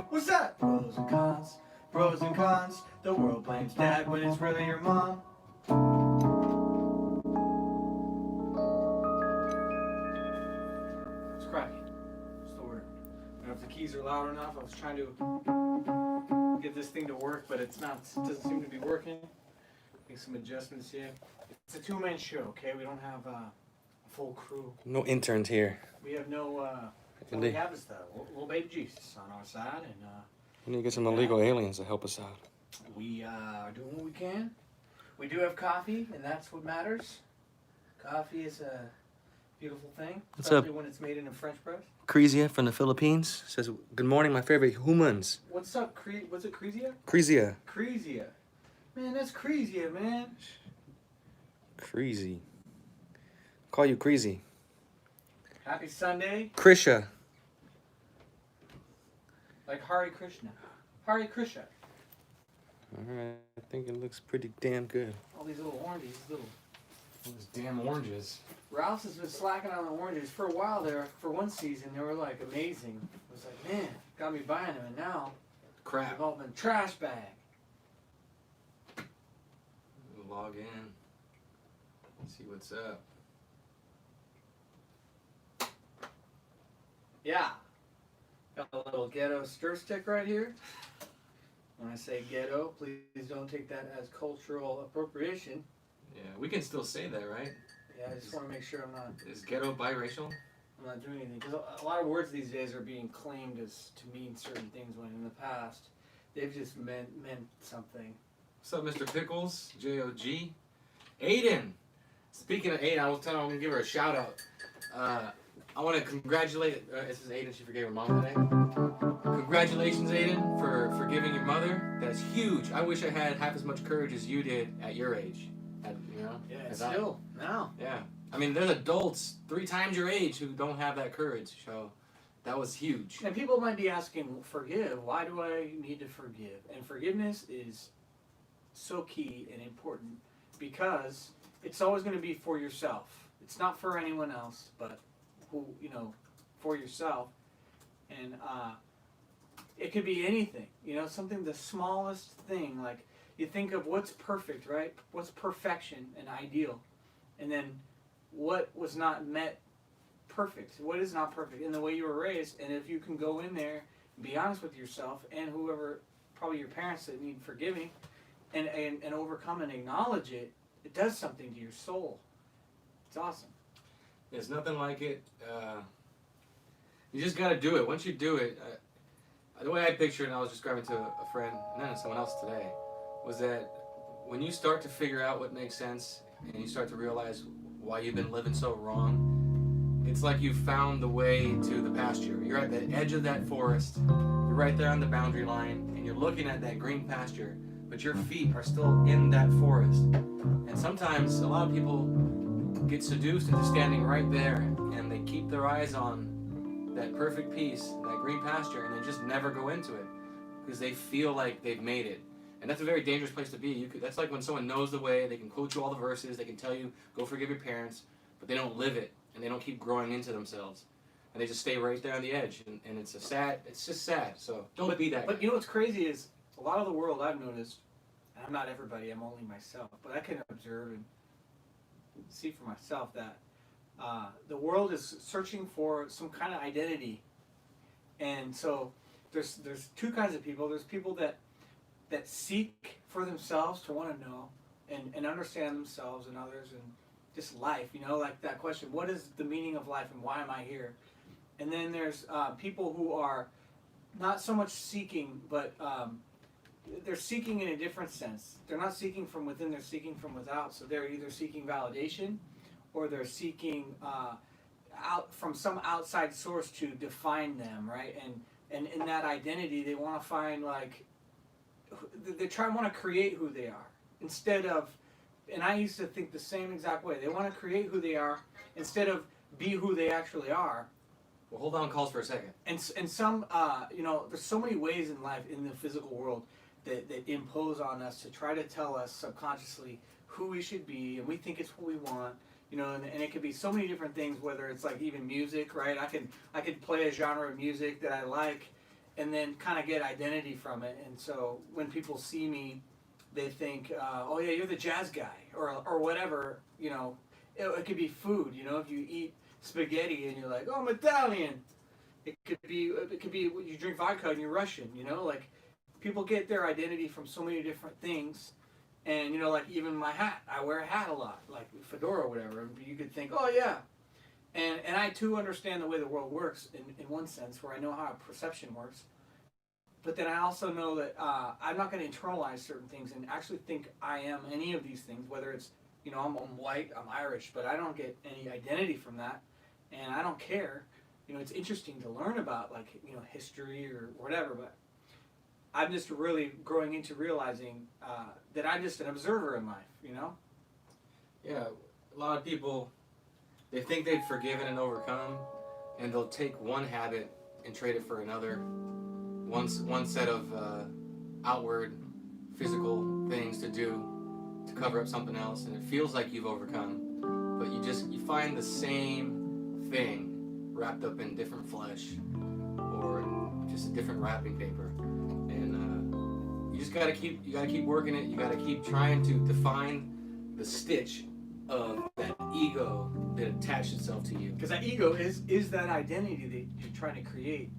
What's that? Pros and cons, pros and cons. The world blames dad when it's really your mom. It's cracking. It's the word. I don't know if the keys are loud enough. I was trying to get this thing to work, but it's not. It doesn't seem to be working. Make some adjustments here. It's a two-man show, okay? We don't have a full crew. No interns here. We have no. All we have is the little baby Jesus on our side, and We need to get some illegal aliens to help us out. we are doing what we can. We do have coffee, and that's what matters. Coffee is a beautiful thing, What's especially up? when it's made in a French press. Crezia from the Philippines says, "Good morning, my favorite humans." What's up, what's it, Crezia? Crezia. Crezia. Man, that's Crezia, man. Crazy. Call you crazy. Happy Sunday. Krisha. Like Hare Krishna. Hare Krishna. Alright, I think it looks pretty damn good. All these little oranges, Those damn oranges. Ralph's has been slacking on the oranges for a while there. For one season, they were like amazing. It was like, man, got me buying them, and now Crap. they've all been trash bag. Log in. See what's up. Yeah. Got a little ghetto stir stick right here. When I say ghetto, please don't take that as cultural appropriation. Yeah, we can still say that, right? Yeah, I just want to make sure Is ghetto biracial? I'm not doing anything. Because a lot of words these days are being claimed as to mean certain things when in the past they've just meant something. What's up, Mr. Pickles? J-O-G. Aiden. Speaking of Aiden, I was telling her I'm going to give her a shout out. I want to congratulate, this is Aiden, she forgave her mom today. Congratulations, Aiden, for forgiving your mother. That's huge. I wish I had half as much courage as you did at your age. You know? Yeah, still, now. Yeah. I mean, there's adults 3 times your age who don't have that courage, so that was huge. And people might be asking, forgive, why do I need to forgive? And forgiveness is so key and important because it's always going to be for yourself. It's not for anyone else, but for yourself. And it could be anything, something, the smallest thing. Like you think of what's perfect, right? What's perfection and ideal, and then what was not met perfect. What is not perfect in the way you were raised. And if you can go in there and be honest with yourself and whoever, probably your parents that need forgiving, and overcome and acknowledge it, it does something to your soul. It's awesome. There's nothing like it. You just got to do it. Once you do it, the way I picture it, and I was describing to a friend, and then someone else today, was that when you start to figure out what makes sense and you start to realize why you've been living so wrong, it's like you found the way to the pasture. You're at the edge of that forest, you're right there on the boundary line, and you're looking at that green pasture, but your feet are still in that forest. And sometimes a lot of people get seduced into standing right there, and they keep their eyes on that perfect piece, that green pasture, and they just never go into it because they feel like they've made it. And that's a very dangerous place to be. That's like when someone knows the way, they can quote you all the verses, they can tell you, go forgive your parents, but they don't live it, and they don't keep growing into themselves. And they just stay right there on the edge, and it's just sad. So don't be that guy. But what's crazy is a lot of the world I've noticed, and I'm not everybody, I'm only myself, but I can observe and see for myself that the world is searching for some kind of identity. And so there's 2 kinds of people. There's people that seek for themselves to want to know and understand themselves and others and just life, like that question, what is the meaning of life and why am I here? And then there's people who are not so much seeking, but they're seeking in a different sense. They're not seeking from within, they're seeking from without. So they're either seeking validation or they're seeking out from some outside source to define them, right? And in that identity, they want to find they want to create who they are instead of, and I used to think the same exact way. They want to create who they are instead of be who they actually are. Well, hold on calls for a second. And some, there's so many ways in life, in the physical world, that impose on us to try to tell us subconsciously who we should be, and we think it's what we want. and it could be so many different things, whether it's like even music, right? I could play a genre of music that I like and then kind of get identity from it. And so when people see me, they think, oh yeah, you're the jazz guy, or whatever. It could be food. If you eat spaghetti and you're like, oh, I'm Italian. It could be you drink vodka and you're Russian. Like people get their identity from so many different things. And like even my hat, I wear a hat a lot, like fedora or whatever. And you could think, oh yeah, and I too understand the way the world works in one sense, where I know how perception works. But then I also know that I'm not going to internalize certain things and actually think I am any of these things. Whether it's I'm white, I'm Irish, but I don't get any identity from that, and I don't care. It's interesting to learn about like history or whatever, but I'm just really growing into realizing that I'm just an observer in life. Yeah, a lot of people, they think they've forgiven and overcome, and they'll take one habit and trade it for another. One set of outward physical things to do to cover up something else, and it feels like you've overcome, but you find the same thing wrapped up in different flesh or just a different wrapping paper, and you gotta keep working it. You gotta keep trying to define the stitch of that ego that attached itself to you. Because that ego is that identity that you're trying to create,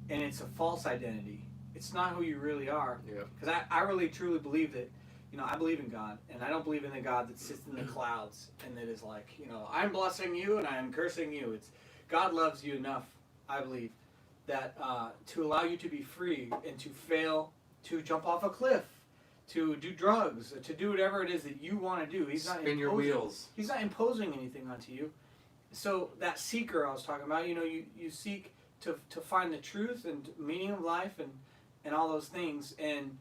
and it's a false identity. It's not who you really are. Yeah. Because I really truly believe that, I believe in God, and I don't believe in the God that sits in the clouds and that is like, I'm blessing you and I'm cursing you. It's God loves you enough, I believe, that to allow you to be free and to fail, to jump off a cliff, to do drugs, to do whatever it is that you want to do. He's not spin your wheels. He's not imposing anything onto you. So that seeker I was talking about, you seek to find the truth and meaning of life and all those things. And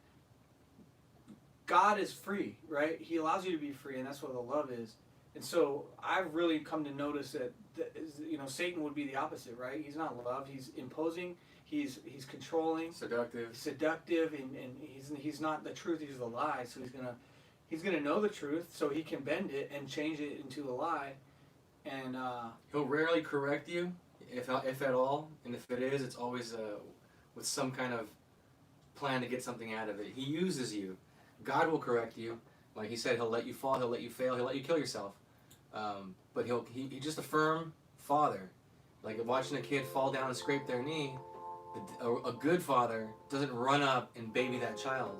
God is free, right? He allows you to be free, and that's what the love is. And so I've really come to notice that Satan would be the opposite, right? He's not love. He's imposing. He's controlling. Seductive, and he's not the truth. He's the lie. So he's gonna know the truth, so he can bend it and change it into a lie. And he'll rarely correct you, if at all. And if it is, it's always with some kind of plan to get something out of it. He uses you. God will correct you. Like he said, he'll let you fall, he'll let you fail, he'll let you kill yourself. But he's just a firm father. Like watching a kid fall down and scrape their knee, a good father doesn't run up and baby that child.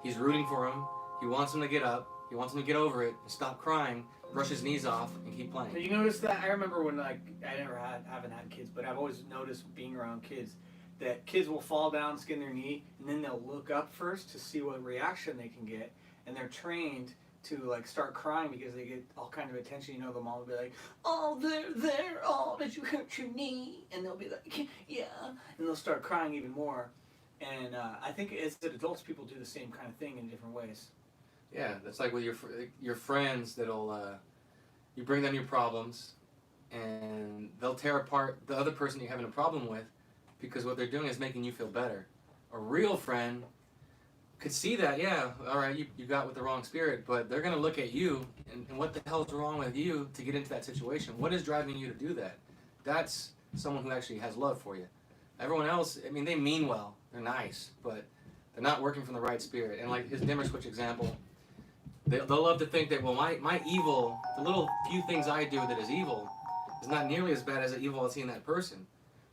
He's rooting for him. He wants him to get up. He wants him to get over it, stop crying, brush his knees off, and keep playing. You notice that? I remember when I haven't had kids, but I've always noticed being around kids that kids will fall down, skin their knee, and then they'll look up first to see what reaction they can get, and they're trained to like start crying because they get all kind of attention. The mom will be like, "Oh, there, oh, did you hurt your knee?" And they'll be like, "Yeah," and they'll start crying even more. And I think as adults, people do the same kind of thing in different ways. Yeah, that's like with your friends that'll you bring them your problems, and they'll tear apart the other person you're having a problem with because what they're doing is making you feel better. A real friend could see that, yeah, all right, you got with the wrong spirit, but they're going to look at you and what the hell's wrong with you to get into that situation? What is driving you to do that? That's someone who actually has love for you. Everyone else, I mean, they mean well, they're nice, but they're not working from the right spirit. And like his dimmer switch example, they'll love to think that, well, my evil, the little few things I do that is evil, is not nearly as bad as the evil I see in that person.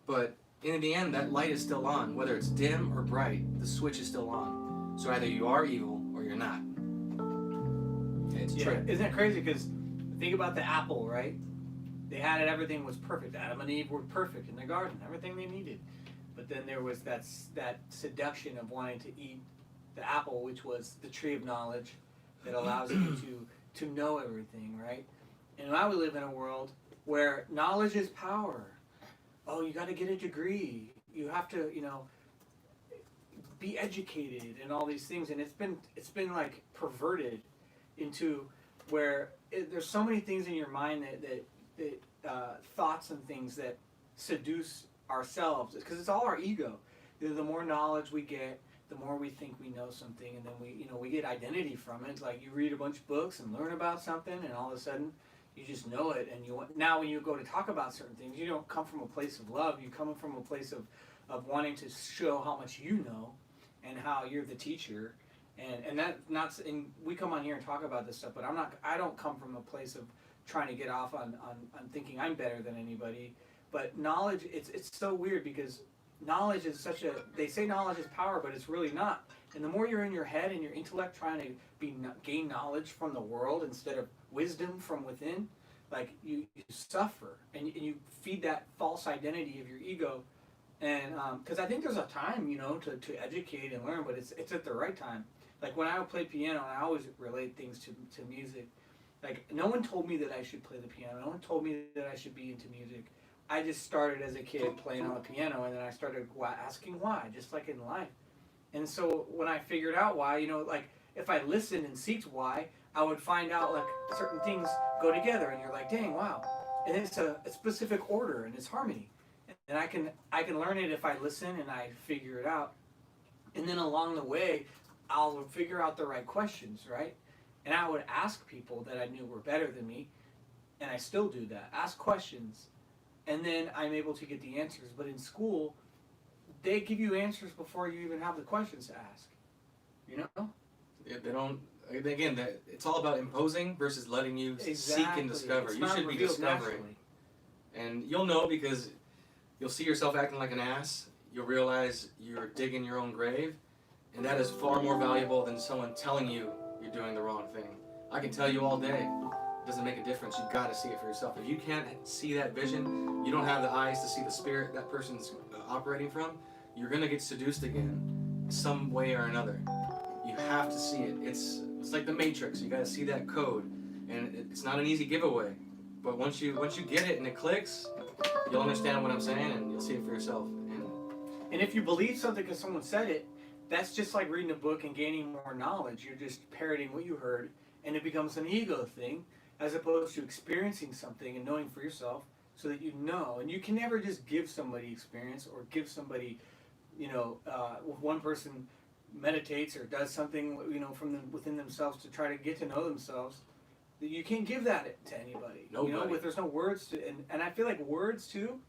But in the end, that light is still on. Whether it's dim or bright, the switch is still on. So either you are evil or you're not. It's true. Isn't that crazy? Because think about the apple, right? They had it, everything was perfect. Adam and Eve were perfect in the garden, everything they needed. But then there was that seduction of wanting to eat the apple, which was the tree of knowledge that allows you to know everything, right? And now we live in a world where knowledge is power. Oh, you got to get a degree. You have to, be educated and all these things. And it's been like perverted into where there's so many things in your mind that thoughts and things that seduce ourselves, because it's all our ego. The more knowledge we get, the more we think we know something, and then we get identity from it. It's like you read a bunch of books and learn about something, and all of a sudden, you just know it, and now when you go to talk about certain things, you don't come from a place of love. You come from a place of wanting to show how much you know, and how you're the teacher, and that not. And we come on here and talk about this stuff, but I don't come from a place of trying to get off on thinking I'm better than anybody. But knowledge, it's so weird because knowledge is such a. They say knowledge is power, but it's really not. And the more you're in your head and your intellect trying to gain knowledge from the world instead of wisdom from within, like you suffer and you feed that false identity of your ego. And because I think there's a time, to educate and learn, but it's at the right time. Like when I would play piano, I always relate things to music. Like no one told me that I should play the piano. No one told me that I should be into music. I just started as a kid playing on the piano, and then I started asking why, just like in life. And so when I figured out why, like if I listened and seeked why, I would find out like certain things go together, and you're like, dang, wow. And it's a specific order and it's harmony. And I can learn it if I listen and I figure it out. And then along the way, I'll figure out the right questions, right? And I would ask people that I knew were better than me, and I still do that. Ask questions, and then I'm able to get the answers. But in school, they give you answers before you even have the questions to ask. They don't. Again, it's all about imposing versus letting you seek and discover. It's you should be discovering, naturally. and you'll know because you'll see yourself acting like an ass. You'll realize you're digging your own grave, and that is far more valuable than someone telling you you're doing the wrong thing. I can tell you all day. It doesn't make a difference. You've got to see it for yourself. If you can't see that vision, you don't have the eyes to see the spirit that person's operating from, you're going to get seduced again some way or another. You have to see it. It's like the Matrix. You got to see that code, and it's not an easy giveaway. But once you get it and it clicks, you'll understand what I'm saying, and you'll see it for yourself. And if you believe something because someone said it, that's just like reading a book and gaining more knowledge. You're just parroting what you heard, and it becomes an ego thing, as opposed to experiencing something and knowing for yourself, so that you know. And you can never just give somebody experience or give somebody, if one person meditates or does something, within themselves to try to get to know themselves. You can't give that to anybody. Nobody. There's no words to, and I feel like words too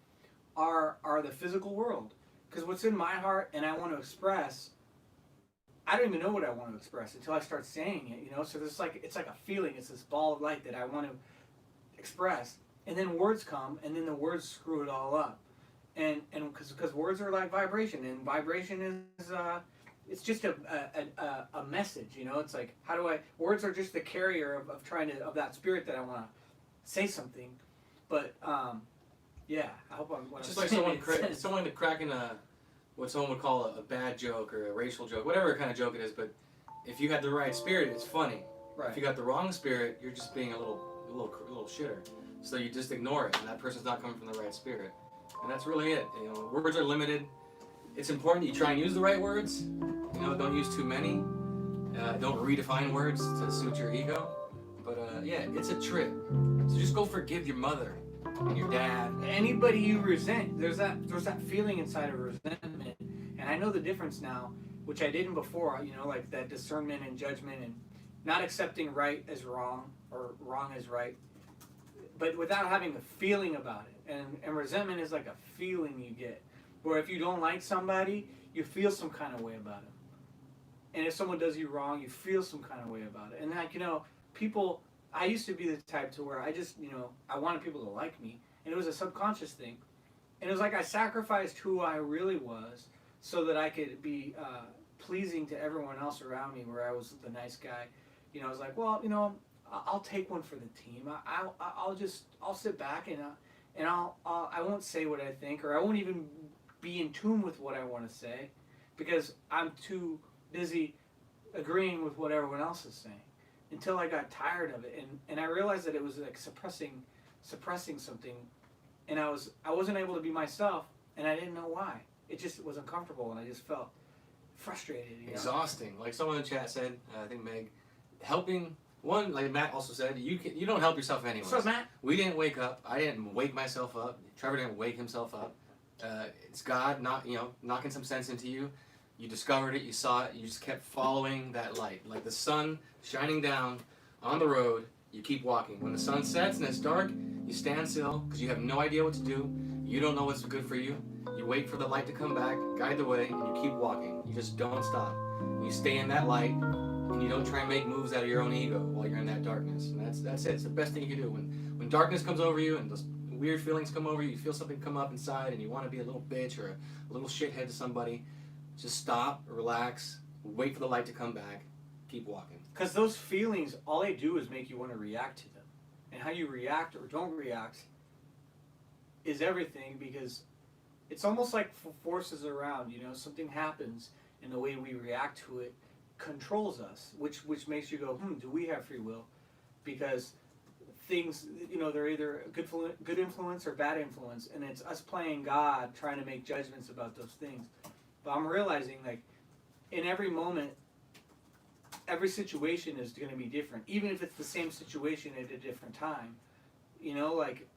are the physical world. Because what's in my heart and I want to express, I don't even know what I want to express until I start saying it. So it's like a feeling. It's this ball of light that I want to express, and then words come, and then the words screw it all up. And because words are like vibration, and vibration is it's just a message. It's like words are just the carrier of that spirit that I want to say something, but yeah, I hope I'm. It's just like someone cracking what someone would call a bad joke or a racial joke, whatever kind of joke it is. But if you had the right spirit, it's funny. Right. If you got the wrong spirit, you're just being a little shitter. So you just ignore it, and that person's not coming from the right spirit. And that's really it. Words are limited. It's important that you try and use the right words. Don't use too many. Don't redefine words to suit your ego. But yeah, it's a trip. So just go forgive your mother and your dad. Anybody you resent, there's that feeling inside of resentment, and I know the difference now, which I didn't before. Like that discernment and judgment, and not accepting right as wrong or wrong as right, but without having a feeling about it. And resentment is like a feeling you get, where if you don't like somebody, you feel some kind of way about them, and if someone does you wrong, you feel some kind of way about it. And people. I used to be the type to where I just, I wanted people to like me, and it was a subconscious thing. And it was like I sacrificed who I really was so that I could be pleasing to everyone else around me, where I was the nice guy. I was like, well, I'll take one for the team. I'll sit back and I won't say what I think, or I won't even be in tune with what I want to say, because I'm too busy agreeing with what everyone else is saying. Until I got tired of it, and I realized that it was like suppressing something, and I wasn't able to be myself, and I didn't know why. It just was uncomfortable, and I just felt frustrated. Exhausting. Like someone in the chat said, I think Meg, helping one, like Matt also said, you don't help yourself anyway. So Matt, we didn't wake up. I didn't wake myself up. Trevor didn't wake himself up. It's God knocking some sense into you. You discovered it, you saw it, you just kept following that light. Like the sun shining down on the road, you keep walking. When the sun sets and it's dark, you stand still because you have no idea what to do. You don't know what's good for you. You wait for the light to come back, guide the way, and you keep walking. You just don't stop. You stay in that light, and you don't try and make moves out of your own ego while you're in that darkness. And that's it. It's the best thing you can do. When darkness comes over you and those weird feelings come over you, you feel something come up inside, and you want to be a little bitch or a little shithead to somebody, just stop, relax, wait for the light to come back, keep walking. Because those feelings, all they do is make you want to react to them. And how you react or don't react is everything, because it's almost like forces around, something happens and the way we react to it controls us, which makes you go, do we have free will? Because things, they're either good influence or bad influence, and it's us playing God trying to make judgments about those things. But I'm realizing, like, in every moment, every situation is going to be different, even if it's the same situation at a different time. Like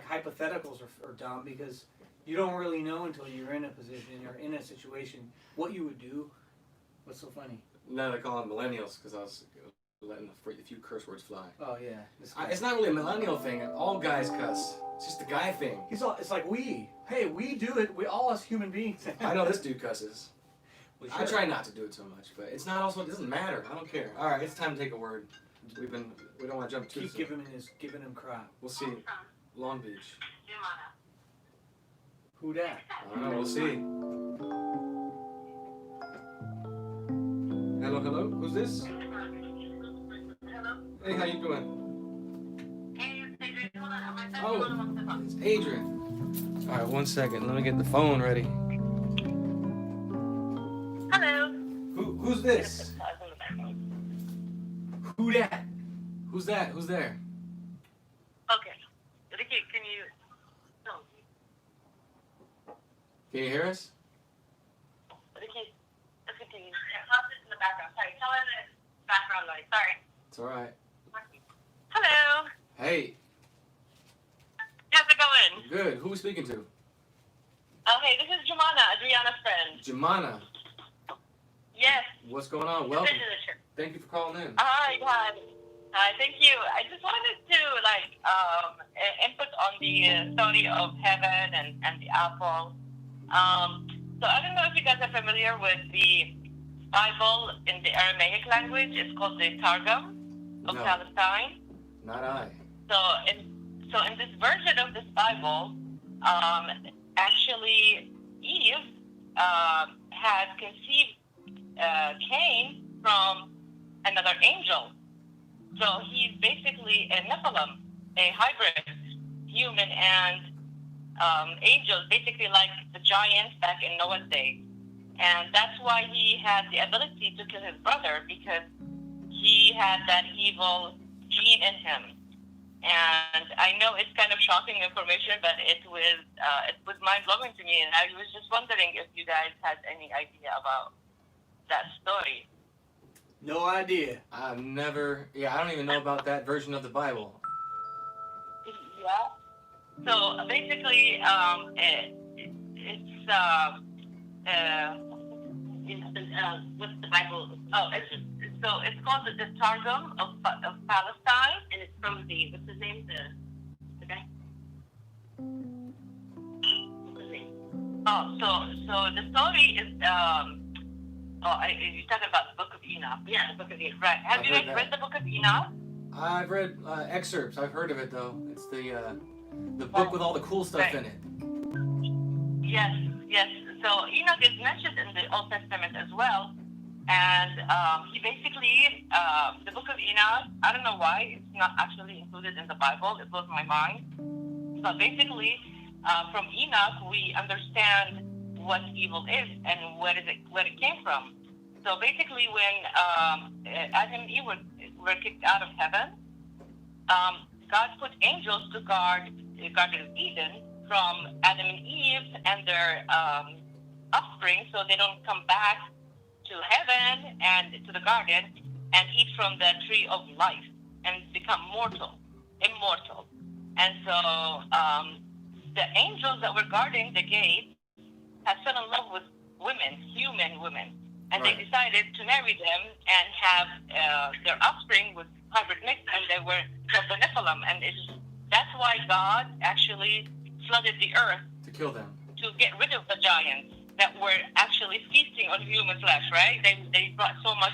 hypotheticals are dumb, because you don't really know until you're in a position or in a situation what you would do. What's so funny? No, they call them millennials because I was letting a few curse words fly. Oh yeah, it's not really a millennial thing. All guys cuss. It's just a guy thing. It's like we do it. We all as human beings. I know this dude cusses. Well, sure. I try not to do it so much, but it's not also. It doesn't matter. I don't care. All right, it's time to take a word. We don't want to jump too soon. Keep giving him crap. We'll see. Long Beach. Who dat? I don't know. We'll see. Hello. Who's this? Hello. Hey, how you doing? Hey, it's Adrian. Hold on. My Oh, phone on the phone. it's Adrian. All right, 1 second. Let me get the phone ready. Hello. Who's this? Who dat? Who's that? Who's there? Okay. Ricky, can you... No. Can you hear us? Ricky, can you... How's this in the background? Sorry, tell her the background noise. Sorry. It's all right. Hello. Hey, How's it going? good. Who are we speaking to? Oh, hey, this is Jemima, Adriana's friend. Jemima. Yes. What's going on? Welcome. Visitor. Thank you for calling in. Hi, thank you. I just wanted to, input on the story of heaven and the apple. So I don't know if you guys are familiar with the Bible in the Aramaic language. It's called the Targum of No. Palestine. Not I. So in this version of this Bible, actually Eve had conceived Cain from another angel. So he's basically a Nephilim, a hybrid human and angel, basically like the giants back in Noah's day. And that's why he had the ability to kill his brother, because he had that evil gene in him. And I know it's kind of shocking information, but it was mind-blowing to me. And I was just wondering if you guys had any idea about that story. No idea. I don't even know about that version of the Bible. Yeah. So basically, what's the Bible? It's called the Targum of Palestine, and it's from what's his name? The guy. What's his name? Oh, so the story is you're talking about the Book of Enoch. Yeah, the Book of Enoch. Right. Have you guys read the Book of Enoch? I've read excerpts. I've heard of it though. It's the book with all the cool stuff in it. Yes. So Enoch is mentioned in the Old Testament as well, and he basically the Book of Enoch. I don't know why it's not actually included in the Bible. It blows my mind. But basically, from Enoch we understand what evil is and where it came from. So basically, when Adam and Eve were kicked out of heaven, God put angels to guard the Garden of Eden from Adam and Eve and their offspring, so they don't come back to heaven and to the garden and eat from the tree of life and become immortal. And so the angels that were guarding the gate had fell in love with human women, and Right. they decided to marry them and have their offspring with hybrid mix, and they were called the Nephilim. And that's why God actually flooded the earth To kill them. to get rid of the giants that were actually feasting on human flesh, right? They brought so much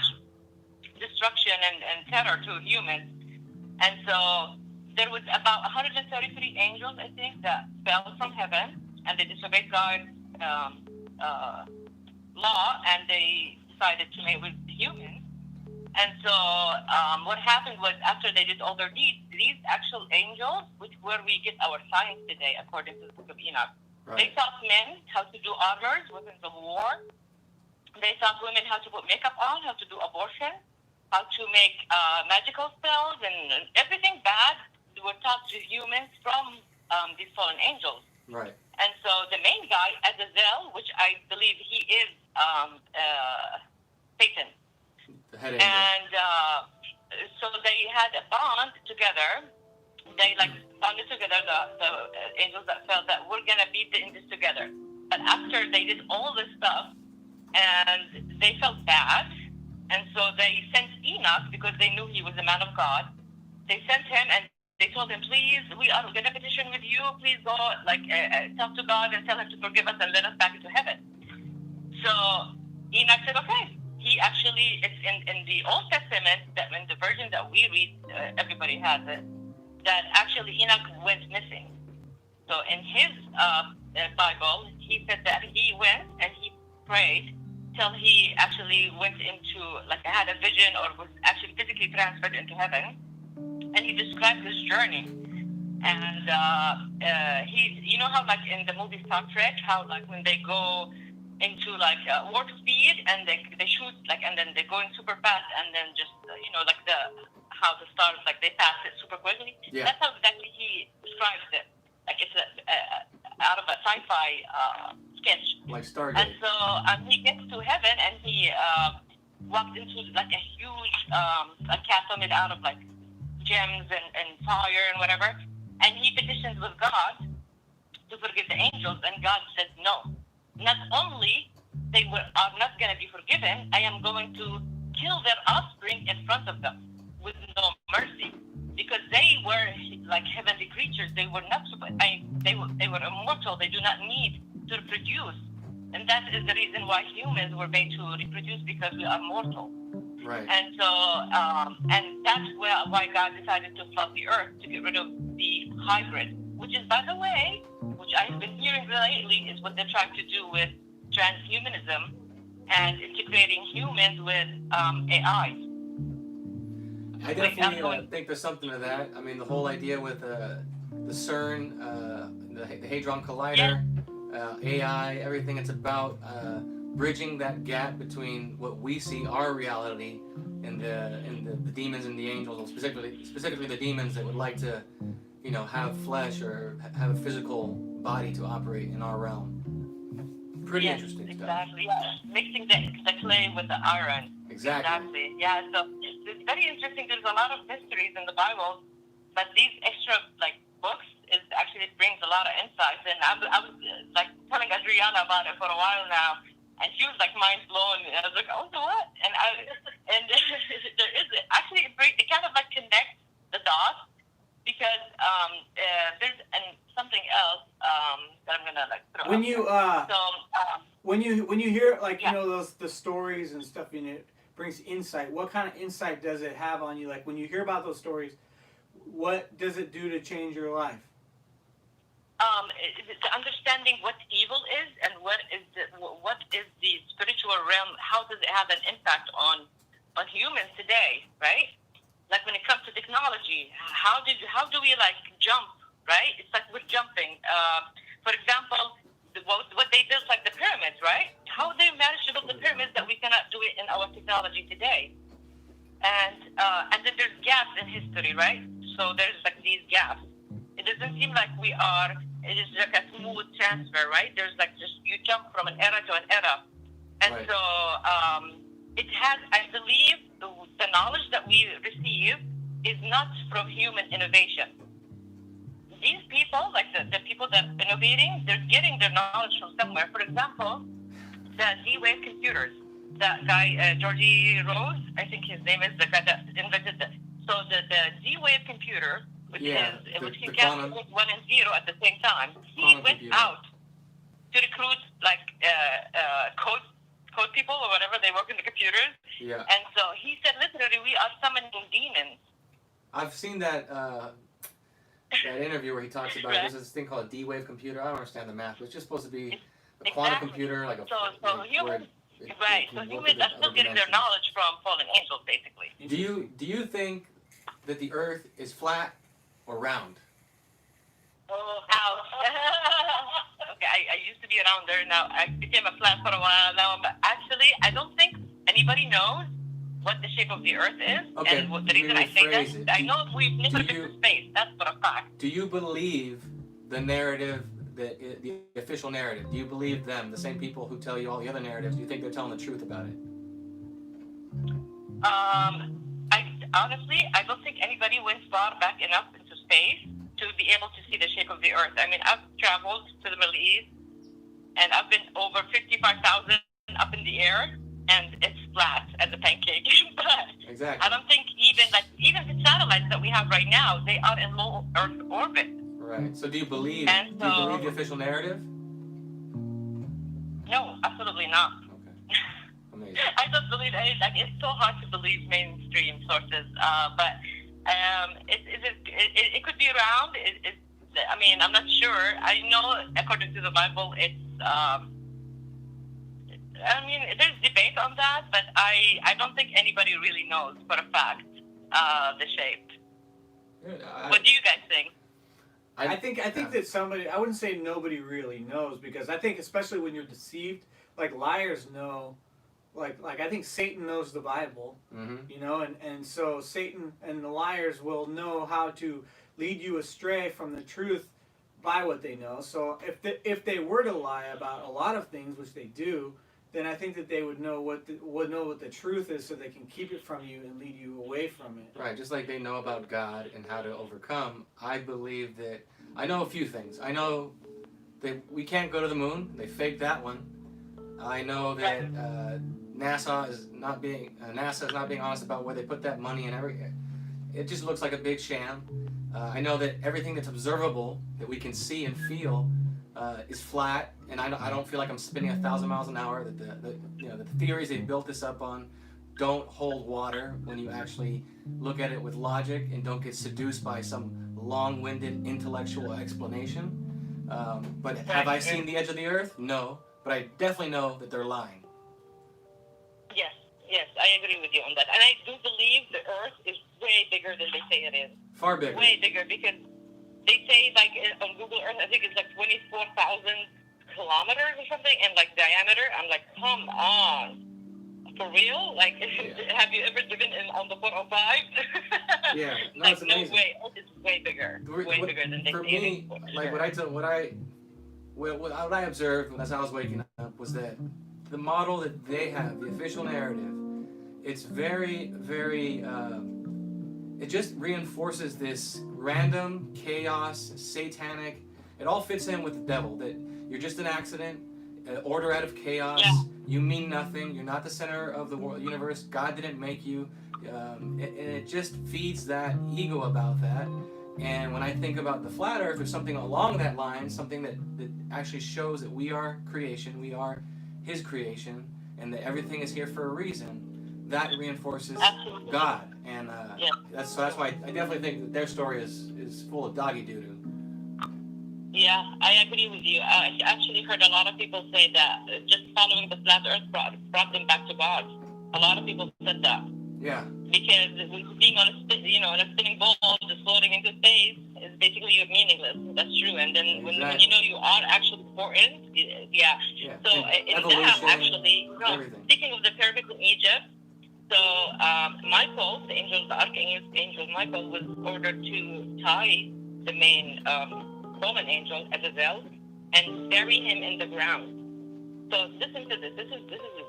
destruction and terror to humans. And so there was about 133 angels, I think, that fell from heaven, and they disobeyed God's law, and they decided to mate with humans. And so what happened was, after they did all their deeds, these actual angels, which where we get our science today, according to the book of Enoch, they taught men how to do armors, weapons of war. They taught women how to put makeup on, how to do abortion, how to make magical spells, and everything bad were taught to humans from these fallen angels. Right. And so the main guy, Azazel, which I believe he is Satan. The head angel. And so they had a bond together. They bonded together, the angels that felt that we're going to be in this together. But after they did all this stuff, and they felt bad, and so they sent Enoch, because they knew he was a man of God. They sent him, and they told him, please, we are going to petition with you. Please go, talk to God and tell him to forgive us and let us back into heaven. So Enoch said, okay. He actually, it's in the Old Testament, that in the version that we read, everybody has it, that actually Enoch went missing. So in his Bible, he said that he went and he prayed till he actually went into, had a vision, or was actually physically transferred into heaven. And he described his journey. And he, you know how in the movie Star Trek, how when they go into warp speed and they shoot and then they're going super fast, and then just how the stars they pass it super quickly. Yeah. That's how exactly he describes it. It's out of a sci-fi sketch. Like Stargate. And so he gets to heaven, and he walked into a huge a castle made out of gems and fire and whatever. And he petitions with God to forgive the angels, and God said no. Not only they are not going to be forgiven, I am going to kill their offspring in front of them with no mercy, because they were heavenly creatures. They were not. They were immortal. They do not need to reproduce, and that is the reason why humans were made to reproduce, because we are mortal. Right. And so, and that's why God decided to flood the earth, to get rid of the hybrid, which is, by the way, which I've been hearing lately, is what they're trying to do with transhumanism and integrating humans with AI. I definitely think there's something to that. I mean, the whole idea with the CERN, the Hadron Collider, AI, everything, it's about bridging that gap between what we see, our reality, and the demons and the angels, specifically the demons that would like to, have flesh or have a physical body to operate in our realm. Pretty interesting stuff. Exactly. Yeah. Mixing the clay with the iron. Exactly. Yeah. So it's very interesting. There's a lot of mysteries in the Bible, but these extra books actually brings a lot of insights. And I was telling Adriana about it for a while now, and she was mind blown. And I was like, oh, so what? And there is actually it kind of connects the dots, because there's something else that I'm gonna throw. When you when you hear the stories and stuff, it brings insight. What kind of insight does it have on you? When you hear about those stories, what does it do to change your life? The understanding what evil is and what is the spiritual realm. How does it have an impact on humans today, right? When it comes to technology, how do we jump, right? It's we're jumping. For example, what they built, the pyramids, right? How they managed to build the pyramids that we cannot do it in our technology today. And then there's gaps in history, right? So there's these gaps. It doesn't seem like it is a smooth transfer, right? There's just you jump from an era to an era. And right. So it has, I believe, the knowledge that we receive is not from human innovation. These people, the people that are innovating, they're getting their knowledge from somewhere. For example, the Z-Wave computers. That guy, Georgie Rose, I think his name is, the guy that invented So the D-Wave computer, which the can quantum, calculate 1 and 0 at the same time, he quantum went computer. out to recruit like code people or whatever, they work in the computers. Yeah. And so he said, literally, we are summoning demons. I've seen that interview where he talks about there's this thing called a D-Wave computer. I don't understand the math, but it's just supposed to be a quantum computer, like a So like humans, it so can work humans with are still other getting their dimensions. knowledge from fallen angels, basically. Do you think that the Earth is flat or round? Oh, ouch. Okay, I used to be around there. Now I became a flat for a while now, but actually, I don't think anybody knows what the shape of the Earth is. Okay, And the reason I say rephrase that, it. I know we've never been to space. That's for a fact. Do you believe the narrative, the official narrative? Do you believe them, the same people who tell you all the other narratives? Do you think they're telling the truth about it? I don't think anybody went far back enough into space to be able to see the shape of the Earth. I mean, I've traveled to the Middle East, and I've been over 55,000 up in the air, and it's flat as a pancake. But Exactly. I don't think even the satellites that we have right now, they are in low Earth orbit. Right. So do you believe And the official narrative? No, absolutely not. Okay. Amazing. I don't believe any. Like, it's so hard to believe mainstream sources. But it could be around. I mean, I'm not sure. I know, according to the Bible, it's. I mean, there's debate on that, but I don't think anybody really knows for a fact the shape. What do you guys think? I think that somebody, I wouldn't say nobody really knows, because I think especially when you're deceived, like liars know, like I think Satan knows the Bible, you know, and so Satan and the liars will know how to lead you astray from the truth by what they know. So if they were to lie about a lot of things, which they do, then I think that they would know what the truth is, so they can keep it from you and lead you away from it. Right, just like they know about God and how to overcome. I believe that I know a few things. I know that we can't go to the moon. They faked that one. I know that NASA is not being honest about where they put that money and everything. It just looks like a big sham. I know that everything that's observable, that we can see and feel, is flat, and I don't feel like I'm spinning 1,000 miles an hour. That the theories they built this up on don't hold water when you actually look at it with logic and don't get seduced by some long-winded intellectual explanation. But have I seen the edge of the Earth? No, but I definitely know that they're lying. Yes, I agree with you on that, and I do believe the Earth is way bigger than they say it is. Far bigger. Way bigger, because they say, like, on Google Earth, I think it's like 24,000 kilometers or something, and like diameter. I'm like, come on, for real? Like, have you ever driven on the 405? Yeah, no, like, it's amazing. No way, it's way bigger, way bigger than they for say it me, is. like what I observed as I was waking up was that the model that they have, the official narrative, it's very, very. It just reinforces this random chaos, satanic. It all fits in with the devil. That you're just an accident, order out of chaos. Yeah. You mean nothing. You're not the center of the world, universe. God didn't make you. And it just feeds that ego about that. And when I think about the flat Earth or something along that line, something that actually shows that we are creation, we are His creation, and that everything is here for a reason, that reinforces Absolutely. God. And that's why I definitely think that their story is full of doggy doo-doo. Yeah, I agree with you. I actually heard a lot of people say that just following the flat Earth brought them back to God. A lot of people said that. Yeah. Because being on a spinning ball, just floating into space, is basically you're meaningless. That's true. And then when you know you are actually important, yeah. So in that, actually, speaking of the pyramids in Egypt, so Michael, the archangel Michael, was ordered to tie the main Roman angel, Azazel, and bury him in the ground. So listen to this. This is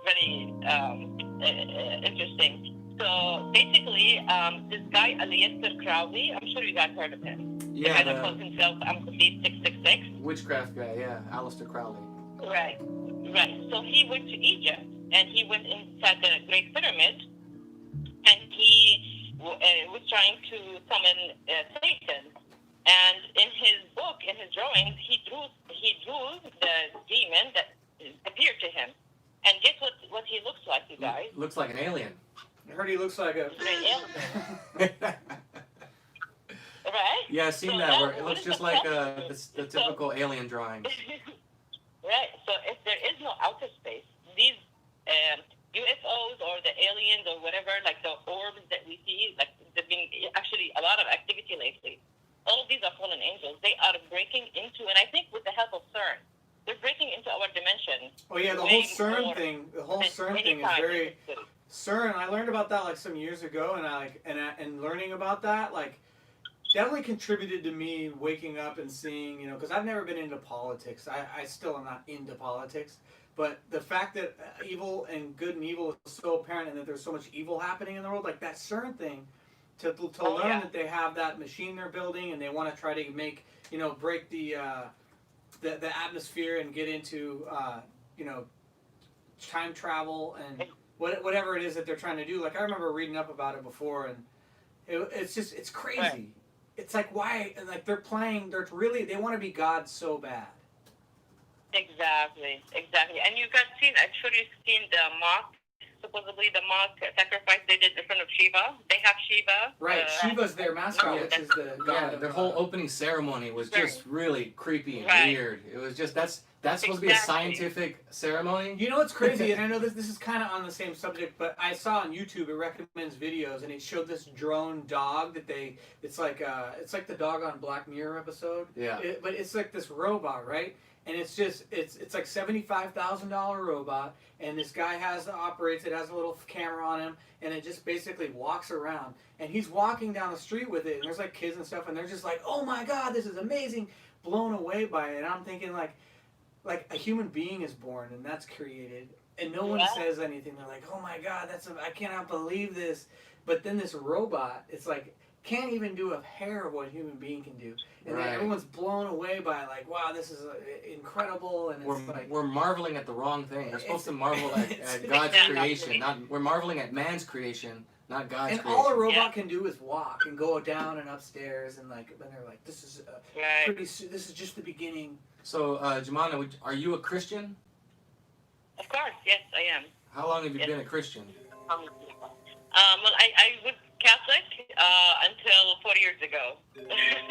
very interesting. So basically, this guy, Aleister Crowley, I'm sure you guys heard of him. Yeah, the guy that calls himself Amphibie 666. Witchcraft guy, yeah, Aleister Crowley. Right. So he went to Egypt, and he went inside the Great Pyramid, and he was trying to summon Satan. And in his book, in his drawings, he drew the demon that appeared to him. And guess what he looks like, you guys? Looks like an alien. I heard he looks like a. An alien. Right? Yeah, I've seen So that. Where what it looks is just the like problem? the typical alien drawings. Right. So if there is no outer space, these UFOs or the aliens or whatever, like the orbs that we see, like there's been actually a lot of activity lately. All of these are fallen angels. They are breaking into, and I think with the help of CERN, they're breaking into our dimension. Oh yeah, the whole CERN thing. The whole CERN thing is very. CERN. I learned about that like some years ago, and learning about that like definitely contributed to me waking up and seeing, because I've never been into politics. I still am not into politics. But the fact that evil and good and evil is so apparent, and that there's so much evil happening in the world, like that CERN thing, to learn that they have that machine they're building, and they want to try to make, break the atmosphere and get into, time travel and whatever it is that they're trying to do. Like I remember reading up about it before, and it's crazy. Right. It's like why, like they want to be God so bad. Exactly. And you guys I'm sure you've seen supposedly the mock sacrifice they did in front of Shiva. They have Shiva. Right, Shiva's their mascot, which is the god. Yeah, their whole opening ceremony was just really creepy and weird. It was just, that's supposed to be a scientific ceremony. You know what's crazy, and I know this is kind of on the same subject, but I saw on YouTube, it recommends videos, and it showed this drone dog that it's like the dog on Black Mirror episode. Yeah. But it's like this robot, right? And it's like $75,000 robot, and this guy operates it, has a little camera on him, and it just basically walks around. And he's walking down the street with it, and there's like kids and stuff, and they're just like, oh my God, this is amazing, blown away by it. And I'm thinking like a human being is born, and that's created, and no one says anything. They're like, oh my God, I cannot believe this. But then this robot, it's like, can't even do a hair of what a human being can do. And then everyone's blown away by like, wow, this is incredible. And we're marveling at the wrong thing. We're supposed to marvel at God's creation. We're marveling at man's creation, not God's creation. And all a robot can do is walk and go down and upstairs, and like, then they're like, this is this is just the beginning. So, Jemima, are you a Christian? Of course, yes, I am. How long have you been a Christian? Well, I was Catholic until 4 years ago.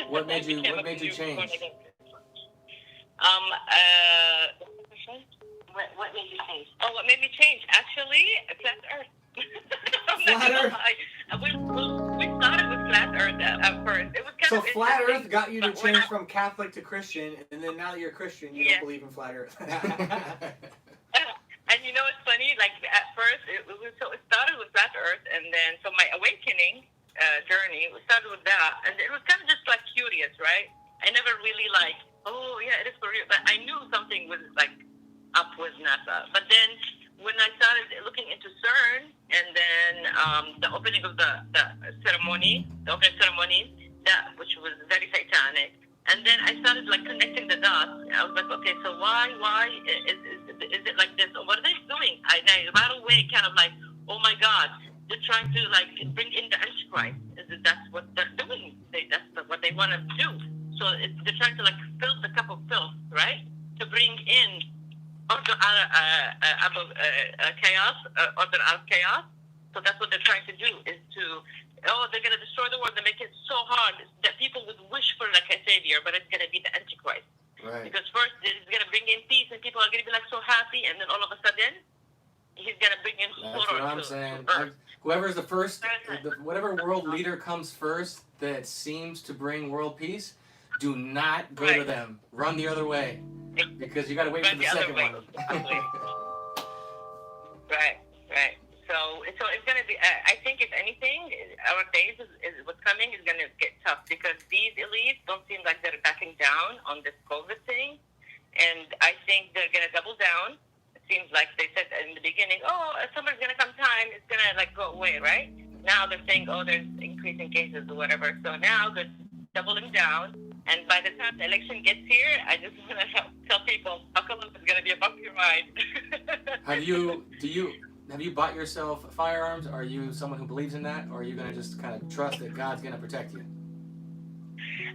What made you change? What made you change? Oh, what made me change? Actually, flat Earth. Flat Earth. We started with flat Earth at first. It was kind of flat Earth got you to change from Catholic to Christian, and then now that you're Christian, you don't believe in flat Earth. And you know, it's funny, like at first, it started with flat Earth, and then, so my awakening journey, started with that, and it was kind of just like curious, right? I never really like, oh yeah, it is for real, but I knew something was like up with NASA. But then when I started looking into CERN, and then the opening of the opening ceremony, which was very satanic, and then I started like connecting the dots. I was like, okay, so why is it like this? What are they doing? I right away kind of like, oh my God, they're trying to like bring in the Antichrist. That's what they're doing. That's what they want to do. So they're trying to like fill the cup of filth, right? To bring in order out of chaos, order out of chaos. So that's what they're trying to do, is to, they're going to destroy the world and make it so hard that people would wish for like a savior, but it's going to be the Antichrist. Right. Because first it's going to bring in peace, and people are going to be like so happy, and then all of a sudden he's going to bring in horror. That's what I'm saying. Whoever's the first, whatever world leader comes first that seems to bring world peace, do not go to them. Run the other way, because you got to wait for the second one. Right. So it's going to be, I think if anything, our days is what's coming is going to get tough, because these elites don't seem like they're backing down on this COVID thing. And I think they're going to double down. It seems like they said in the beginning, summer's going to come time, it's going to like go away, right? Now they're saying, there's increasing cases or whatever. So now they're doubling down. And by the time the election gets here, I just want to tell people, buckle up, it's going to be a bumpy ride. have you bought yourself firearms? Are you someone who believes in that, or are you gonna just kind of trust that God's gonna protect you?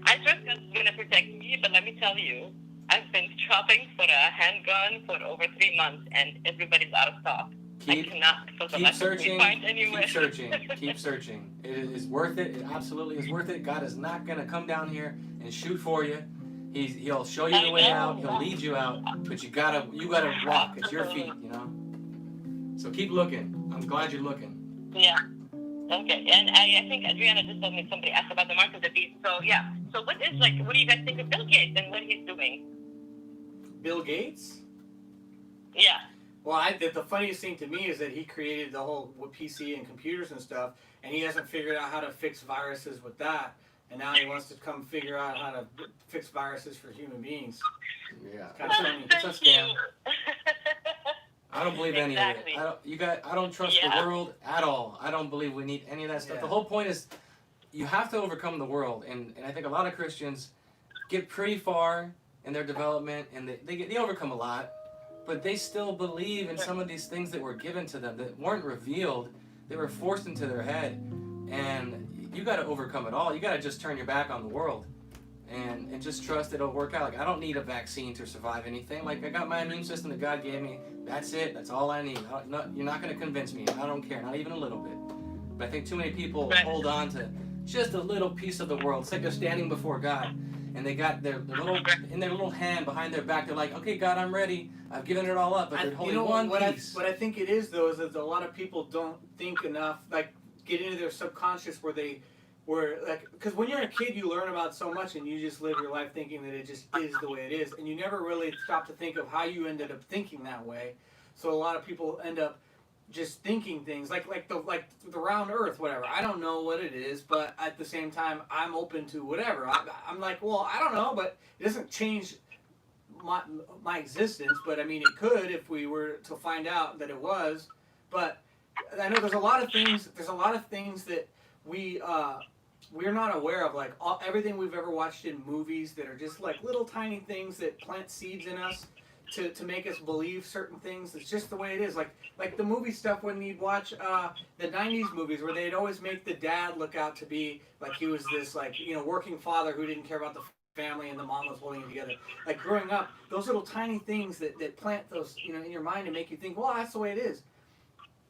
I trust God's going to protect me, but let me tell you, I've been shopping for a handgun for over 3 months, and everybody's out of stock. I cannot, for the Keep life of me, searching. find anywhere. Keep searching. Keep searching. It is worth it. It absolutely is worth it. God is not gonna come down here and shoot for you. He'll show you the way out. He'll lead you out. But you gotta walk. It's your feet, you know. So keep looking. I'm glad you're looking. Yeah. Okay. And I think Adriana just told me somebody asked about the mark of the beast. So yeah. So what do you guys think of Bill Gates and what he's doing? Bill Gates? Yeah. Well, the funniest thing to me is that he created the whole PC and computers and stuff, and he hasn't figured out how to fix viruses with that. And now he wants to come figure out how to fix viruses for human beings. Yeah. It's kind of funny. It's a scam. I don't believe any of it. I don't trust the world at all. I don't believe we need any of that stuff. The whole point is you have to overcome the world, and I think a lot of Christians get pretty far in their development, and they overcome a lot, but they still believe in some of these things that were given to them that weren't revealed. They were forced into their head, and you got to overcome it all. You got to just turn your back on the world and just trust it'll work out. Like, I don't need a vaccine to survive anything. Like, I got my immune system that God gave me. That's it. That's all I need. You're not going to convince me. I don't care. Not even a little bit. But I think too many people hold on to just a little piece of the world. It's like they're standing before God, and they got their little hand behind their back. They're like, okay, God, I'm ready. I've given it all up. But they're holding one piece. What I think it is, though, is that a lot of people don't think enough, like, get into their subconscious because when you're a kid, you learn about so much, and you just live your life thinking that it just is the way it is, and you never really stop to think of how you ended up thinking that way. So a lot of people end up just thinking things like the round Earth, whatever. I don't know what it is, but at the same time, I'm open to whatever. I'm like, well, I don't know, but it doesn't change my existence. But I mean, it could if we were to find out that it was. But I know there's a lot of things. There's a lot of things that we're not aware of, like everything we've ever watched in movies that are just like little tiny things that plant seeds in us to make us believe certain things. It's just the way it is. Like the movie stuff when you'd watch the 90s movies where they'd always make the dad look out to be like he was this working father who didn't care about the family and the mom was holding it together. Like growing up, those little tiny things that plant those in your mind and make you think, well, that's the way it is.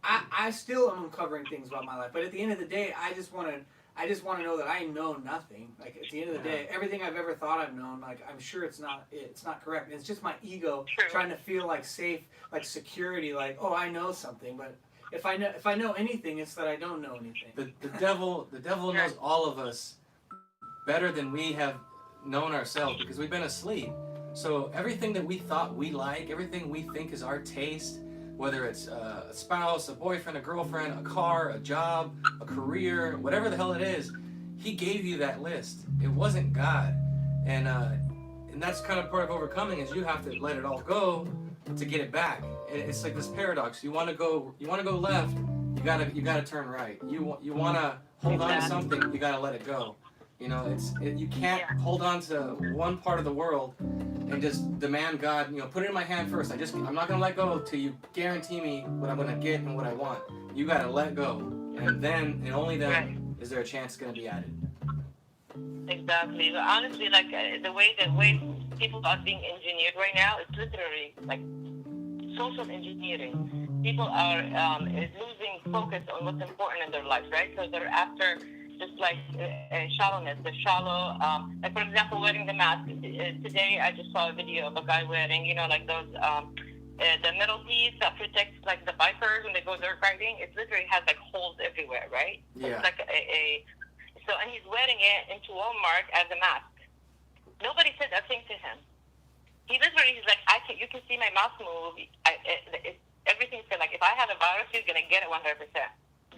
I still am uncovering things about my life, but at the end of the day, I just want to know that I know nothing. Like at the end of the day, everything I've ever thought I've known, like I'm sure it's not correct. It's just my ego trying to feel like safe, like security, like I know something. But if I know anything, it's that I don't know anything. The devil knows all of us better than we have known ourselves because we've been asleep. So everything that we thought we like, everything we think is our taste, whether it's a spouse, a boyfriend, a girlfriend, a car, a job, a career, whatever the hell it is, he gave you that list. It wasn't God. And that's kind of part of overcoming is you have to let it all go to get it back. It's like this paradox. You want to go left, you gotta turn right. You want to hold on to something, you gotta let it go. You can't hold on to one part of the world and just demand God, put it in my hand first. I'm not gonna let go till you guarantee me what I'm gonna get and what I want. You gotta let go, and then and only then is there a chance it's gonna be added. Exactly. So honestly, like the way people are being engineered right now, it's literally like social engineering. People are losing focus on what's important in their lives, right? So they're after just like shallowness, the shallow, like for example, wearing the mask. Today I just saw a video of a guy wearing, like those, the metal piece that protects like the bikers when they go dirt riding. It literally has like holes everywhere, right? Yeah. It's like and he's wearing it into Walmart as a mask. Nobody said a thing to him. He's like, you can see my mouth move. Everything's good. Like if I have a virus, he's gonna get it 100%.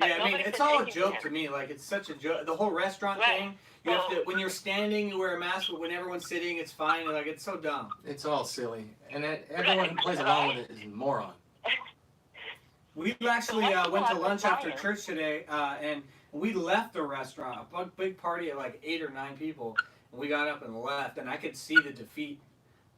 Yeah, I mean, it's all a joke to me. Like, it's such a joke. The whole restaurant thing, you have to, when you're standing, you wear a mask, but when everyone's sitting, it's fine. Like, it's so dumb. It's all silly. And everyone who plays along with it is a moron. We actually went to lunch after church today, and we left the restaurant, a big party of like 8 or 9 people, and we got up and left, and I could see the defeat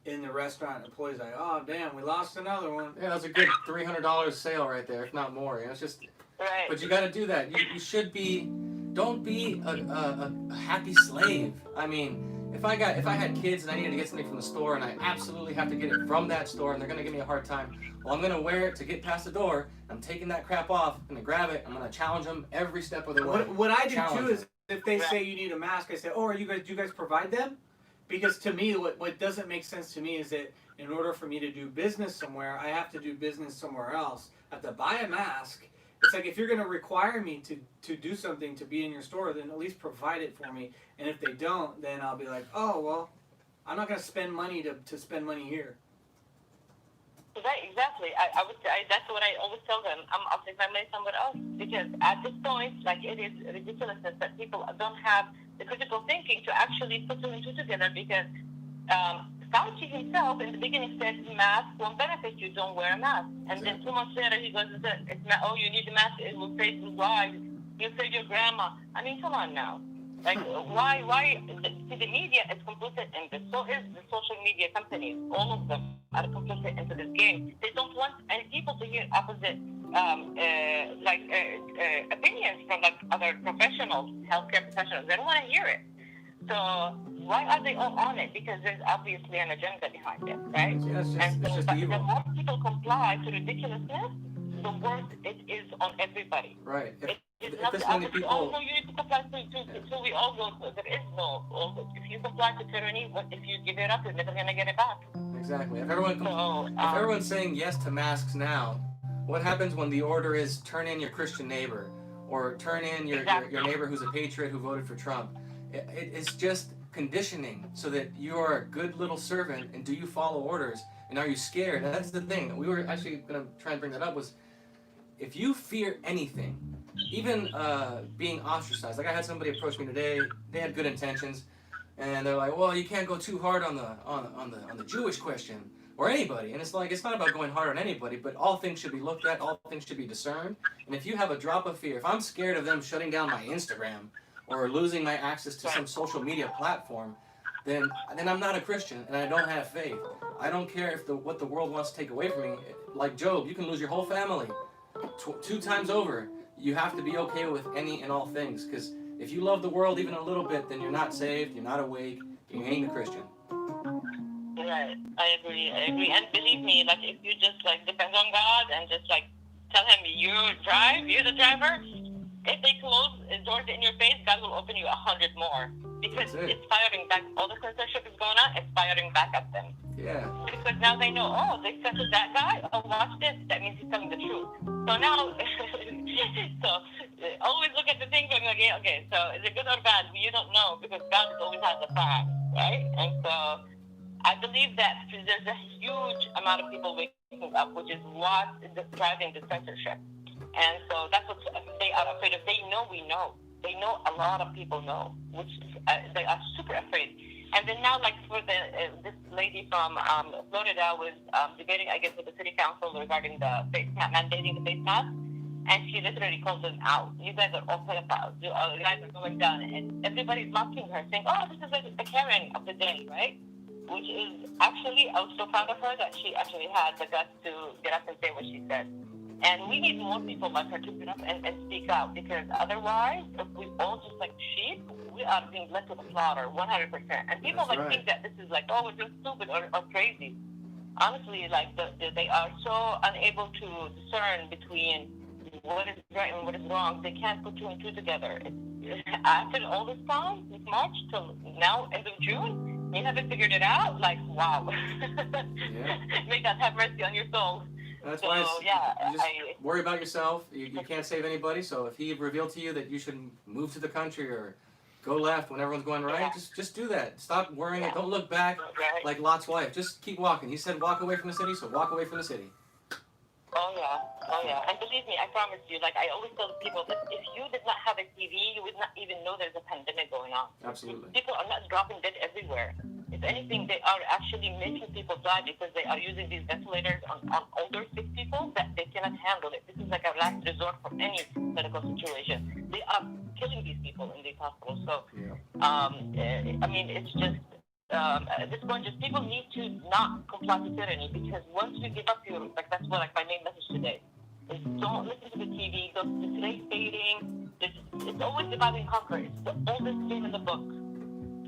in the restaurant. The employee's like, "Oh, damn, we lost another one." Yeah, that's a good $300 sale right there, if not more. It's just, Right. but you got to do that. You should be. Don't be a happy slave. I mean, if I had kids and I needed to get something from the store and I absolutely have to get it from that store and they're gonna give me a hard time, well, I'm gonna wear it to get past the door. I'm taking that crap off. I'm gonna grab it. I'm gonna challenge them every step of the way. What I do Challenge too is them. if they say you need a mask, I say, "Oh, do you guys provide them?" Because to me, what doesn't make sense to me is that in order for me to do business somewhere, I have to do business somewhere else. I have to buy a mask. It's like if you're going to require me to do something to be in your store, then at least provide it for me. And if they don't, then I'll be like, "Oh, well, I'm not going to spend money to spend money here." Right, exactly. I would say that's what I always tell them. I'll take my money somewhere else because at this point, like it is ridiculousness that people don't have the critical thinking to actually put two and two together. Because Fauci himself in the beginning said masks won't benefit you, don't wear a mask. And then 2 months later he goes, it's not, "Oh, you need a mask, it will save lives, you'll save your grandma." I mean, come on now. Like, why? See, the media is complicit in this. So is the social media companies. All of them are complicit into this game. They don't want any people to hear opposite, opinions from like other professionals, healthcare professionals. They don't want to hear it. So why are they all on it? Because there's obviously an agenda behind it, right? Yeah, And it's so, just but evil. the more people comply to ridiculousness, the worse it is on everybody. Right. It's If not this the many opposite. people. Oh, no, you need to comply so we all go through. There is no. If you comply to tyranny, what if you give it up? You're never gonna get it back. Exactly. If So, everyone's saying yes to masks now, what happens when the order is turn in your Christian neighbor or turn in your neighbor who's a patriot who voted for Trump? It's just conditioning so that you are a good little servant and do you follow orders and are you scared? And that's the thing. We were actually going to try and bring that up was if you fear anything, even being ostracized. Like I had somebody approach me today. They had good intentions, and they're like, "Well, you can't go too hard on the Jewish question or anybody." And it's like it's not about going hard on anybody, but all things should be looked at. All things should be discerned. And if you have a drop of fear, if I'm scared of them shutting down my Instagram or losing my access to some social media platform, then I'm not a Christian and I don't have faith. I don't care if what the world wants to take away from me. Like Job, you can lose your whole family 2 times over. You have to be okay with any and all things, because if you love the world even a little bit, then you're not saved, you're not awake, you ain't a Christian. Right, I agree. And believe me, like if you just like depend on God and just like tell Him you're the driver. If they close doors in your face, God will open you 100 more because it's firing back. All the censorship is going on. It's firing back at them. Yeah. Because now they know, oh, they censored that guy. Oh, watch this. That means he's telling the truth. So now, always look at the thing going, okay, so is it good or bad? You don't know because God always has a plan, right? And so I believe that there's a huge amount of people waking up, which is what is driving the censorship. And so that's what they are afraid of. They know we know. They know a lot of people know, which they are super afraid. And then now, like for this lady from Florida was debating, I guess, with the city council regarding the face mask, mandating the face mask, and she literally called them out. You guys are all pedophiles. You guys are going down, and everybody's mocking her, saying, "Oh, this is like the Karen of the day, right?" Which is actually, I was so proud of her that she actually had the guts to get up and say what she said. And we need more people like her to get up and speak out, because otherwise, if we all just like sheep, we are being led to the slaughter 100%. And people think that this is like, oh, it's just stupid or crazy. Honestly, like they are so unable to discern between what is right and what is wrong. They can't put 2 and 2 together. After all this time, this March till now, end of June, you haven't figured it out. Like, wow. Yeah. May God have mercy on your soul. That's so, why yeah, you just worry about yourself. You can't save anybody. So if He revealed to you that you should move to the country or go left when everyone's going right, just do that. Stop worrying. Yeah. Don't look back like Lot's wife. Just keep walking. He said walk away from the city, so walk away from the city. Oh yeah. And believe me, I promise you, like I always tell people that if you did not have a TV, you would not even know there's a pandemic going on. Absolutely. People are not dropping dead everywhere. If anything, they are actually making people die because they are using these ventilators on older sick people that they cannot handle it. This is like a last resort for any medical situation. They are killing these people in these hospitals. So, I mean, it's just at this point, just people need to not comply to tyranny, because once you give up your, like, that's what, like, my main message today is, don't listen to the TV, don't, today's dating, it's always divide and conquer. It's the oldest game in the book.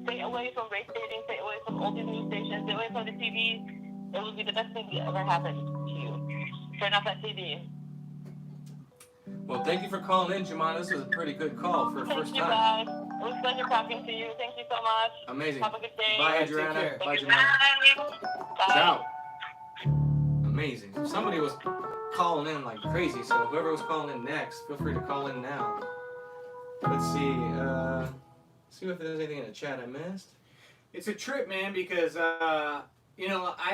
Stay away from race dating, stay away from all these news stations, stay away from the TV. It will be the best thing that ever happened to you. Turn off that TV. Well, thank you for calling in, Jemima. This was a pretty good call for a first Thank you, time. guys. It was a pleasure talking to you. Thank you so much. Amazing. Have a good day. Bye, Take Adriana. care. Bye, Bye. Jemima. Bye. Ciao. Amazing. Somebody was calling in like crazy, so whoever was calling in next, feel free to call in now. Let's see. See if there's anything in the chat I missed. It's a trip, man, because I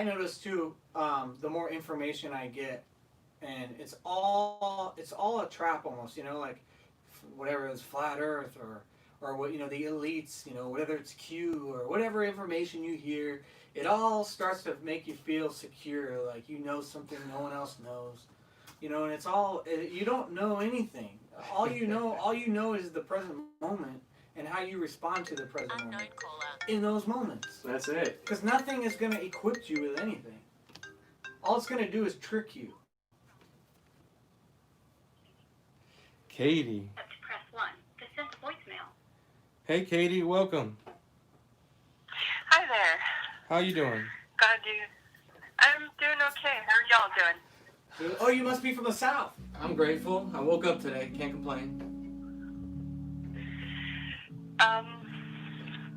notice too. The more information I get, and it's all a trap almost. Like whatever is flat Earth or what the elites. Whether it's Q or whatever information you hear, it all starts to make you feel secure, like you know something no one else knows. And it's all you don't know anything. All you know is the present moment and how you respond to the present moment in those moments. That's it. Because nothing is going to equip you with anything. All it's going to do is trick you. Katie. Press 1 to send a voicemail. Hey, Katie. Welcome. Hi there. How you doing? I'm doing okay. How are y'all doing? Oh, you must be from the South. I'm grateful. I woke up today. Can't complain.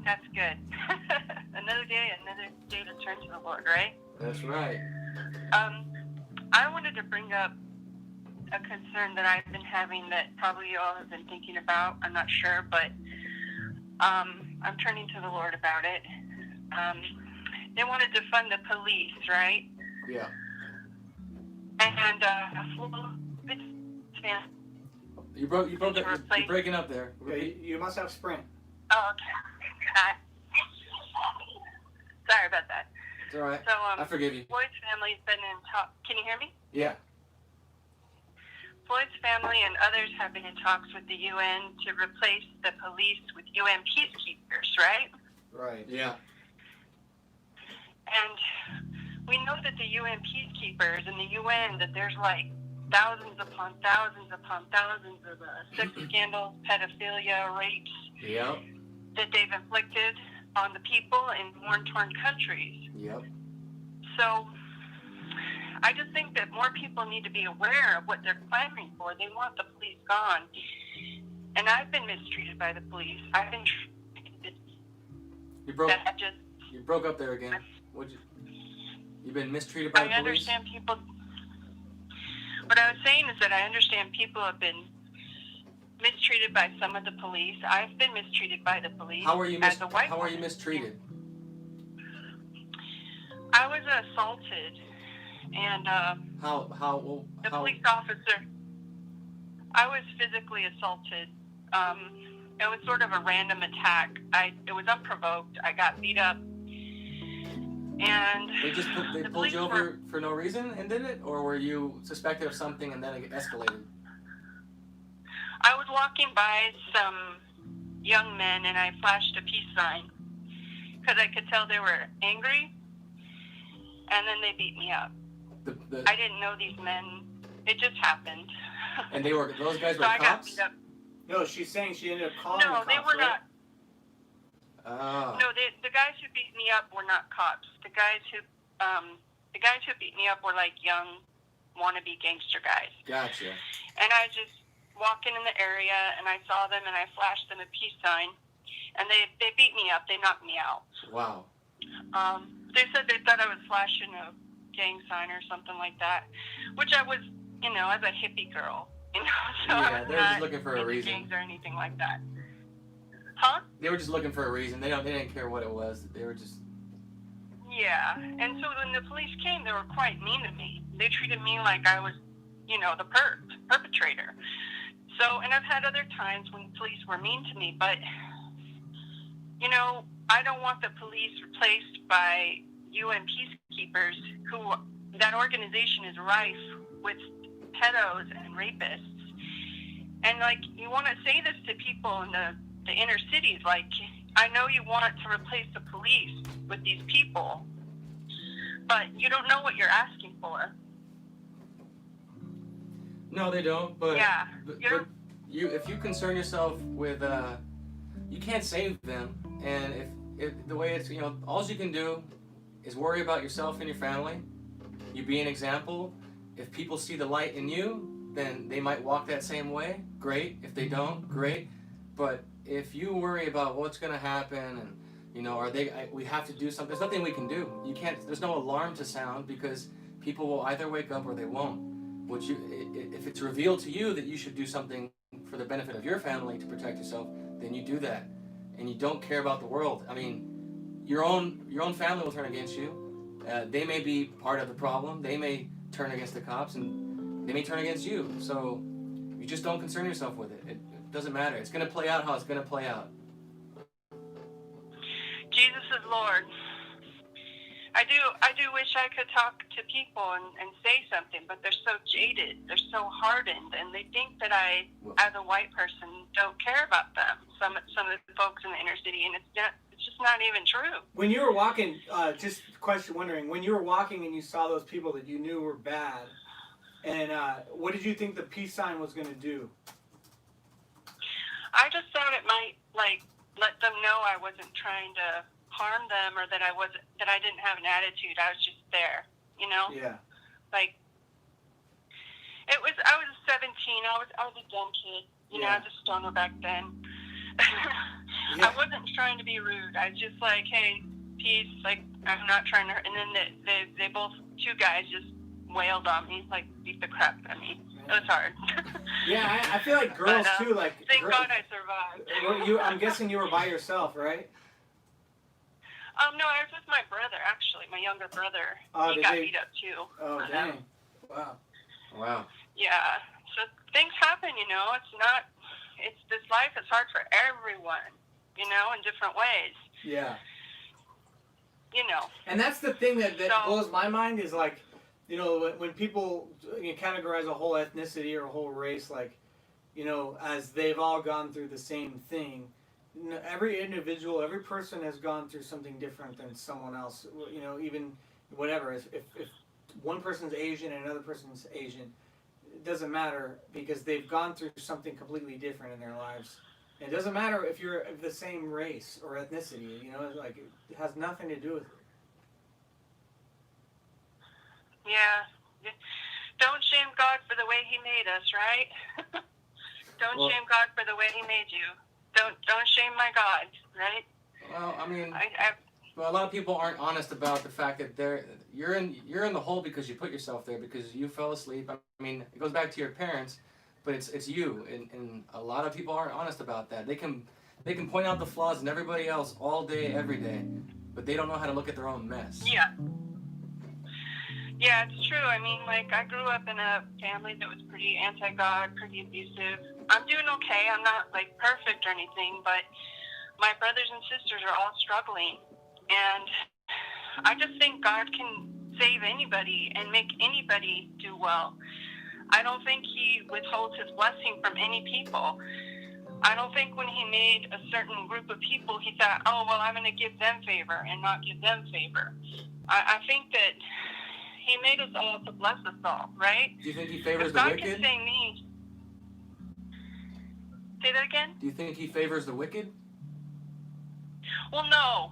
That's good. another day to turn to the Lord, right? That's right. I wanted to bring up a concern that I've been having that probably you all have been thinking about. I'm not sure, but I'm turning to the Lord about it. They want to defund the police, right? Yeah. And You're breaking up there. Yeah, you must have Sprint. Oh, okay. Sorry about that. It's all right. So, I forgive you. Floyd's family's been in talk. Can you hear me? Yeah. Floyd's family and others have been in talks with the UN to replace the police with UN peacekeepers, right? Right. Yeah. And we know that the UN peacekeepers and the UN, that there's like thousands upon thousands upon thousands of sex scandals, pedophilia, rapes Yep. that they've inflicted on the people in war-torn countries. Yep. So I just think that more people need to be aware of what they're clamoring for. They want the police gone. And I've been mistreated by the police. I've been treated. You broke up there again. You've been mistreated by the police? I understand people. What I was saying is that I understand people have been mistreated by some of the police. I've been mistreated by the police. How are you as a white How are you woman. mistreated? I was assaulted, and the police officer. I was physically assaulted. It was sort of a random attack. It was unprovoked. I got beat up, and They pulled you over for no reason and did it, or were you suspected of something and then it escalated? I was walking by some young men, and I flashed a peace sign because I could tell they were angry, and then they beat me up. I didn't know these men. It just happened. And those guys were so I got cops? beat up. No, she's saying she ended up calling No, the they cops, were right? not. Oh. No, the guys who beat me up were not cops. The guys who beat me up were like young, wannabe gangster guys. Gotcha. And I just walking in the area, and I saw them, and I flashed them a peace sign, and they beat me up. They knocked me out. Wow. They said they thought I was flashing a gang sign or something like that, which I was, as a hippie girl, so Yeah, I was they're not just looking for a into reason. gangs or anything like that. Huh? They were just looking for a reason. They didn't care what it was. They were just. Yeah, and so when the police came, they were quite mean to me. They treated me like I was, the perpetrator. So, and I've had other times when police were mean to me, but, I don't want the police replaced by UN peacekeepers that organization is rife with pedos and rapists. And, you want to say this to people in the inner cities, I know you want to replace the police with these people, but you don't know what you're asking for. No, they don't. But Yeah, but you're. if you concern yourself with you can't save them, and if the way it's all you can do is worry about yourself and your family. You be an example. If people see the light in you, then they might walk that same way. Great. If they don't, great. But if you worry about what's going to happen and are we have to do something. There's nothing we can do. You can't. There's no alarm to sound because people will either wake up or they won't. If it's revealed to you that you should do something for the benefit of your family to protect yourself, then you do that, and you don't care about the world. I mean, your own family will turn against you. They may be part of the problem. They may turn against the cops, and they may turn against you. So you just don't concern yourself with it. It doesn't matter. It's going to play out how it's going to play out. Jesus is Lord. I do wish I could talk to people and say something, but they're so jaded, they're so hardened, and they think that I, as a white person, don't care about them. Some of the folks in the inner city, and it's just not even true. When you were walking, wondering, when you were walking and you saw those people that you knew were bad, and what did you think the peace sign was going to do? I just thought it might let them know I wasn't trying to harm them or that I didn't have an attitude. I was just there, Yeah. Like I was 17. I was a dumb kid. I was a stoner back then. Yeah. I wasn't trying to be rude. I was just like, hey, peace. Like I'm not trying to. And then they both two guys just wailed on me, like beat the crap out of me. It was hard. Yeah, I feel like girls too. Like thank God I survived. I'm guessing you were by yourself, right? No, I was with my brother, actually, my younger brother. Oh, he got beat up, too. Oh, dang. Wow. Wow. Yeah. So things happen, this life is hard for everyone, in different ways. Yeah. And that's the thing that blows my mind is like, when people categorize a whole ethnicity or a whole race, like, as they've all gone through the same thing. Every individual, every person has gone through something different than someone else. Even whatever. If one person's Asian and another person's Asian, it doesn't matter because they've gone through something completely different in their lives. And it doesn't matter if you're of the same race or ethnicity. It has nothing to do with it. Yeah. Don't shame God for the way He made us, right? Don't shame God for the way He made you. Don't shame my God, right? Well, I mean, a lot of people aren't honest about the fact that you're in the hole because you put yourself there because you fell asleep. I mean, it goes back to your parents, but it's you, and a lot of people aren't honest about that. They can point out the flaws in everybody else all day, every day, but they don't know how to look at their own mess. Yeah. Yeah, it's true. I mean, I grew up in a family that was pretty anti-God, pretty abusive. I'm doing okay. I'm not, perfect or anything, but my brothers and sisters are all struggling. And I just think God can save anybody and make anybody do well. I don't think He withholds His blessing from any people. I don't think when He made a certain group of people, He thought, oh, well, I'm going to give them favor and not give them favor. I think that He made us all to bless us all, right? Do you think He favors the wicked? God can say me. Say that again? Do you think He favors the wicked? Well, no.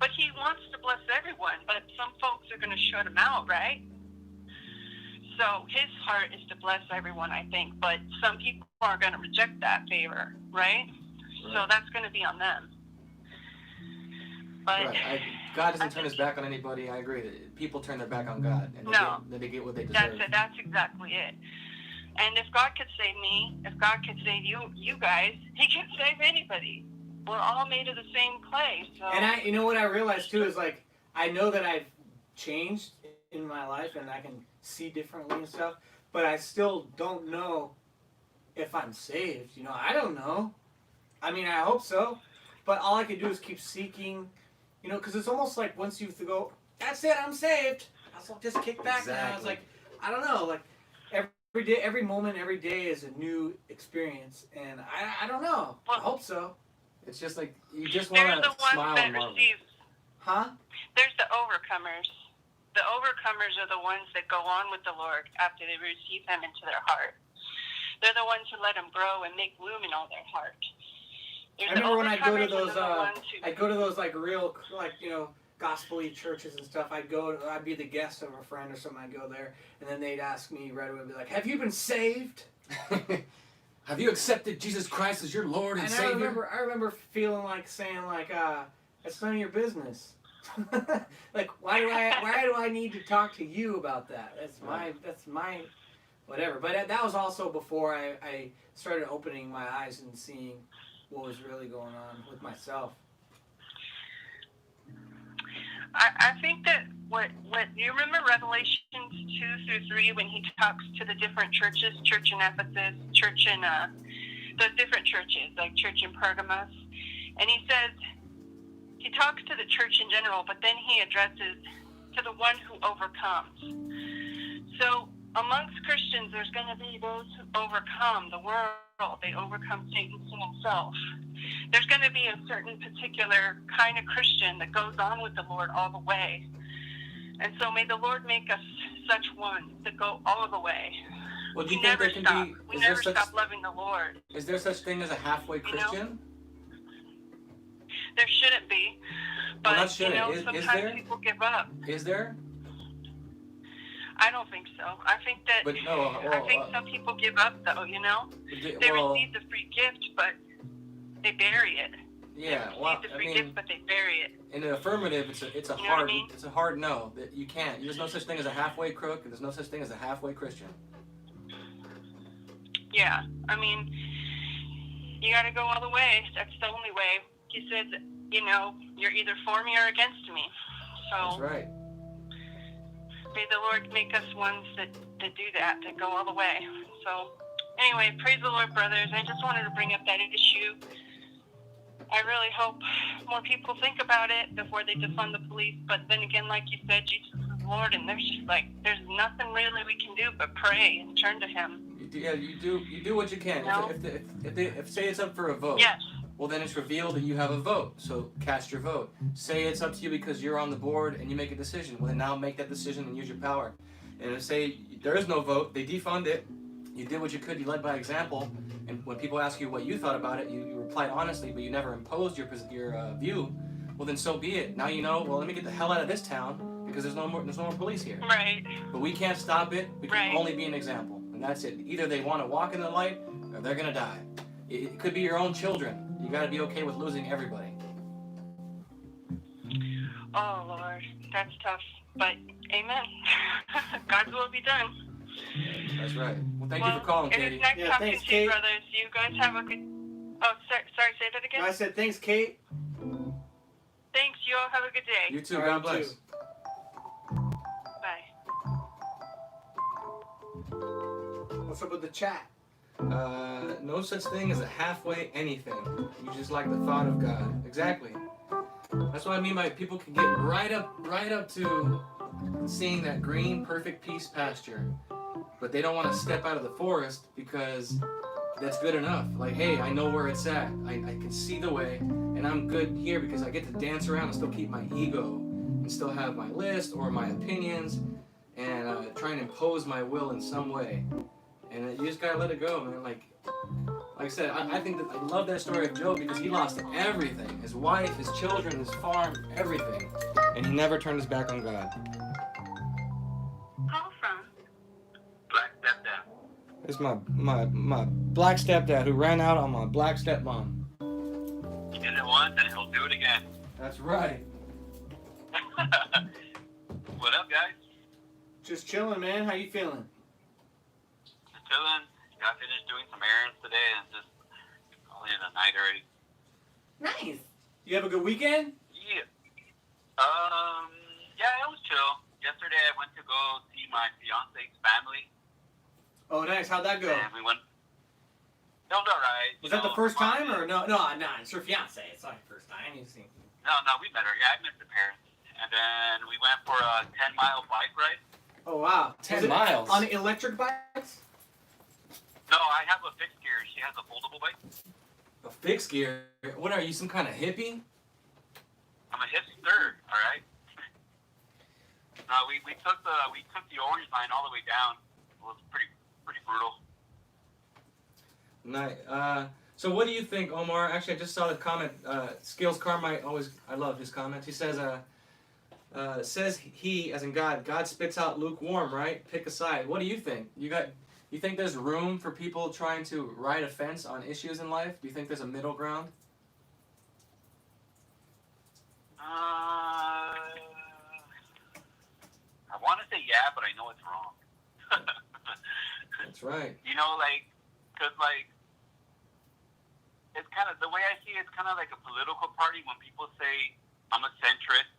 But He wants to bless everyone, but some folks are going to shut Him out, right? So His heart is to bless everyone, I think, but some people are going to reject that favor, right? So that's going to be on them. But right. God doesn't turn His back on anybody. I agree that people turn their back on God, and they get what they deserve. That's exactly it. And if God could save me, if God could save you guys, He can save anybody. We're all made of the same clay. So. And what I realized too is I know that I've changed in my life and I can see differently and stuff, but I still don't know if I'm saved. I don't know. I mean, I hope so, but all I can do is keep seeking. Because it's almost like once you go, that's it, I'm saved. I'll just kick back now. I was like, I don't know, every day, every moment, every day is a new experience, and I don't know. I hope so. It's just like you just They're want the to ones smile that and marvel. receive. Huh? There's the overcomers. The overcomers are the ones that go on with the Lord after they receive Him into their heart. They're the ones who let Him grow and make room in all their heart. There's I remember when the I'd go to overcomers those, and the ones who, I'd go to those like real, like, you know, gospel-y churches and stuff. I'd be the guest of a friend or something. I'd go there, and then they'd ask me right away, be like, "Have you been saved?" Have you accepted Jesus Christ as your Lord and Savior? I remember feeling like saying like, "It's none of your business." Like, why do I need to talk to you about that? That's my whatever. But that was also before I started opening my eyes and seeing what was really going on with myself. I think that what you remember Revelations 2-3 when he talks to the different churches, church in Ephesus, church in those different churches, like church in Pergamos, and he says, he talks to the church in general, but then he addresses to the one who overcomes. So amongst Christians, there's going to be those who overcome the world. They overcome Satan himself. There's going to be a certain particular kind of Christian that goes on with the Lord all the way. And so may the Lord make us such ones that go all the way. Well, do you We think never there can stop. be? We never stop loving the Lord. Is there such thing as a halfway Christian? There shouldn't be. But, not shouldn't. sometimes Is there? people give up. Is there? I don't think so. I think that But no. I think some people give up, though, They receive the free gift, but they bury it. Yeah, They well, receive the I free mean, gift, but they bury it. in the affirmative, it's a You know what hard I mean? it's a hard no. That you can't. There's no such thing as a halfway crook, and there's no such thing as a halfway Christian. Yeah, I mean, you got to go all the way. That's the only way. He says, you're either for me or against me. That's So right. may the Lord make us ones that do that go all the way. So anyway, praise the Lord, brothers. I just wanted to bring up that issue. I really hope more people think about it before they defund the police. But then again, like you said, Jesus is Lord, and there's nothing really we can do but pray and turn to Him. You do what you can. No. If say it's up for a vote. Yes. Well, then it's revealed that you have a vote, so cast your vote. Say it's up to you because you're on the board and you make a decision. Well, then now make that decision and use your power. And if say there is no vote, they defund it. You did what you could. You led by example. And when people ask you what you thought about it, you replied honestly, but you never imposed your view. Well, then so be it. Now you know. Well, let me get the hell out of this town because there's no more police here. Right. But we can't stop it. We can Right. only be an example, and that's it. Either they want to walk in the light, or they're gonna die. It could be your own children. You got to be okay with losing everybody. Oh, Lord, that's tough. But amen. God's will be done. That's right. Well, thank you for calling, it Katie. is nice Yeah, talking thanks, to you, Kate. brothers. You guys have a good... Oh, sorry, say that again? I said, thanks, Kate. Thanks, you all have a good day. You too. All God right, bless. Bye. What's up with the chat? No such thing as a halfway anything. You just like the thought of God. Exactly. That's what I mean by people can get right up to seeing that green, perfect peace pasture, but they don't want to step out of the forest because that's good enough. Like, hey, I know where it's at. I can see the way, and I'm good here because I get to dance around and still keep my ego and still have my list or my opinions and try and impose my will in some way. And you just gotta let it go, man. Like I said, I think that I love that story of Job because he lost everything. His wife, his children, his farm, everything. And he never turned his back on God. Call from Black stepdad. It's my black stepdad who ran out on my black stepmom. He did it once and he'll do it again. That's right. What up, guys? Just chilling, man. How you feeling? Just chilling. Got finished doing some errands today and just only in the night already. Nice. You have a good weekend? Yeah. Yeah, it was chill. Yesterday I went to go see my fiance's family. Oh, nice. How'd that go? And we went. It was alright. Was that the first time or no? No, it's your fiance. It's not your first time. You see. No, we met her. Yeah, I met the parents. And then we went for a 10-mile bike ride. Oh wow. 10 Was it miles? on electric bikes? No, I have a fixed gear. She has a foldable bike. A fixed gear? What are you, some kind of hippie? I'm a hipster, all right. We took the orange line all the way down. It was pretty brutal. Nice. So what do you think, Omar? Actually, I just saw the comment. Skills Carmite, I love his comments. He says, says he, as in God spits out lukewarm, right? Pick a side. What do you think? You think there's room for people trying to ride a fence on issues in life? Do you think there's a middle ground? I want to say yeah, but I know it's wrong. That's right. You know, because it's kind of, the way I see it, it's kind of like a political party when people say I'm a centrist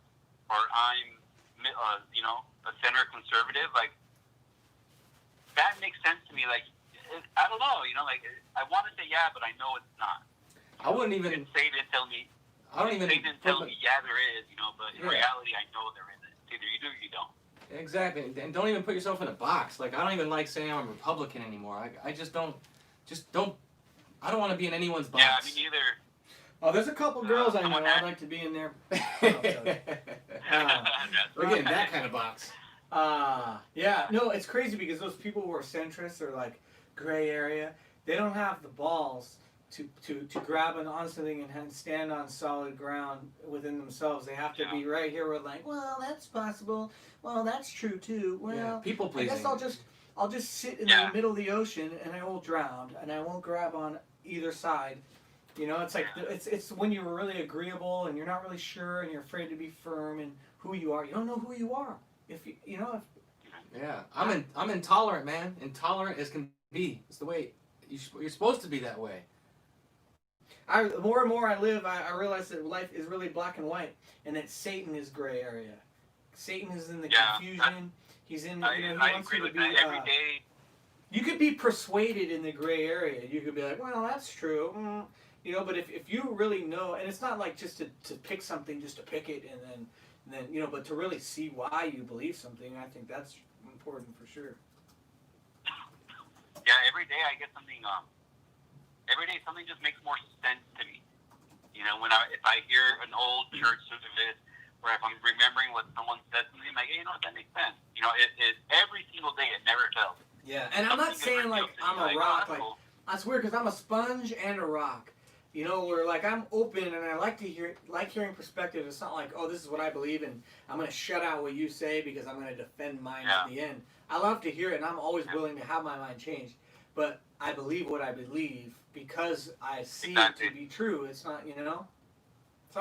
or I'm, a center conservative. Like, that makes sense to me. Like, I don't know, I want to say yeah, but I know it's not. I wouldn't even say it and tell me. I don't even say it and tell me yeah, there is, but in Yeah. reality, I know there isn't. It's either you do or you don't. Exactly, and don't even put yourself in a box. Like, I don't even like saying I'm a Republican anymore. I just don't. I don't want to be in anyone's box. Yeah, me neither. Oh, there's a couple girls I know. I'd like to be in there. We're getting that kind of box. Yeah, no, it's crazy because those people who are centrists or like gray area, they don't have the balls to grab an on something and stand on solid ground within themselves. They have to be right here with like, well, that's possible. Well, that's true too. Well, Yeah, people I pleasing. guess I'll just sit in the middle of the ocean and I will drown and I won't grab on either side. It's like it's when you're really agreeable and you're not really sure and you're afraid to be firm in who you are. You don't know who you are. Yeah, I'm intolerant, man. Intolerant as can be. It's the way you're supposed to be that way. The more and more I live, I realize that life is really black and white, and that Satan is gray area. Satan is in the confusion. He's in. I He wants agree you to with be. that every day. You could be persuaded in the gray area. You could be like, well, that's true. But if you really know, and it's not like just to pick something just to pick it, and then but to really see why you believe something, I think that's important for sure. Yeah, every day I get something. Every day something just makes more sense to me. If I hear an old church service, or if I'm remembering what someone said to me, I'm like, hey, that makes sense. It every single day, it never fails. Yeah, and I'm not saying like I'm a rock. Like that's weird because I'm a sponge and a rock. Where like I'm open and I like hearing perspective. It's not like, oh, this is what I believe and I'm gonna shut out what you say because I'm gonna defend mine at the end. I love to hear it and I'm always willing to have my mind changed. But I believe what I believe because I see it to be true. It's not, it's not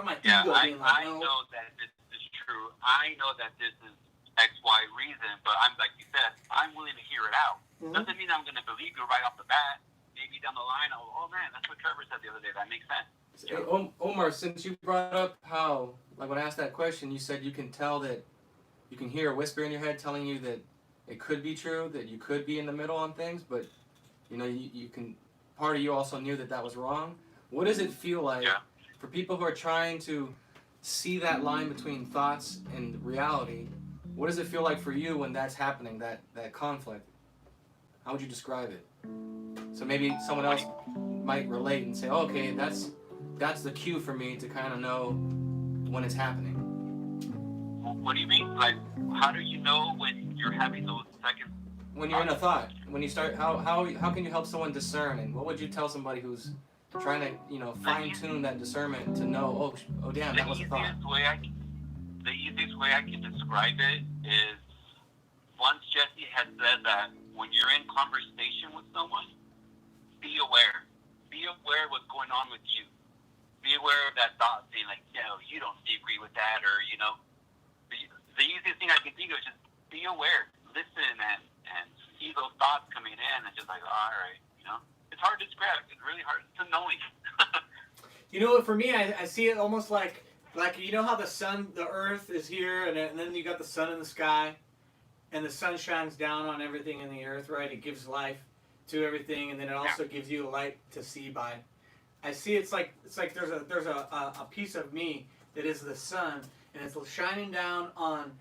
my ego being like, I know that this is true. I know that this is X, Y reason, but I'm like you said, I'm willing to hear it out. Doesn't mean I'm going to believe you right off the bat. Maybe down the line, oh man, that's what Trevor said the other day. That makes sense. Hey, Omar, since you brought up how, like when I asked that question, you said you can tell that, you can hear a whisper in your head telling you that it could be true, that you could be in the middle on things, but you can, part of you also knew that was wrong. What does it feel like for people who are trying to see that line between thoughts and reality? What does it feel like for you when that's happening, that conflict? How would you describe it? So maybe someone else might relate and say, oh, okay, that's the cue for me to kind of know when it's happening. What do you mean? Like, how do you know when you're having those seconds? When you're in a thought, when you start, how can you help someone discern? And what would you tell somebody who's trying to fine tune that discernment to know, oh damn, that was a thought. The easiest way I can describe it is once Jesse had said that when you're in conversation with someone, be aware. Be aware of what's going on with you. Be aware of that thought saying like, no, you don't agree with that, or the easiest thing I can think of is just be aware, listen, and see those thoughts coming in, and just like, all right, it's hard to describe. It's really hard. It's annoying. For me, I see it almost like how the sun, the earth is here, and then you got the sun in the sky, and the sun shines down on everything in the earth, right? It gives life to everything, and then it also gives you a light to see by. I see it's like there's a piece of me that is the sun, and it's shining down on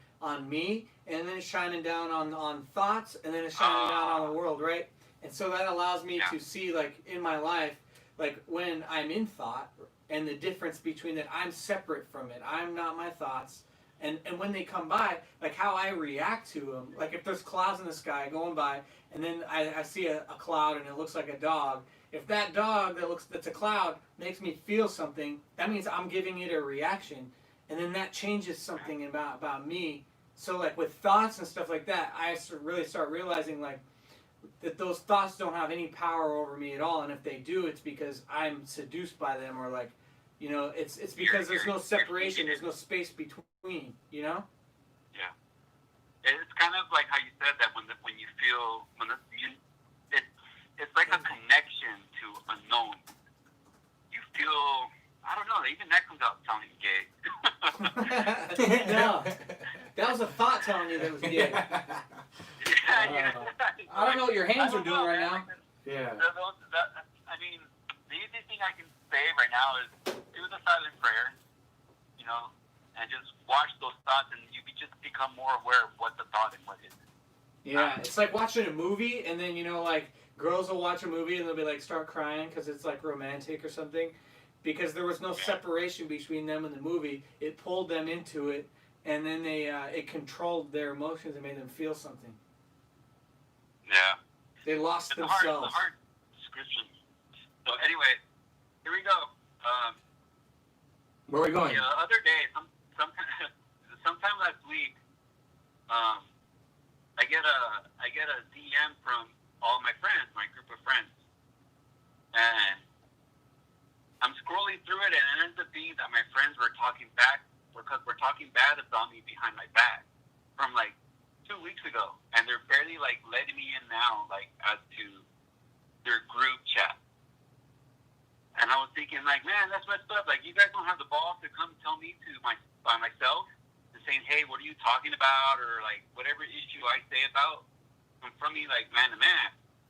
me, and then it's shining down on thoughts, and then it's shining down on the world, right? And so that allows me to see, like, in my life, like when I'm in thought, and the difference between that I'm separate from it. I'm not my thoughts. And when they come by, like how I react to them, like if there's clouds in the sky going by, and then I see a cloud and it looks like a dog. If that dog that's a cloud makes me feel something, that means I'm giving it a reaction, and then that changes something about me. So like with thoughts and stuff like that, I really start realizing like that those thoughts don't have any power over me at all, and if they do, it's because I'm seduced by them, or like, you know, it's because there's no separation, there's no space between, you know. Yeah, it's kind of like how you said that when you feel it's like a connection to unknown. You feel, I don't know, even that comes out sounding gay. No, that was a thought telling you that it was gay. I don't know what your hands are doing right now. Yeah. I mean, the easiest thing I can say right now is do the silent prayer, you know, and just watch those thoughts, and you just become more aware of what the thought and what isn't. Yeah, it's like watching a movie, and then, you know, like girls will watch a movie and they'll be like start crying because it's like romantic or something, because there was no separation between them and the movie. It pulled them into it, and then it controlled their emotions and made them feel something. Yeah. They lost It's themselves. a hard description. So anyway, here we go. Where are we going? The other day, sometime last week, I get a DM from all my friends, my group of friends, and I'm scrolling through it, and it ends up being that my friends were talking bad about me behind my back from like 2 weeks ago, and they're barely like letting me in now, like as to their group chat. And I was thinking, like, man, that's messed up. Like, you guys don't have the balls to come tell me by myself, and saying, hey, what are you talking about, or like whatever issue I say about, from me, like man to man.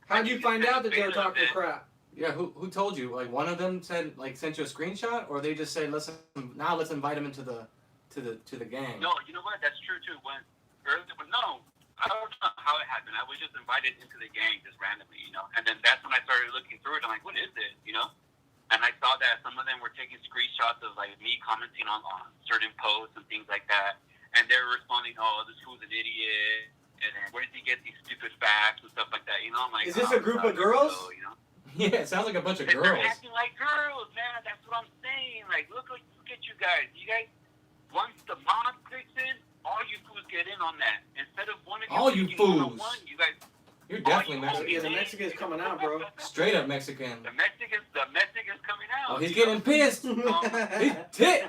How'd you find out that they were talking crap? Yeah, who told you? Like one of them said, like sent you a screenshot, or they just said, listen, now let's invite him into the gang. No, you know what? That's true too. No, I don't know how it happened. I was just invited into the gang just randomly, you know. And then that's when I started looking through it. I'm like, what is it, you know? And I saw that some of them were taking screenshots of like me commenting on certain posts and things like that, and they were responding, "Oh, this fool's an idiot," and where did he get these stupid facts and stuff like that? You know, I'm like, is this a group of girls? You know? Yeah, it sounds like a bunch of They're girls. acting like girls, man. That's what I'm saying. Like, look at you guys. You guys, once the mob kicks in, all you fools get in on that. Instead of one of you, All you fools. you guys. You're definitely Mexican. Yeah, Mexican. the Mexican's coming out, bro. Straight up Mexican. The Mexicans coming out. Oh, he's getting pissed. He's tit.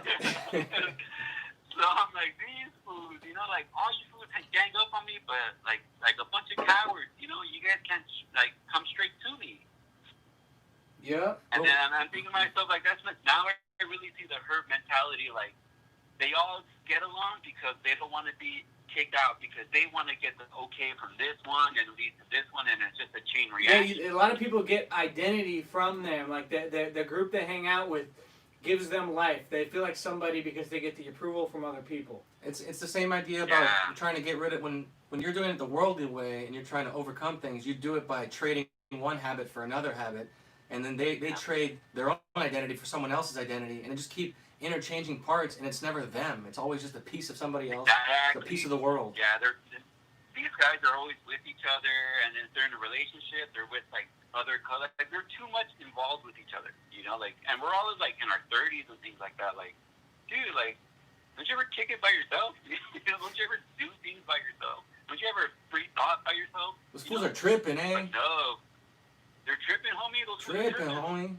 So I'm like, these fools, you know, like all you fools can gang up on me, but like a bunch of cowards, you know, you guys can't like come straight to me. Yeah. And then I'm thinking to myself, like, now I really see the herd mentality. Like, they all get along because they don't want to be kicked out, because they want to get the okay from this one and lead to this one, and it's just a chain reaction. Yeah, a lot of people get identity from them. Like the group they hang out with gives them life. They feel like somebody because they get the approval from other people. It's the same idea about trying to get rid of when you're doing it the worldly way and you're trying to overcome things. You do it by trading one habit for another habit, and then they trade their own identity for someone else's identity, and they just keep interchanging parts, and it's never them. It's always just a piece of somebody else, a piece of the world. Yeah, these guys are always with each other, and if they're in a relationship, they're with like other colors. Like, they're too much involved with each other, you know. Like, and we're all like in our 30s and things like that. Like, dude, like, don't you ever kick it by yourself? Don't you ever do things by yourself? Don't you ever free thought by yourself? Those fools are tripping, eh? Like, no, they're tripping, homie. Those fools Tripping, homie.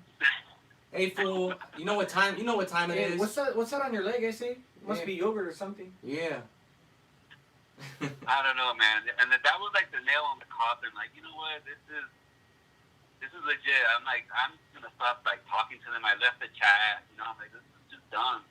Hey, fool! You know what time? You know what time it Hey, is? what's that on your leg? I see. Must Yeah. be yogurt or something. Yeah. I don't know, man. And that was like the nail on the coffin. Like, you know what? This is legit. I'm like, I'm gonna stop like talking to them. I left the chat. You know, I'm like, this is just done.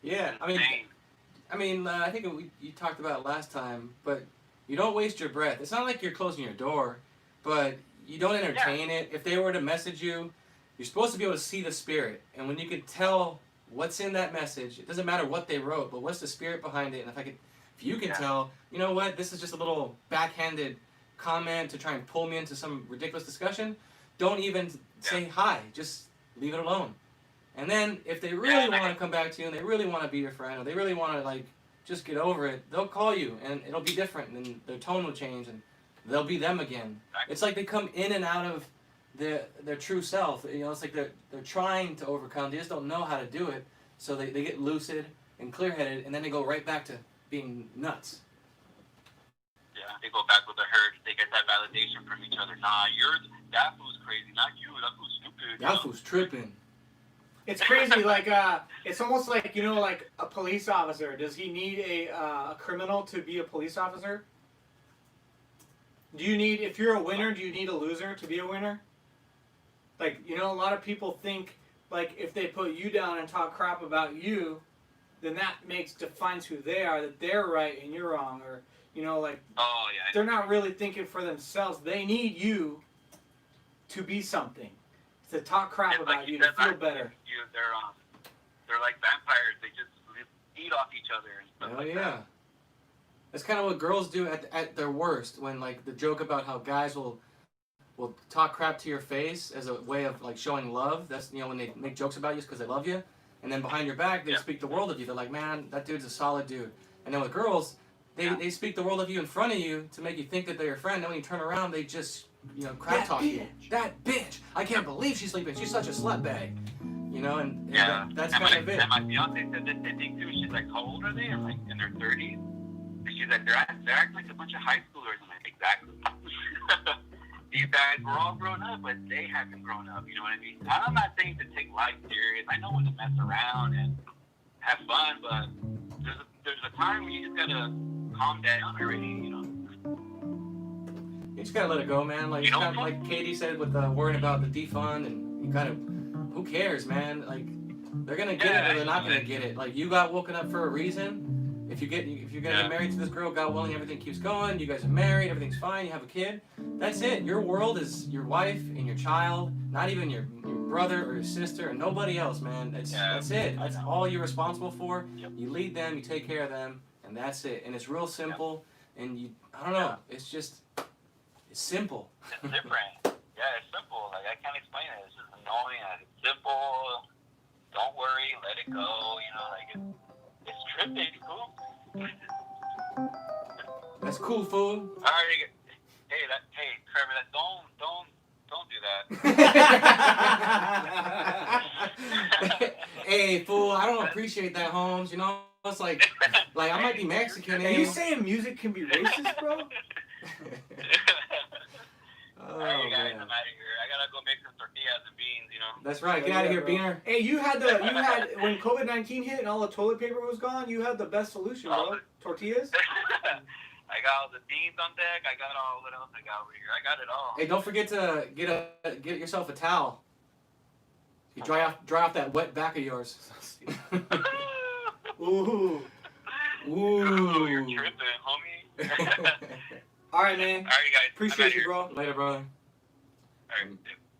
Yeah. I mean, I think you talked about it last time, but you don't waste your breath. It's not like you're closing your door, but you don't entertain it. If they were to message you, you're supposed to be able to see the spirit, and when you can tell what's in that message, it doesn't matter what they wrote, but what's the spirit behind it. And if you can tell, you know what, this is just a little backhanded comment to try and pull me into some ridiculous discussion, don't even say hi. Just leave it alone. And then if they really want to come back to you and they really want to be your friend or they really want to like just get over it, they'll call you and it'll be different and their tone will change and they'll be them again. It's like they come in and out of their true self. You know, it's like they're trying to overcome. They just don't know how to do it. So they get lucid and clear-headed and then they go right back to being nuts. Yeah, they go back with the herd. They get that validation from each other. Nah, that fool's crazy, not you. That fool's stupid. That fool's tripping. It's crazy. Like it's almost like, you know, like a police officer. Does he need a criminal to be a police officer? Do you need, if you're a winner, do you need a loser to be a winner? Like, you know, a lot of people think like if they put you down and talk crap about you, then that defines who they are, that they're right and you're wrong, or you know, like they're not really thinking for themselves. They need you to be something, to talk crap about you, to feel better. They're like vampires. They just feed off each other and stuff like that. That's kind of what girls do at their worst, when like the joke about how guys will talk crap to your face as a way of like showing love. That's, you know, when they make jokes about you because they love you, and then behind your back they speak the world of you. They're like, man, that dude's a solid dude. And then with girls, they speak the world of you in front of you to make you think that they're your friend. And when you turn around, they just, you know, crap talk you. That bitch! I can't believe she's sleeping. She's such a slut bag. You know, and that's kind of it. And my fiance said the same thing too. She's like, how old are they? I'm like, in their 30s. And she's like, they're acting like a bunch of high schoolers. I'm like, exactly. These guys were all grown up, but they haven't grown up. You know what I mean? I'm not saying to take life serious. I know when to mess around and have fun, but there's a time where you just gotta calm down already. You know. You just gotta let it go, man. Like, kind of like Katie said with worrying about the defund, and you gotta. Who cares, man? Like, they're gonna get it or they're not gonna get it. Like, you got woken up for a reason. If you're gonna get married to this girl, God willing, everything keeps going. You guys are married, everything's fine. You have a kid. That's it. Your world is your wife and your child. Not even your brother or your sister and nobody else, man. That's it. That's all you're responsible for. Yep. You lead them, you take care of them, and that's it. And it's real simple. And I don't know. It's simple. It's different. Yeah, it's simple. Like, I can't explain it. It's just annoying. It's simple. Don't worry. Let it go. You know, like it's tripping. Cool. That's cool, fool. All right. Hey, Trevor. Don't do that. Hey, fool. I don't appreciate that, Holmes. You know, it's like I might be Mexican. Are you saying music can be racist, bro? Alright, guys, I'm out of here. I gotta go make some tortillas and beans, you know. That's right. Get out of here, Beaner. Hey, you had when COVID-19 hit and all the toilet paper was gone, you had the best solution, bro. Tortillas? I got all the beans on deck. I got all, what else I got over here? I got it all. Hey, don't forget to get yourself a towel. You dry off that wet back of yours. Ooh. Ooh, you're tripping, homie. All right, man. All right, guys. Appreciate you, bro. Later, brother. All right.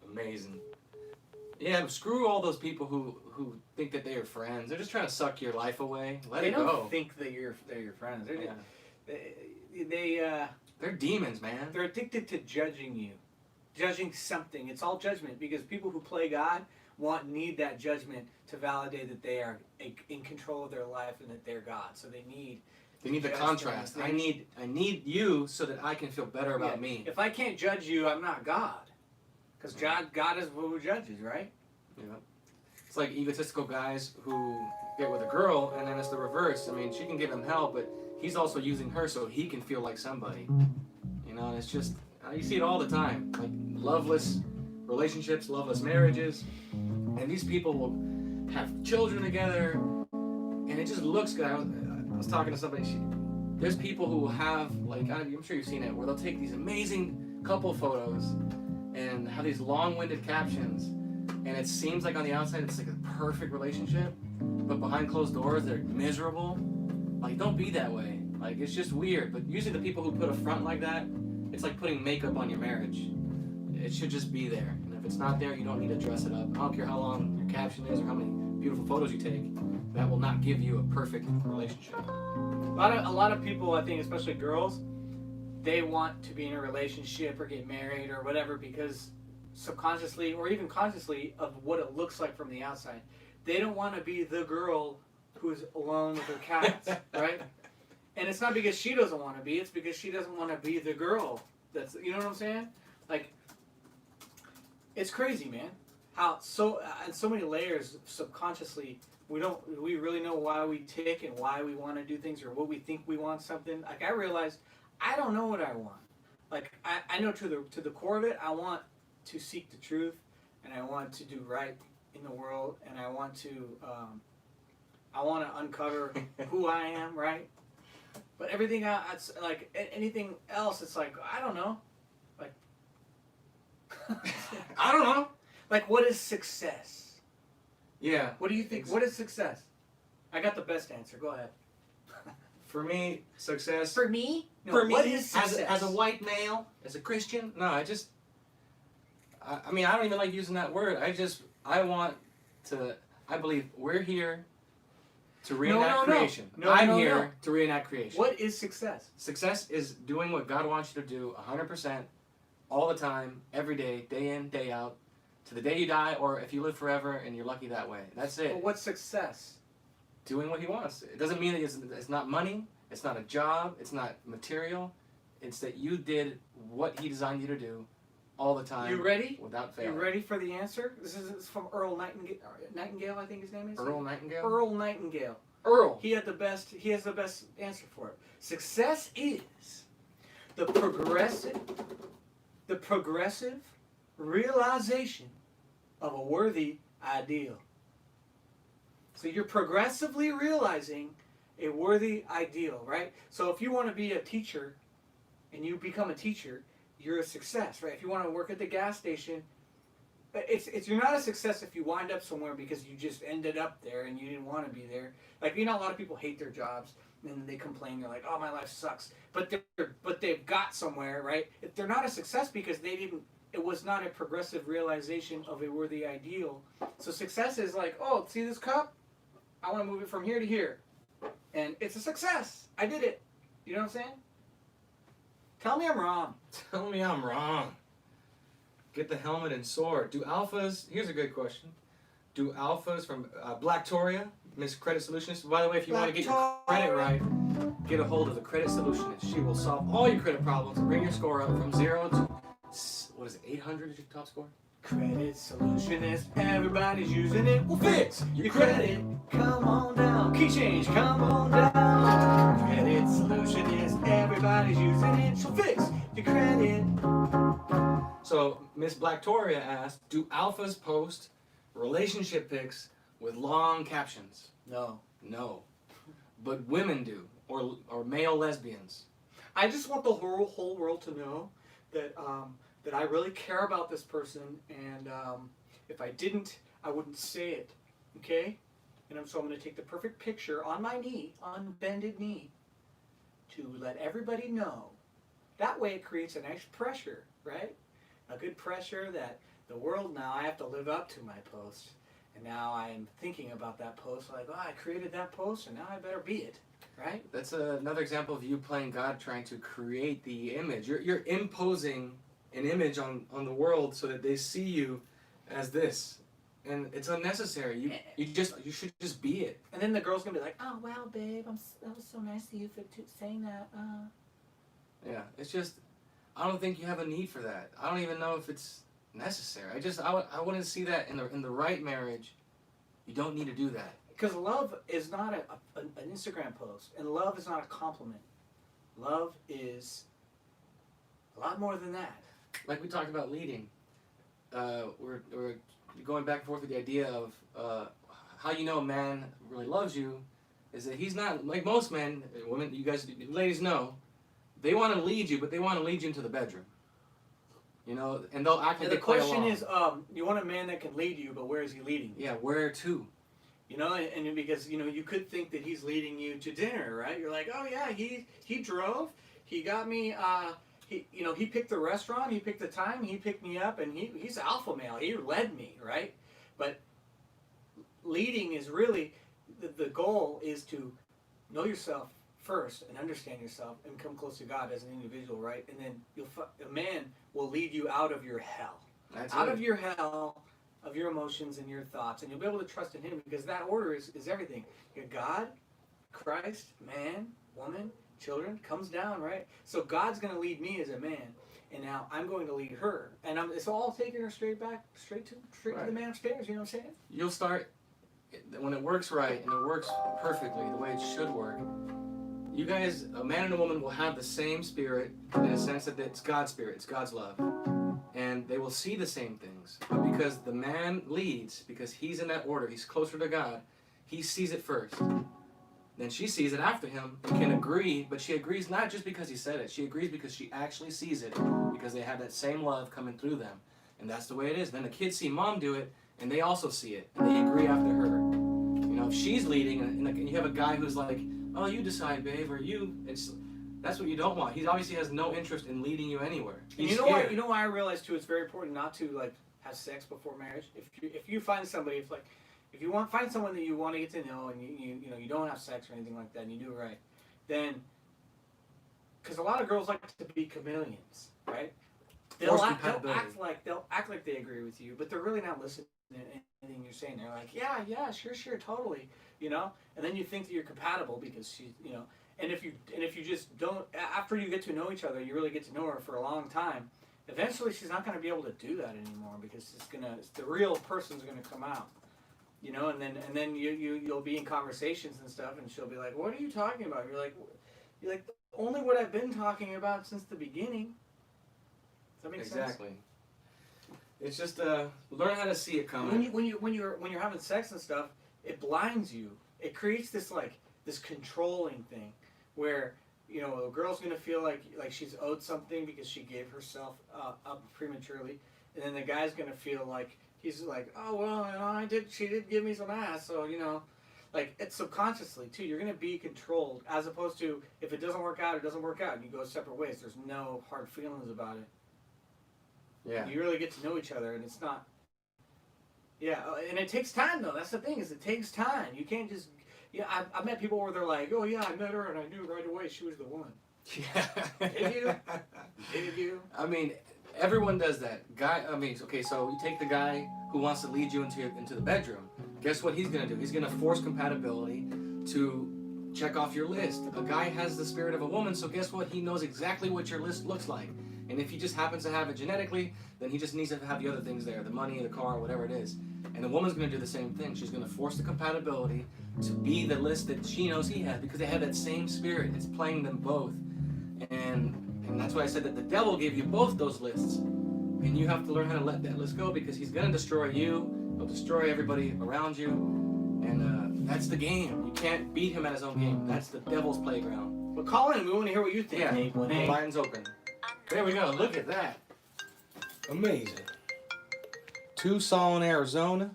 Amazing. Yeah, screw all those people who think that they are friends. They're just trying to suck your life away. Let it go. They don't think that they're your friends. They're demons, man. They're addicted to judging you, judging something. It's all judgment because people who play God need that judgment to validate that they are in control of their life and that they're God. So they need the contrast. I need you so that I can feel better about me. If I can't judge you, I'm not God. Because God is who judges, right? Yeah. It's like egotistical guys who get with a girl, and then it's the reverse. I mean, she can give him hell, but he's also using her so he can feel like somebody. You know, and it's just, you see it all the time. Like, loveless relationships, loveless marriages. And these people will have children together, and it just looks good. I was talking to somebody. There's people who have, like, I'm sure you've seen it, where they'll take these amazing couple photos and have these long-winded captions, and it seems like on the outside it's like a perfect relationship, but behind closed doors they're miserable. Like, don't be that way. Like, it's just weird. But usually the people who put a front like that, it's like putting makeup on your marriage. It should just be there. And if it's not there, you don't need to dress it up. I don't care how long your caption is or how many beautiful photos you take. That will not give you a perfect relationship. A lot of people, I think, especially girls, they want to be in a relationship or get married or whatever because subconsciously or even consciously of what it looks like from the outside. They don't want to be the girl who's alone with her cats, right? And it's not because she doesn't want to be, it's because she doesn't want to be the girl. That's, you know what I'm saying? Like, it's crazy, man. How so on so many layers subconsciously we really know why we tick and why we want to do things or what we think we want something. Like I realized I don't know what I want. Like I know to the core of it, I want to seek the truth and I want to do right in the world and I want to uncover who I am, right? But everything else, like anything else, it's like I don't know. Like I don't know. Like what is success? Yeah. What do you think? What is success? I got the best answer. Go ahead. For me, success. For me? No, For me, what is success? as a white male, as a Christian, no, I mean, I don't even like using that word. I want to, I believe we're here to reenact creation. I'm here to reenact creation. What is success? Success is doing what God wants you to do 100%, all the time, every day, day in, day out, to the day you die, or if you live forever and you're lucky that way. That's it. But what's success? Doing what he wants. It doesn't mean that it's not money, it's not a job, it's not material. It's that you did what he designed you to do all the time. You ready? Without fail. You ready for the answer? This is from Earl Nightingale. Nightingale, I think his name is. Earl Nightingale? Earl Nightingale. Earl. He has the best answer for it. Success is the progressive realization of a worthy ideal. So you're progressively realizing a worthy ideal, right? So if you want to be a teacher and you become a teacher, you're a success, right? If you want to work at the gas station, it's you're not a success if you wind up somewhere because you just ended up there and you didn't want to be there. Like, you know, a lot of people hate their jobs and they complain. They're like, "Oh, my life sucks," but they've got somewhere, right? If they're not a success because they didn't. It was not a progressive realization of a worthy ideal. So success is like, "Oh, see this cup? I want to move it from here to here," and it's a success. I did it. You know what I'm saying? Tell me I'm wrong. Tell me I'm wrong. Get the helmet and sword. Do alphas, here's a good question. Do alphas from Blacktoria, Miss Credit Solutionist, by the way, if you want to get your credit right, get a hold of the Credit Solutionist. She will solve all your credit problems and bring your score up from 0 to, what is it, 800 is your top score? Credit Solutionist, everybody's using it. We'll fix your credit. Come on down. Key change, come on down. Credit Solutionist, everybody's using it. She'll fix your credit. So Miss Blacktoria asked, do alphas post relationship pics with long captions? No. No. But women do, or male lesbians. I just want the whole world to know that that I really care about this person, and if I didn't, I wouldn't say it. Okay? And so I'm going to take the perfect picture on my knee, on bended knee, to let everybody know. That way it creates a nice pressure, right? A good pressure that the world now, I have to live up to my post. And now I'm thinking about that post like, oh, I created that post and now I better be it, right? That's another example of you playing God, trying to create the image. You're imposing an image on the world so that they see you as this. And it's unnecessary. You should just be it. And then the girl's going to be like, oh, wow, babe, that was so nice of you for saying that. Yeah, it's just, I don't think you have a need for that. I don't even know if it's necessary. I wouldn't see that in the right marriage. You don't need to do that. Because love is not an Instagram post, and love is not a compliment. Love is a lot more than that. Like we talked about leading, we're going back and forth with the idea of how you know a man really loves you is that he's not like most men, women, you guys, ladies know, they want to lead you, but they want to lead you into the bedroom. You know, and they'll act like the they play question along. is, you want a man that can lead you, but where is he leading you? Yeah, where to? You know, and because, you know, you could think that he's leading you to dinner, right? You're like, oh yeah, he drove, he got me, he picked the restaurant, he picked the time, he picked me up, and he's alpha male, he led me, right? But leading is really, the goal is to know yourself first and understand yourself and come close to God as an individual, right? And then a man will lead you out of your hell. That's out it. of your hell, of your emotions and your thoughts, and you'll be able to trust in Him because that order is everything. Your God, Christ, man, woman, children comes down, right? So God's going to lead me as a man, and now I'm going to lead her, and it's all taking her straight to the man upstairs. You know what I'm saying? You'll start when it works right and it works perfectly the way it should work. You guys, a man and a woman, will have the same spirit in a sense that it's God's spirit, it's God's love. And they will see the same things. But because the man leads, because he's in that order, he's closer to God, he sees it first. Then she sees it after him and can agree, but she agrees not just because he said it. She agrees because she actually sees it, because they have that same love coming through them. And that's the way it is. Then the kids see mom do it, and they also see it, and they agree after her. You know, if she's leading, and you have a guy who's like, oh, you decide, babe, or that's what you don't want. He obviously has no interest in leading you anywhere. He's scared. You know why I realized too? It's very important not to like have sex before marriage. If you find somebody, if you find someone that you want to get to know, and you don't have sex or anything like that, and you do it right, then because a lot of girls like to be chameleons, right? They'll act like they agree with you, but they're really not listening to anything you're saying. They're like, yeah, sure, totally, you know. And then you think that you're compatible because she's, you know. And if you just don't, after you get to know each other, you really get to know her for a long time. Eventually, she's not going to be able to do that anymore because the real person's gonna come out, you know. And then you'll be in conversations and stuff, and she'll be like, "What are you talking about?" You're like, only what I've been talking about since the beginning. Does that make sense? Exactly. It's just learn how to see it coming. When you're having sex and stuff, it blinds you. It creates this controlling thing, where a girl's gonna feel like she's owed something because she gave herself up prematurely, and then the guy's gonna feel like he's like, oh well, she did give me some ass, so like it's subconsciously too. You're gonna be controlled, as opposed to if it doesn't work out, it doesn't work out, and you go separate ways. There's no hard feelings about it. Yeah. You really get to know each other, and it's not. Yeah, and it takes time though. That's the thing, is it takes time. You can't just. Yeah, I've met people where they're like, oh yeah, I met her and I knew right away she was the one. Yeah. Did you? I mean, everyone does that. Okay, so you take the guy who wants to lead you into the bedroom. Guess what he's gonna do? He's gonna force compatibility to check off your list. A guy has the spirit of a woman, so guess what? He knows exactly what your list looks like. And if he just happens to have it genetically, then he just needs to have the other things there, the money, the car, whatever it is. And the woman's going to do the same thing. She's going to force the compatibility to be the list that she knows he has, because they have that same spirit. It's playing them both. And that's why I said that the devil gave you both those lists. And you have to learn how to let that list go, because he's going to destroy you. He'll destroy everybody around you. And that's the game. You can't beat him at his own game. That's the devil's playground. Well, call in. We want to hear what you think. Yeah, Nate. the line's open. There we go. Look at that. Amazing. Tucson, Arizona.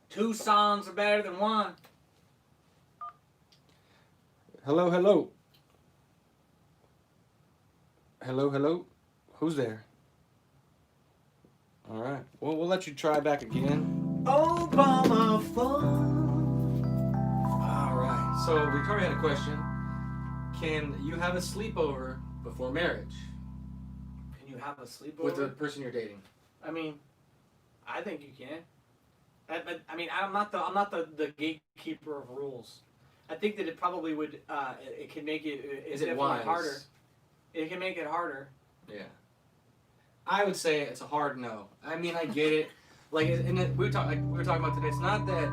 2 songs are better than 1. Hello, hello. Hello. Who's there? All right. Well, we'll let you try back again. Obama phone. All right. So Victoria had a question. Can you have a sleepover before marriage Can you have a sleepover with the person you're dating? I mean, I think you can. I mean, I'm not the gatekeeper of rules. I think that it probably would. It can make it. Is it wise? Harder. It can make it harder. Yeah. I would say it's a hard no. I mean, I get it. Like, and we were talking about today. It's not that.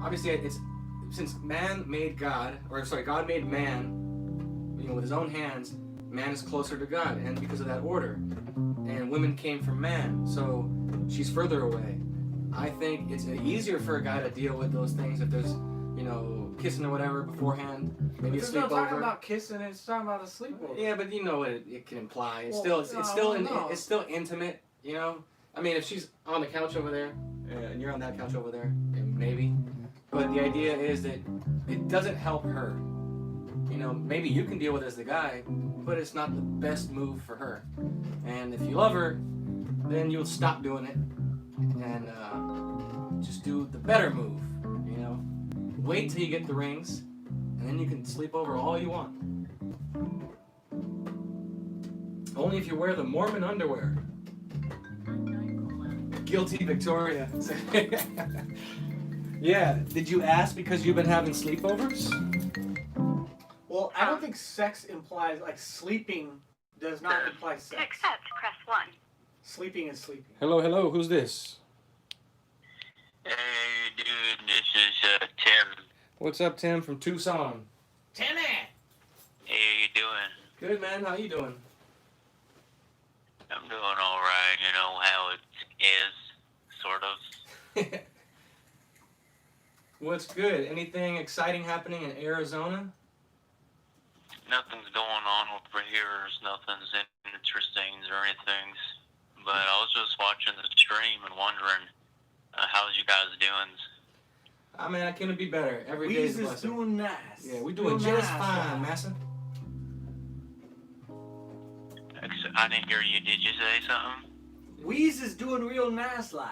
Obviously, it's since God made man. With his own hands, man is closer to God, and because of that order, and women came from man, so she's further away. I think it's easier for a guy to deal with those things if there's, kissing or whatever beforehand, maybe a sleepover. It's not talking about kissing; it's talking about a sleepover. Yeah, but you know what it can imply. It's still intimate. I mean, if she's on the couch over there, and you're on that couch over there, maybe. But the idea is that it doesn't help her. Maybe you can deal with it as the guy, but it's not the best move for her. And if you love her, then you'll stop doing it and just do the better move. Wait till you get the rings, and then you can sleep over all you want. Only if you wear the Mormon underwear. Guilty Victoria. Yeah. Did you ask because you've been having sleepovers? Well, I don't think sex implies, like, sleeping does not imply To sex. accept, press 1. Sleeping is sleeping. Hello. Who's this? Hey, dude, this is Tim. What's up, Tim from Tucson? Timmy! Hey, how you doing? Good, man. How you doing? I'm doing all right. You know how it is, sort of. What's good? Anything exciting happening in Arizona? Nothing's going on over here. Nothing's interesting or anything. But I was just watching the stream and wondering, how's you guys doing? I mean, I couldn't be better. Every day is a Weez is blessing. doing nice. Yeah, we're doing Real just nice, fine, yeah. massa. I didn't hear you. Did you say something? Weez is doing real nice like.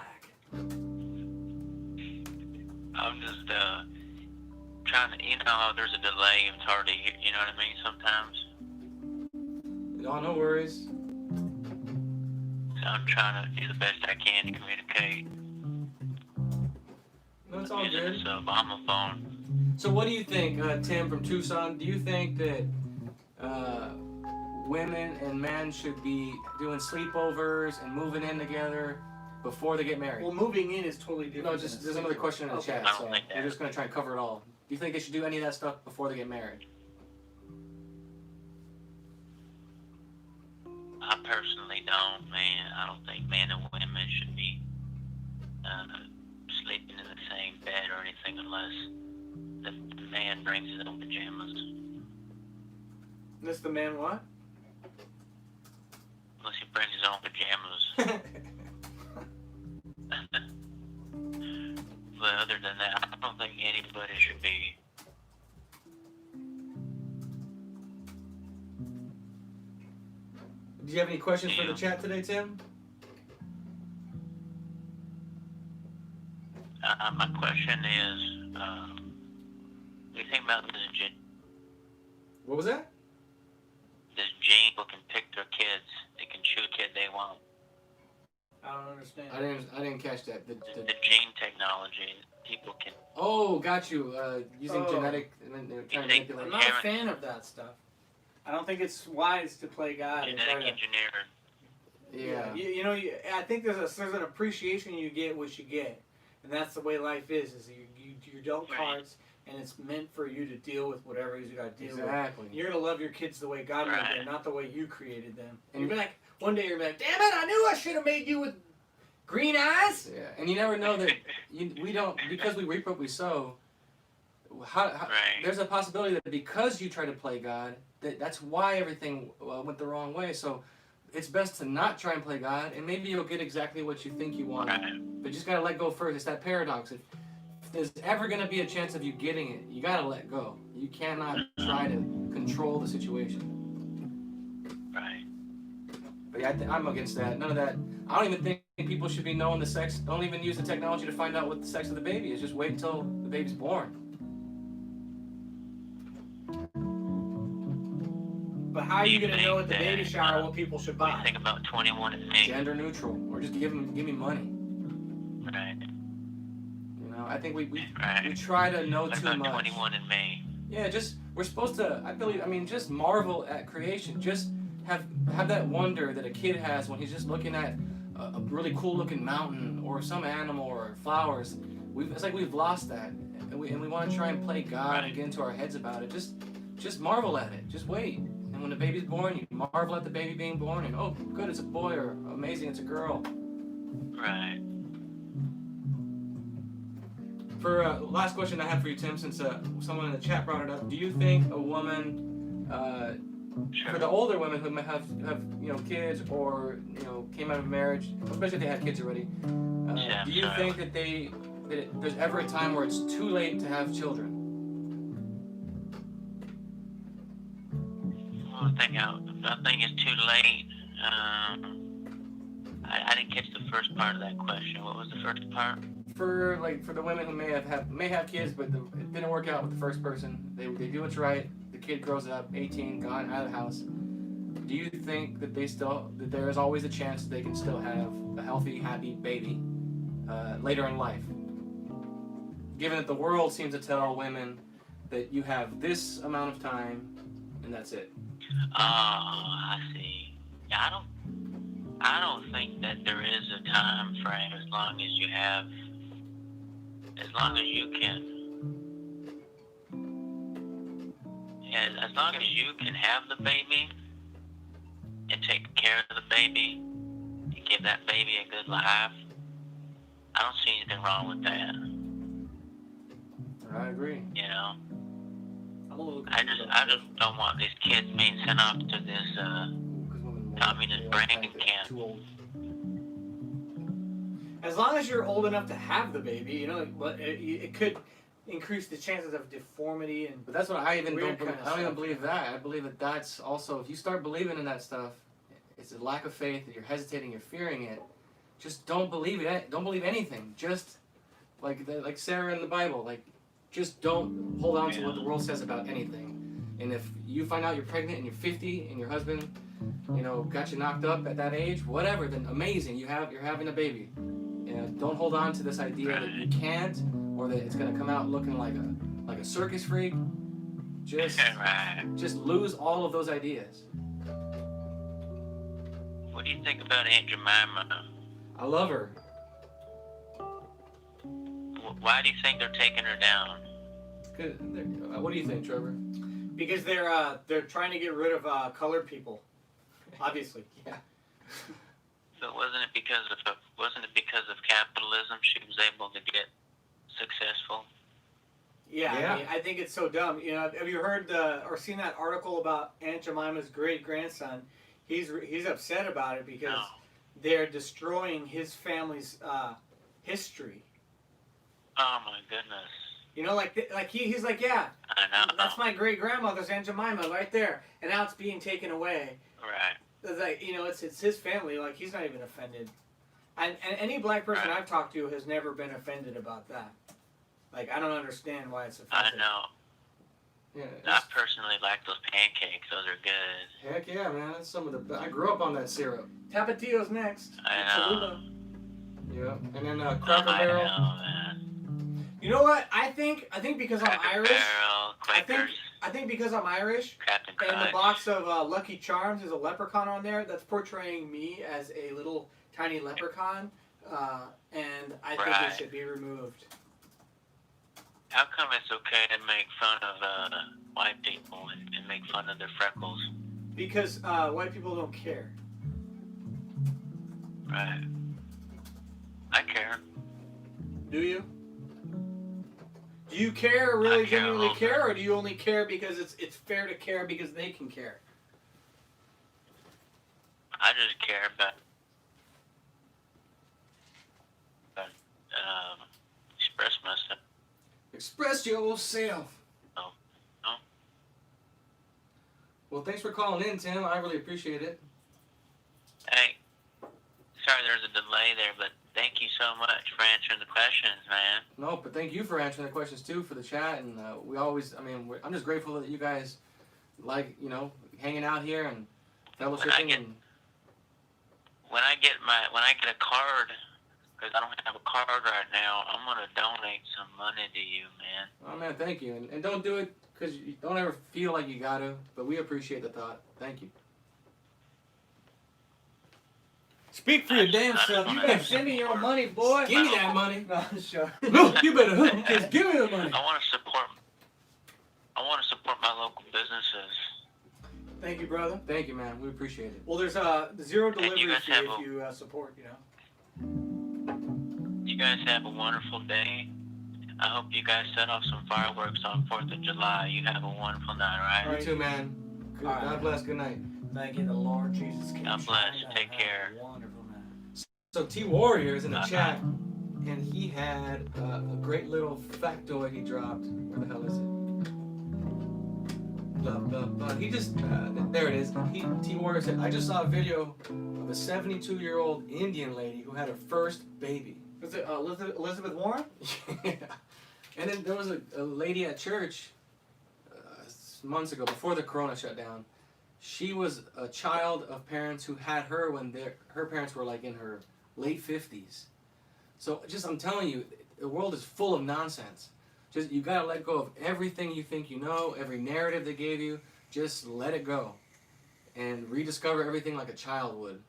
I'm just trying to, you know how there's a delay. It's hard to hear, you know what I mean, sometimes. Oh, no worries. So I'm trying to do the best I can to communicate. No, it's all Using good. this Obama phone. So what do you think, Tim from Tucson? Do you think that women and men should be doing sleepovers and moving in together before they get married? Well, moving in is totally different. No, just there's another question in the chat, I don't so think that. we're just going to try and cover it all. Do you think they should do any of that stuff before they get married? I personally don't, man. I don't think men and women should be sleeping in the same bed or anything unless the man brings his own pajamas. This the man what? Unless he brings his own pajamas. But other than that, I don't think anybody should be. Do you have any questions for the chat today, Tim? My question is, what do you think about this What was that? gene who can pick their kids? They can choose a kid they want. I don't understand. I didn't catch that. The gene technology, people can. Oh, got you. Using Oh. genetic and then they're trying to think- manipulate. I'm not a fan of that stuff. I don't think it's wise to play God and try Genetic to. engineer. Yeah. You know, I think there's an appreciation you get what you get, and that's the way life is. Is you're dealt Right. cards, and it's meant for you to deal with whatever it is you got to deal with. Exactly. You're gonna love your kids the way God made Right. them, not the way you created them. And- You'll be like, one day you're gonna be like, damn it, I knew I should have made you with green eyes. Yeah, and you never know that we don't, because we reap what we sow. How, Right. There's a possibility that because you try to play God, that's why everything went the wrong way. So it's best to not try and play God, and maybe you'll get exactly what you think you want. Right. But you just gotta let go first. It's that paradox. If there's ever gonna be a chance of you getting it, you gotta let go. You cannot try to control the situation. Right. But yeah, I'm against that. None of that. I don't even think people should be knowing the sex. Don't even use the technology to find out what the sex of the baby is. Just wait until the baby's born. But how are you gonna think know at the that, baby shower what people should What do you buy? think about 21 and me? Gender neutral, or just give me money. Right. You know, I think we Right. try to know What too about much. 21 and me? Yeah, just we're supposed to. I mean, just marvel at creation. Just have that wonder that a kid has when he's just looking at a really cool looking mountain or some animal or flowers. It's like we've lost that, and we want to try and play God and get into our heads about it. Just marvel at it. Just wait. And when the baby's born, you marvel at the baby being born, and oh, good, it's a boy, or amazing, it's a girl. Right. For last question I have for you, Tim, since someone in the chat brought it up, do you think a woman, Sure. for the older women who may have kids or came out of marriage, especially if they had kids already, Yeah, do you sorry. think that there's ever a time where it's too late to have children? Well, I think it's too late. I didn't catch the first part of that question. What was the first part? For the women who may have kids, but it didn't work out with the first person. They do what's right. The kid grows up, 18, gone out of the house. do you think that that there is always a chance that they can still have a healthy, happy baby later in life? Given that the world seems to tell women that you have this amount of time and that's it. Oh, I see. Yeah, I don't think that there is a time frame as long as you can. Yeah, as long as you can have the baby and take care of the baby and give that baby a good life, I don't see anything wrong with that. I agree. You know, I'm a little I just don't want these kids being sent off to this communist brain camp. Too old. As long as you're old enough to have the baby, you know, but it could increase the chances of deformity and. But that's what I even Weird don't. kind of I don't even stuff. believe that. I believe that that's also, if you start believing in that stuff, it's a lack of faith. That you're hesitating. You're fearing it. Just don't believe it. Don't believe anything. Just like Sarah in the Bible. Like, just don't hold on to what the world says about anything. And if you find out you're pregnant and you're 50 and your husband, you know, got you knocked up at that age, whatever, then amazing. You're having a baby. You know, don't hold on to this idea that you can't, or that it's gonna come out looking like a circus freak. Just lose all of those ideas. What do you think about Aunt Jemima? I love her. Why do you think they're taking her down? Good. What do you think, Trevor? Because they're trying to get rid of colored people, obviously. Yeah. So wasn't it because of capitalism she was able to get successful? Yeah, Yeah. I mean, I think it's so dumb. You know, have you heard or seen that article about Aunt Jemima's great grandson? He's upset about it because No. they're destroying his family's history. Oh my goodness. You know, he's like, yeah, I know. that's my great grandmother's Aunt Jemima right there, and now it's being taken away. Right. It's like, you know, it's his family. Like, he's not even offended. And any black person Right. I've talked to has never been offended about that. Like, I don't understand why it's I offensive. know. Yeah. I personally like those pancakes. Those are good. Heck yeah, man. That's some of the best. I grew up on that syrup. Tapatio's next. I know. Yeah. And then Cracker I Barrel. know, man. You know what? I think because I'm Cracker Irish. Barrel, Quakers, I think because I'm Irish, Captain and the Crunch. box of Lucky Charms is a leprechaun on there. That's portraying me as a little tiny leprechaun, and I think Right. it should be removed. How come it's okay to make fun of white people and make fun of their freckles? Because white people don't care. Right. I care. Do you? Do you care, really I care a genuinely little care, bit. or do you only care because it's fair to care because they can care? I just care about express myself. Express yourself. Oh. Well, thanks for calling in, Tim. I really appreciate it. Hey, sorry there's a delay there, but thank you so much for answering the questions, man. No, but thank you for answering the questions too for the chat, and I'm just grateful that you guys like, you know, hanging out here and fellowshipping. When I get a card, because I don't have a card right now, I'm gonna donate some money to you, man. Oh man, thank you, and don't do it because you don't ever feel like you got to, but we appreciate the thought. Thank you. Speak for your damn self. You better send me your money, boy. Give me that money. No, sure. No, you better just give me the money. I want to support my local businesses. Thank you, brother. Thank you, man. We appreciate it. Well, there's a zero you delivery guys fee have if a- you support, you know. You guys have a wonderful day. I hope you guys set off some fireworks on 4th of July. You have a wonderful night, all right? You too, man. Good, All right. God bless. Good night. Thank you, the Lord Jesus. God bless. Take care. Wonderful man. So T Warrior is in the Uh-huh. chat, and he had a great little factoid he dropped. Where the hell is it? Blah, blah, blah. He just there it is. T Warrior said, I just saw a video of a 72-year-old Indian lady who had her first baby. Was it Elizabeth Warren? Yeah. And then there was a lady at church months ago, before the corona shut down. She was a child of parents who had her when her parents were like in her late 50s. So just I'm telling you, the world is full of nonsense. Just you gotta let go of everything you think you know, every narrative they gave you. Just let it go, and rediscover everything like a child would.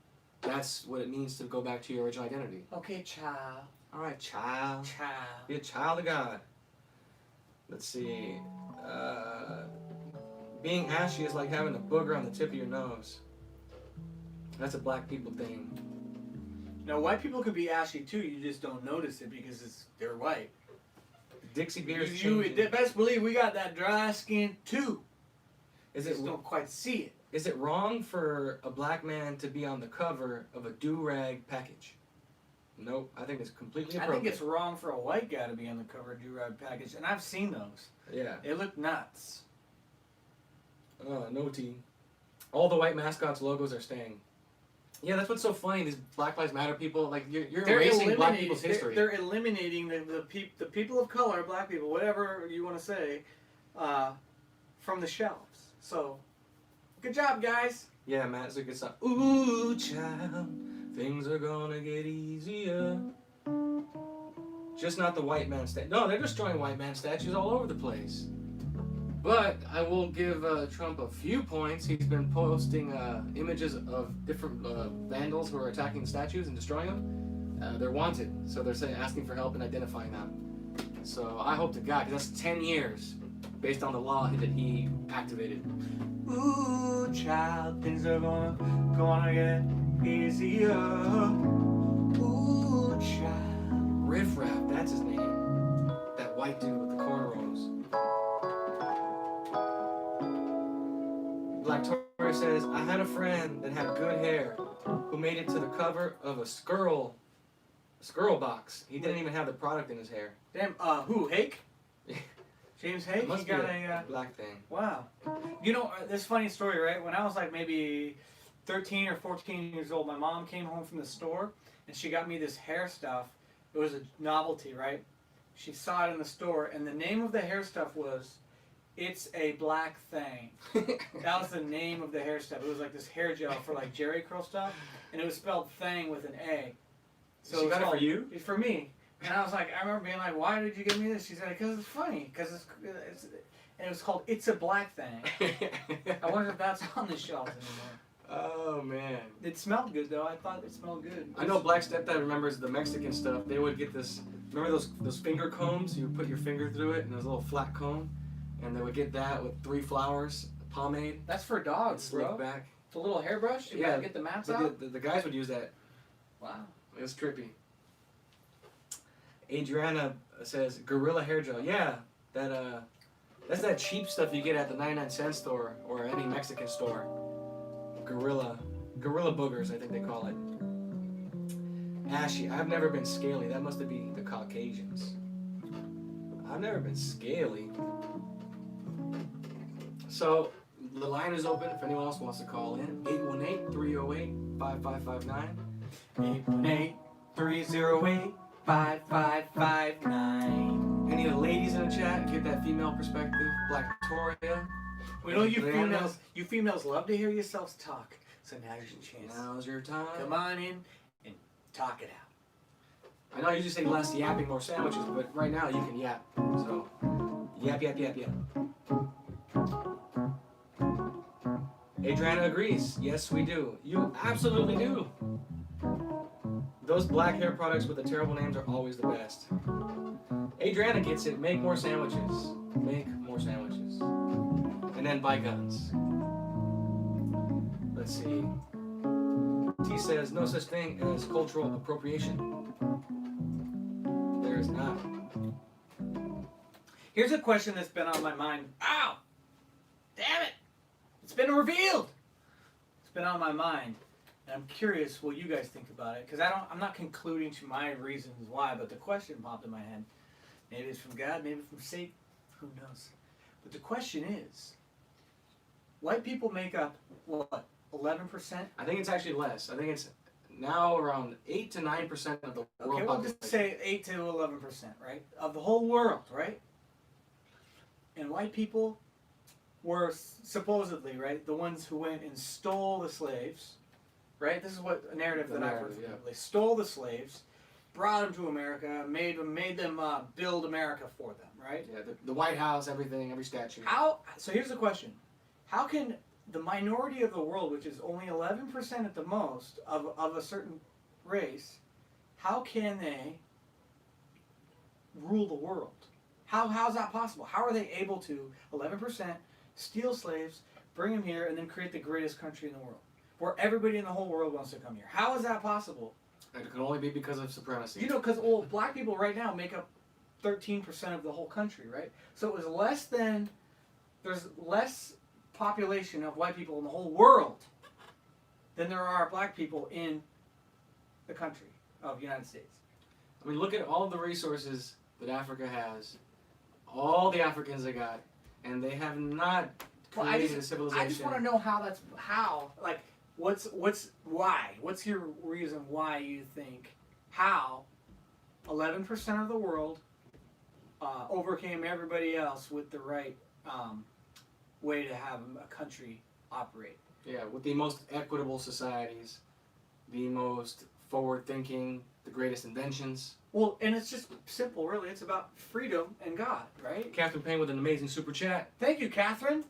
That's what it means to go back to your original identity. Okay, child. All right, child. Child. Be a child of God. Let's see. Being ashy is like having a booger on the tip of your nose. That's a black people thing. Now, white people could be ashy too. You just don't notice it because they're white. Dixie beer's You changing. best believe we got that dry skin too. Is Just it don't quite see it. is it wrong for a black man to be on the cover of a do-rag package? Nope. I think it's completely I appropriate. think it's wrong for a white guy to be on the cover of do-rag package, and I've seen those. Yeah. They look nuts. No tea. All the white mascots logos are staying. Yeah, that's what's so funny. These Black Lives Matter people, like you're erasing black people's history. They're eliminating the people of color, black people, whatever you want to say, from the shelves. So, good job, guys. Yeah, Matt, it's a good song. Ooh, child, things are gonna get easier. Just not the white man statue. No, they're destroying white man statues all over the place. But I will give Trump a few points. He's been posting images of different vandals who are attacking the statues and destroying them. They're wanted, so they're asking for help in identifying them. So I hope to God, because that's 10 years based on the law that he activated. Ooh, child, things are gonna get easier. Ooh, child. Riff Raff, that's his name. That white dude with the cornrows. Black Tory says, I had a friend that had good hair who made it to the cover of a Skrull box. He didn't even have the product in his hair. Damn, who, Hake? James Hake? It must He got be a, black thing. wow. You know, this funny story, right? When I was like maybe 13 or 14 years old, my mom came home from the store and she got me this hair stuff. It was a novelty, right? She saw it in the store, and the name of the hair stuff was It's a Black Thing. That was the name of the hair stuff. It was like this hair gel for like Jerry curl stuff, and it was spelled Thing with an A. So she got it for you? For me. And I was like, I remember being like, why did you give me this? She said, because it's funny. Because it's and it was called It's a Black Thing. I wonder if that's on the shelves anymore. Oh, man. It smelled good, though. I thought it smelled good. I know Black Stepdad remembers the Mexican stuff. They would get this, remember those finger combs? You would put your finger through it, and it was a little flat comb. And they would get that with 3 flowers, pomade. That's for dogs, Slick bro. back. It's a little hairbrush? You gotta get the mats out? The guys would use that. Wow. It was trippy. Adriana says, Gorilla hair gel. Yeah, that's that cheap stuff you get at the 99-cent store or any Mexican store. Gorilla boogers, I think they call it. Ashy, I've never been scaly. That must be the Caucasians. I've never been scaly. So, the line is open if anyone else wants to call in. 818-308-5559. 818-308-5559. Any of the ladies in the chat, give that female perspective. Black Victoria. We know you females love to hear yourselves talk. So now's your chance. Now's your time. Come on in and talk it out. I know I usually say less yapping, more sandwiches, but right now you can yap. So, yap, yap, yap, yap. Adriana agrees. Yes, we do. You absolutely do. Those black hair products with the terrible names are always the best. Adriana gets it. Make more sandwiches. Make more sandwiches. And then buy guns. Let's see. T says, no such thing as cultural appropriation. There is not. Here's a question that's been on my mind. Ow! Damn it! It's been revealed! It's been on my mind. And I'm curious what you guys think about it. Because I'm not concluding to my reasons why, but the question popped in my head. Maybe it's from God, maybe from Satan. Who knows? But the question is, white people make up, what, 11%? I think it's actually less. I think it's now around 8 to 9% of the world Okay, we'll population. just say 8 to 11%, right? Of the whole world, right? And white people were supposedly, right, the ones who went and stole the slaves, right? This is what a narrative The that I've heard narrative, from yeah. people. They stole the slaves, brought them to America, made them build America for them, right? Yeah, the White House, everything, every statue. How? So here's the question: how can the minority of the world, which is only 11% at the most of a certain race, how can they rule the world? How's that possible? How are they able to 11% steal slaves, bring them here, and then create the greatest country in the world, where everybody in the whole world wants to come here? How is that possible? It can only be because of supremacy. You know, because black people right now make up 13% of the whole country, right? So it was there's less population of white people in the whole world than there are black people in the country of the United States. I mean, look at all the resources that Africa has, all the Africans they got, and they have not Well, created a civilization. I just want to know why? What's your reason why you think how 11% of the world overcame everybody else with the right way to have a country operate? Yeah, with the most equitable societies, the most forward-thinking, the greatest inventions. Well, and it's just simple, really. It's about freedom and God, right? Catherine Payne with an amazing super chat. Thank you, Catherine.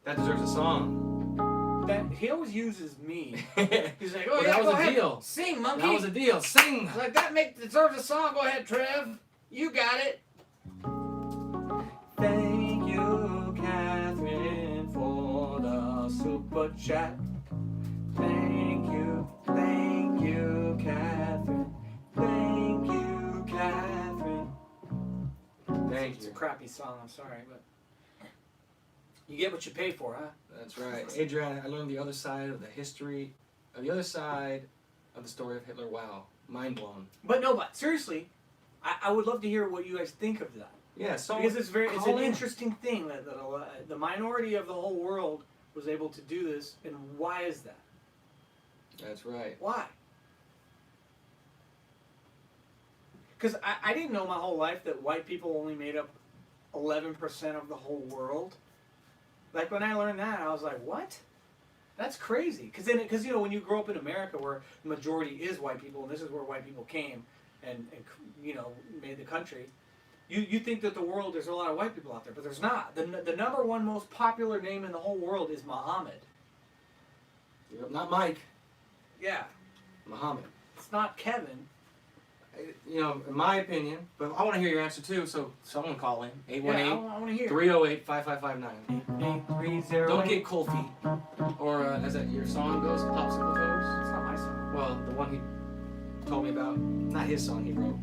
That deserves a song. That he always uses me. That He's like, Well, yeah, that was go a ahead. deal. Sing, monkey. was a deal. Sing! He's like, that deserves a song. Go ahead, Trev. You got it. Thank you, Catherine, for the super chat. Thank you, Catherine. Thank you, Catherine. Thank It's you. a crappy song, I'm sorry, but you get what you pay for, huh? That's right. Adrian, I learned the other side of the history, the other side of the story of Hitler. Wow. Mind blown. But seriously, I would love to hear what you guys think of that. Yeah, so Because it's an call in. interesting thing that the minority of the whole world was able to do this, and why is that? That's right. Why? Because I didn't know my whole life that white people only made up 11% of the whole world. Like when I learned that, I was like, what? That's crazy. Because you know, when you grow up in America where the majority is white people, and this is where white people came and you know, made the country, you think that the world, there's a lot of white people out there, but there's not. The number one most popular name in the whole world is Muhammad. Not Mike. Yeah. Muhammad. It's not Kevin. You know, in my opinion, but I want to hear your answer too, so someone call in. Yeah, I want to hear. 818-5559. 830. Don't get cold feet. Or, as that your song goes, Popsicle Toes? It's not my song. Well, the one he told me about. Not his song he wrote.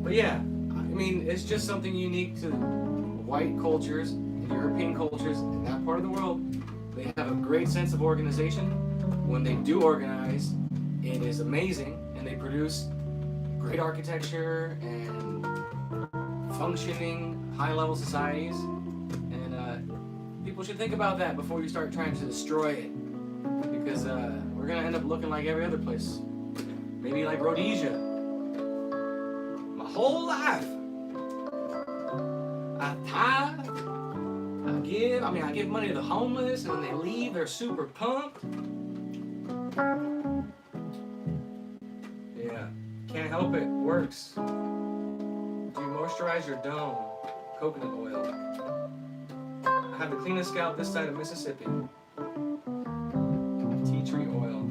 But yeah, I mean, it's just something unique to white cultures and European cultures in that part of the world. They have a great sense of organization. When they do organize, it is amazing, and they produce great architecture and functioning high-level societies. And people should think about that before you start trying to destroy it, because we're gonna end up looking like every other place. Maybe like Rhodesia. My whole life, I tithe, I give money to the homeless, and when they leave, they're super pumped. Yeah, can't help it, works. Do you moisturize your dome? Coconut oil. I have the cleanest scalp this side of Mississippi. Tea tree oil.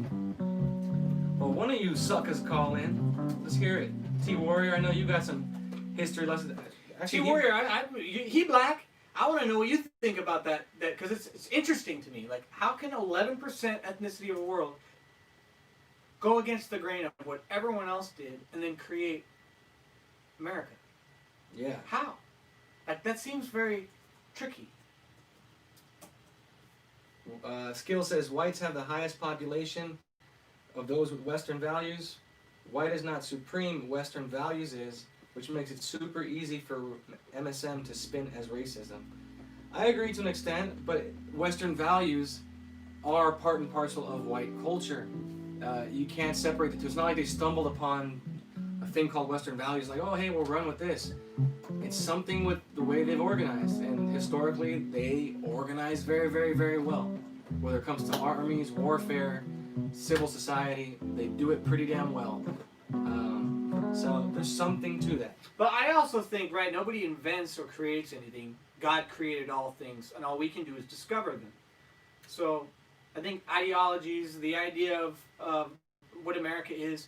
Well, one of you suckers call in. Let's hear it. T Warrior, I know you got some history lessons. T Warrior, he black. I want to know what you think about that because it's interesting to me. Like, how can 11% ethnicity of the world go against the grain of what everyone else did and then create America? Yeah. How? Like, that seems very tricky. Skill says whites have the highest population of those with Western values. White is not supreme, Western values is, which makes it super easy for MSM to spin as racism. I agree to an extent, but Western values are part and parcel of white culture. You can't separate the two. It's not like they stumbled upon a thing called Western values, like, oh, hey, we'll run with this. It's something with the way they've organized, and and historically they organize very, very, very well. Whether it comes to armies, warfare, civil society, they do it pretty damn well. So there's something to that. But I also think, right, nobody invents or creates anything. God created all things, and all we can do is discover them. So I think ideologies, the idea of what America is,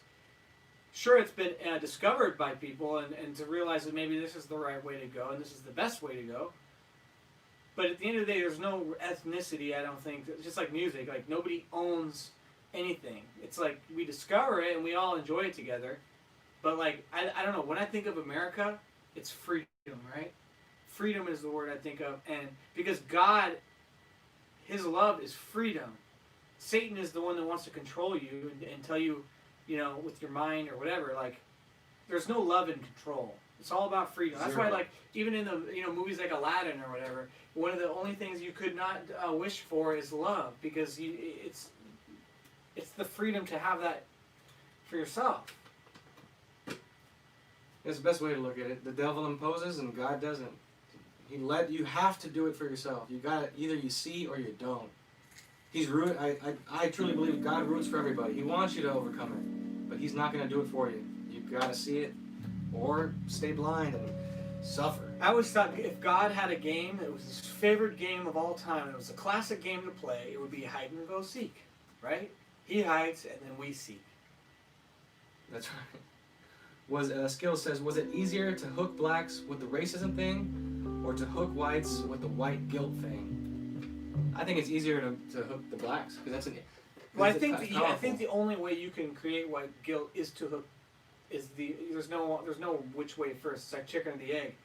sure, it's been discovered by people, and to realize that maybe this is the right way to go, and this is the best way to go. But at the end of the day, there's no ethnicity, I don't think. It's just like music. Like, nobody owns anything. It's like we discover it, and we all enjoy it together. But, like, I don't know. When I think of America, it's freedom, right? Freedom is the word I think of. And because God, his love is freedom. Satan is the one that wants to control you and tell you, you know, with your mind or whatever. Like, there's no love and control. It's all about freedom. That's why, like, even in the, you know, movies like Aladdin or whatever, one of the only things you could not wish for is love, because it's the freedom to have that for yourself. That's the best way to look at it. The devil imposes and God doesn't. You have to do it for yourself. You got to, either you see or you don't. I truly believe God roots for everybody. He wants you to overcome it, but he's not going to do it for you. You've got to see it or stay blind and suffer. I always thought if God had a game, it was his favorite game of all time. It was a classic game to play. It would be hide and go seek, right? He hides and then we seek. That's right. Skill says, was it easier to hook blacks with the racism thing or to hook whites with the white guilt thing? I think it's easier to hook the blacks because that's an. Well, I think the only way you can create white guilt is to hook. There's no which way first. It's like chicken or the egg.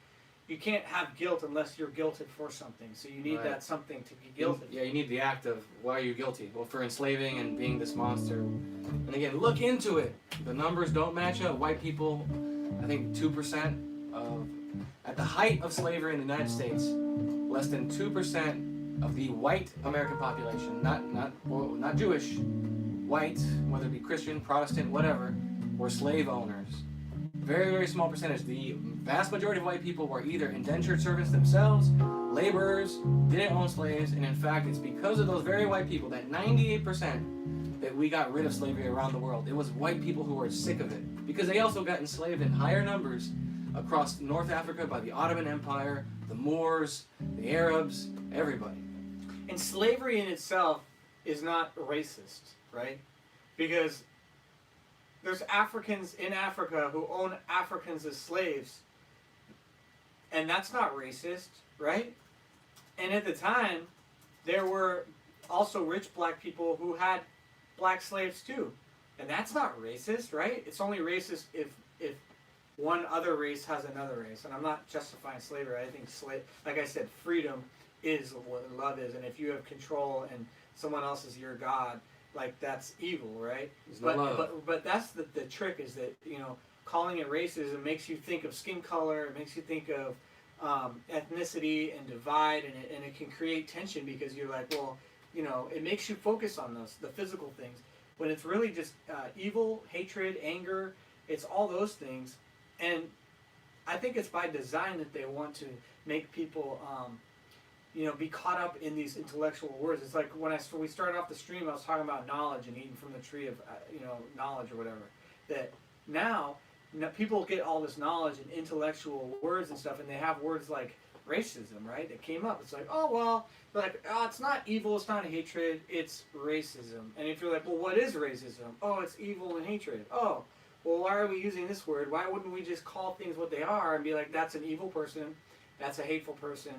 You can't have guilt unless you're guilted for something. So you need that something to be guilted. Yeah, you need the act of why are you guilty? Well, for enslaving and being this monster. And again, look into it. The numbers don't match up. White people, I think 2% of, at the height of slavery in the United States, less than 2% of the white American population, not Jewish, white, whether it be Christian, Protestant, whatever, were slave owners. Very, very small percentage. The vast majority of white people were either indentured servants themselves, laborers, didn't own slaves, and in fact, it's because of those very white people, that 98%, that we got rid of slavery around the world. It was white people who were sick of it, because they also got enslaved in higher numbers across North Africa by the Ottoman Empire, the Moors, the Arabs, everybody. And slavery in itself is not racist, right? Because there's Africans in Africa who own Africans as slaves, and that's not racist, right? And at the time, there were also rich black people who had black slaves too, and that's not racist, right? It's only racist if one other race has another race, and I'm not justifying slavery. I think like I said, freedom is what love is, and if you have control and someone else is your god, like, that's evil, right? But that's the trick, is that, you know, calling it racism makes you think of skin color, it makes you think of ethnicity and divide, and it can create tension, because you're like, well, you know, it makes you focus on the physical things, when it's really just evil, hatred, anger. It's all those things, and I think it's by design that they want to make people you know, be caught up in these intellectual words. It's like when we started off the stream, I was talking about knowledge and eating from the tree of, you know, knowledge or whatever. That now, people get all this knowledge and intellectual words and stuff, and they have words like racism, right? That came up. It's like, oh, well, like, oh, it's not evil, it's not hatred, it's racism. And if you're like, well, what is racism? Oh, it's evil and hatred. Oh, well, why are we using this word? Why wouldn't we just call things what they are and be like, that's an evil person, that's a hateful person,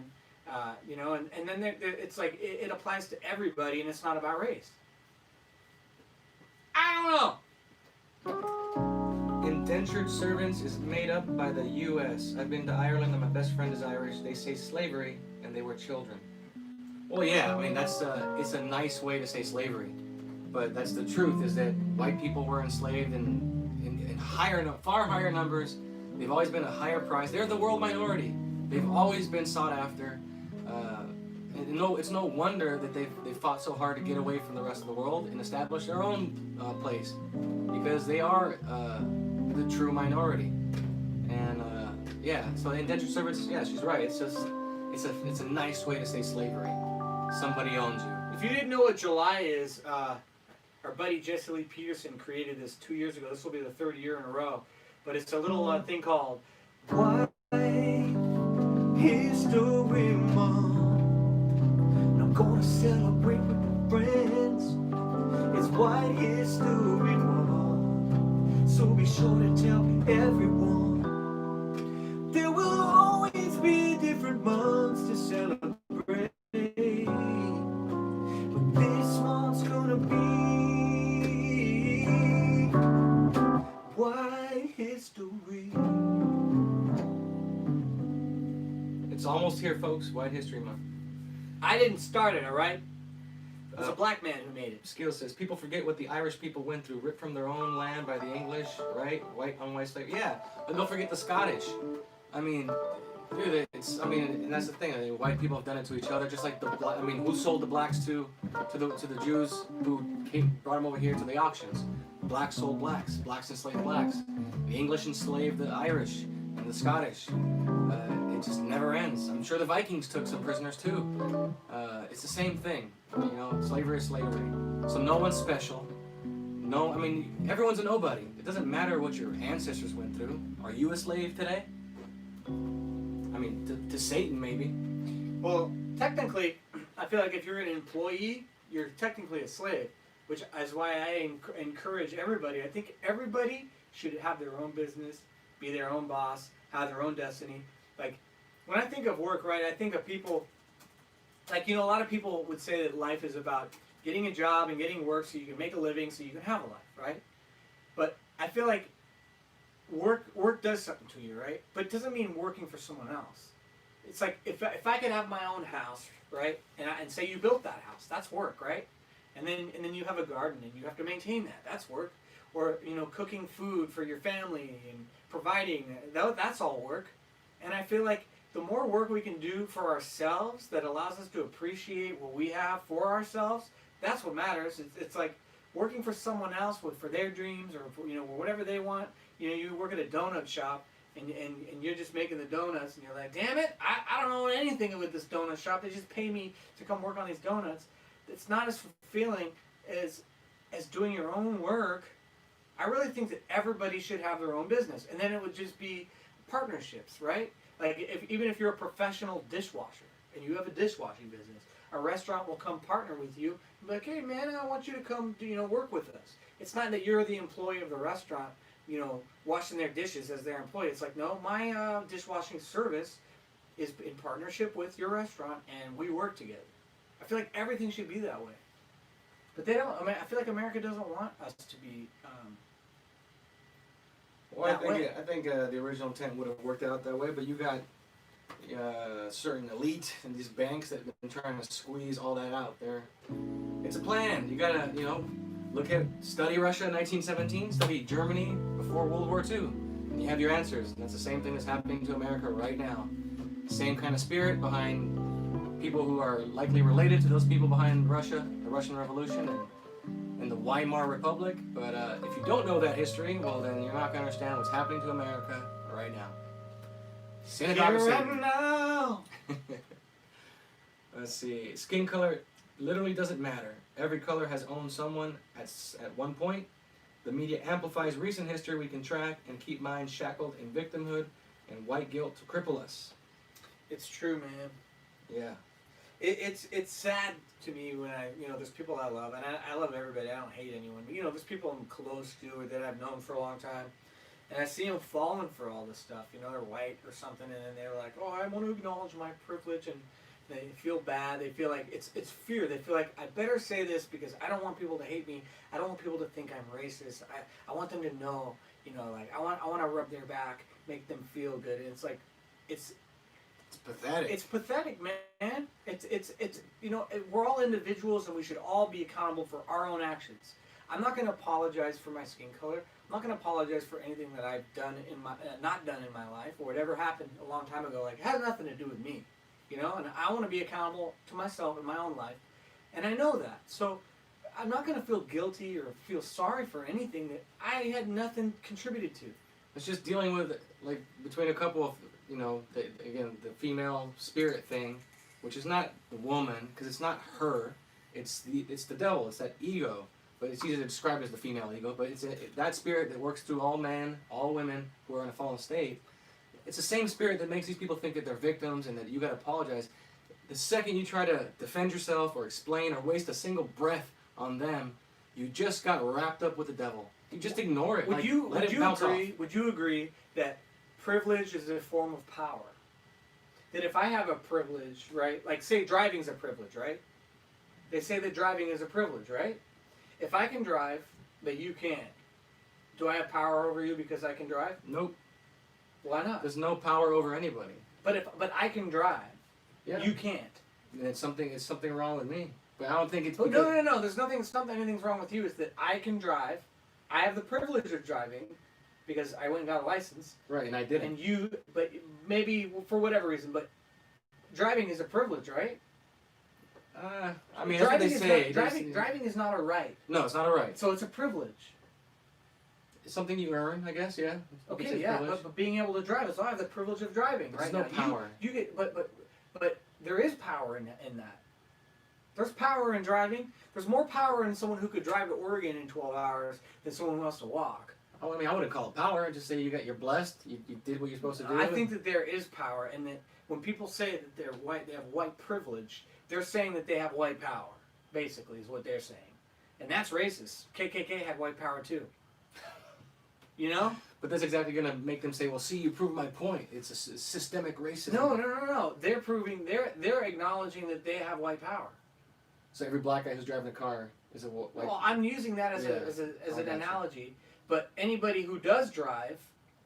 you know, and then it's like it applies to everybody, and it's not about race. I don't know. Indentured servants is made up by the U.S. I've been to Ireland, and my best friend is Irish. They say slavery, and they were children. Well, yeah, I mean, that's it's a nice way to say slavery, but that's the truth, is that white people were enslaved in far higher numbers. They've always been a higher price. They're the world minority. They've always been sought after. It's no wonder that they fought so hard to get away from the rest of the world and establish their own place, because they are the true minority. And yeah, so indentured servants, yeah, she's right. It's it's a nice way to say slavery. Somebody owns you. If you didn't know what July is, our buddy Jesse Lee Peterson created this 2 years ago. This will be the third year in a row. But it's a little thing called White History Month. And I'm gonna celebrate with my friends. It's White History Month. So be sure to tell everyone. There will always be different months to celebrate. But this month's gonna be White History. It's almost here, folks. White History Month. I didn't start it, alright? It was a black man who made it. Skill says people forget what the Irish people went through, ripped from their own land by the English, right? White on white slave. Yeah, but don't forget the Scottish. I mean, dude, and that's the thing. I mean, white people have done it to each other, just like who sold the blacks to the Jews who brought them over here to the auctions? Blacks sold blacks. Blacks enslaved blacks. The English enslaved the Irish and the Scottish. It just never ends. I'm sure the Vikings took some prisoners too. It's the same thing. You know, slavery is slavery. So no one's special. No, I mean, everyone's a nobody. It doesn't matter what your ancestors went through. Are you a slave today? I mean, to Satan, maybe. Well, technically, I feel like if you're an employee, you're technically a slave, which is why I encourage everybody. I think everybody should have their own business, be their own boss, have their own destiny. Like, when I think of work, right, I think of people, like, you know, a lot of people would say that life is about getting a job and getting work so you can make a living so you can have a life, right? But I feel like work does something to you, right? But it doesn't mean working for someone else. It's like if I could have my own house, right, and say you built that house, that's work, right? And then you have a garden and you have to maintain that, that's work. Or, you know, cooking food for your family and providing, that's all work. And I feel like the more work we can do for ourselves that allows us to appreciate what we have for ourselves, that's what matters. It's like working for someone else for their dreams or for, you know, whatever they want. You know, you work at a donut shop and you're just making the donuts and you're like, damn it, I don't know anything with this donut shop. They just pay me to come work on these donuts. It's not as fulfilling as doing your own work. I really think that everybody should have their own business. And then it would just be partnerships, right? Like even if you're a professional dishwasher and you have a dishwashing business, a restaurant will come partner with you and be like, hey man, I want you to come work with us. It's not that you're the employee of the restaurant, you know, washing their dishes as their employee. It's like, no, my dishwashing service is in partnership with your restaurant and we work together. I feel like everything should be that way. But they don't. I mean, I feel like America doesn't want us to be. Well, I think the original intent would have worked out that way, but you got certain elite and these banks that have been trying to squeeze all that out there. It's a plan. You gotta, study Russia in 1917, study Germany before World War II, and you have your answers. And that's the same thing that's happening to America right now. Same kind of spirit behind people who are likely related to those people behind Russia, the Russian Revolution, and the Weimar Republic. But if you don't know that history, well, then you're not going to understand what's happening to America right now. Synagogue of Satan. Now. Let's see. Skin color literally doesn't matter. Every color has owned someone at one point. The media amplifies recent history we can track and keep minds shackled in victimhood and white guilt to cripple us. It's true, man. Yeah. It's sad to me when there's people I love, and I love everybody. I don't hate anyone. But, there's people I'm close to or that I've known for a long time, and I see them falling for all this stuff. They're white or something, and then they're like, oh, I want to acknowledge my privilege, and they feel bad. They feel like it's fear. They feel like I better say this because I don't want people to hate me. I don't want people to think I'm racist. I want them to know, I want to rub their back, make them feel good. And it's like, it's pathetic. It's pathetic, man. It's we're all individuals and we should all be accountable for our own actions. I'm not going to apologize for my skin color. I'm not going to apologize for anything that I've done not done in my life or whatever happened a long time ago. Like, it has nothing to do with me, and I want to be accountable to myself in my own life, and I know that. So I'm not going to feel guilty or feel sorry for anything that I had nothing contributed to. It's just dealing with, between a couple of the female spirit thing, which is not the woman, because it's not her, it's the devil, it's that ego, but it's easy to describe as the female ego, but it's that spirit that works through all men, all women who are in a fallen state. It's the same spirit that makes these people think that they're victims and that you got to apologize. The second you try to defend yourself or explain or waste a single breath on them, you just got wrapped up with the devil. You just ignore it. Would you agree that privilege is a form of power? That if I have a privilege, right? Like say driving's a privilege, right? They say that driving is a privilege, right? If I can drive, but you can't, do I have power over you because I can drive? Nope. Why not? There's no power over anybody. But I can drive. Yeah. You can't. And it's something wrong with me. But I don't think it's because... No. There's anything's wrong with you. It's that I can drive. I have the privilege of driving because I went and got a license. Right, and I didn't. And you, but maybe for whatever reason, but driving is a privilege, right? I mean, that's what they say. Driving is not a right. No, it's not a right. So it's a privilege. It's something you earn, I guess, yeah. Okay, yeah, but being able to drive, so I have the privilege of driving. There's right no now. power. You get, but there is power in that. There's power in driving. There's more power in someone who could drive to Oregon in 12 hours than someone who wants to walk. Oh, I mean, I wouldn't call it power. I'd just say you're blessed. You did what you're supposed to do. I think that there is power, and that when people say that they're white, they have white privilege. They're saying that they have white power. Basically, is what they're saying, and that's racist. KKK had white power too. You know. But that's exactly going to make them say, "Well, see, you proved my point. It's a systemic racism." No. They're proving. They're acknowledging that they have white power. So every black guy who's driving a car is a white. Well, I'm using that as an analogy. But anybody who does drive,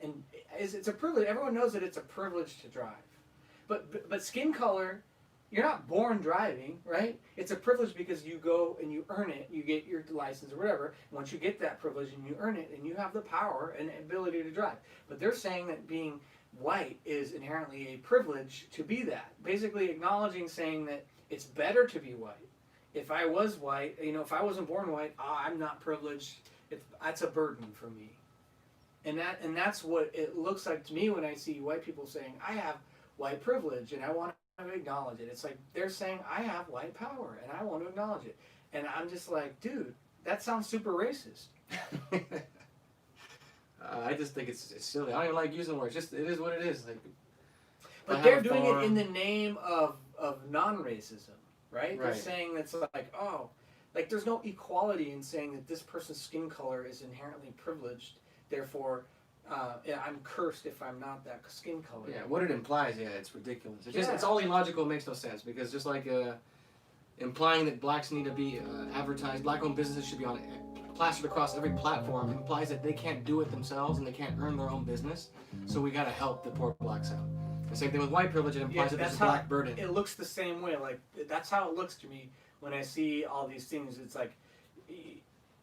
and it's a privilege. Everyone knows that it's a privilege to drive. But skin color, you're not born driving, right? It's a privilege because you go and you earn it. You get your license or whatever. And once you get that privilege and you earn it, and you have the power and ability to drive. But they're saying that being white is inherently a privilege to be that. Basically acknowledging, saying that it's better to be white. If I was white, if I wasn't born white, I'm not privileged. That's a burden for me. And that's what it looks like to me when I see white people saying, I have white privilege and I want to acknowledge it. It's like they're saying, I have white power and I want to acknowledge it. And I'm just like, dude, that sounds super racist. I just think it's silly. I don't even like using words. It is what it is. Like, but they're doing it in the name of non-racism, right? Right? They're saying that's like, like there's no equality in saying that this person's skin color is inherently privileged. Therefore, I'm cursed if I'm not that skin color. Yeah, what it implies, it's ridiculous. It's all illogical. It makes no sense because just like implying that blacks need to be advertised, black-owned businesses should be plastered across every platform implies that they can't do it themselves and they can't earn their own business. So we got to help the poor blacks out. The same thing with white privilege. It implies that there's a black burden. It looks the same way. Like that's how it looks to me when I see all these things. It's like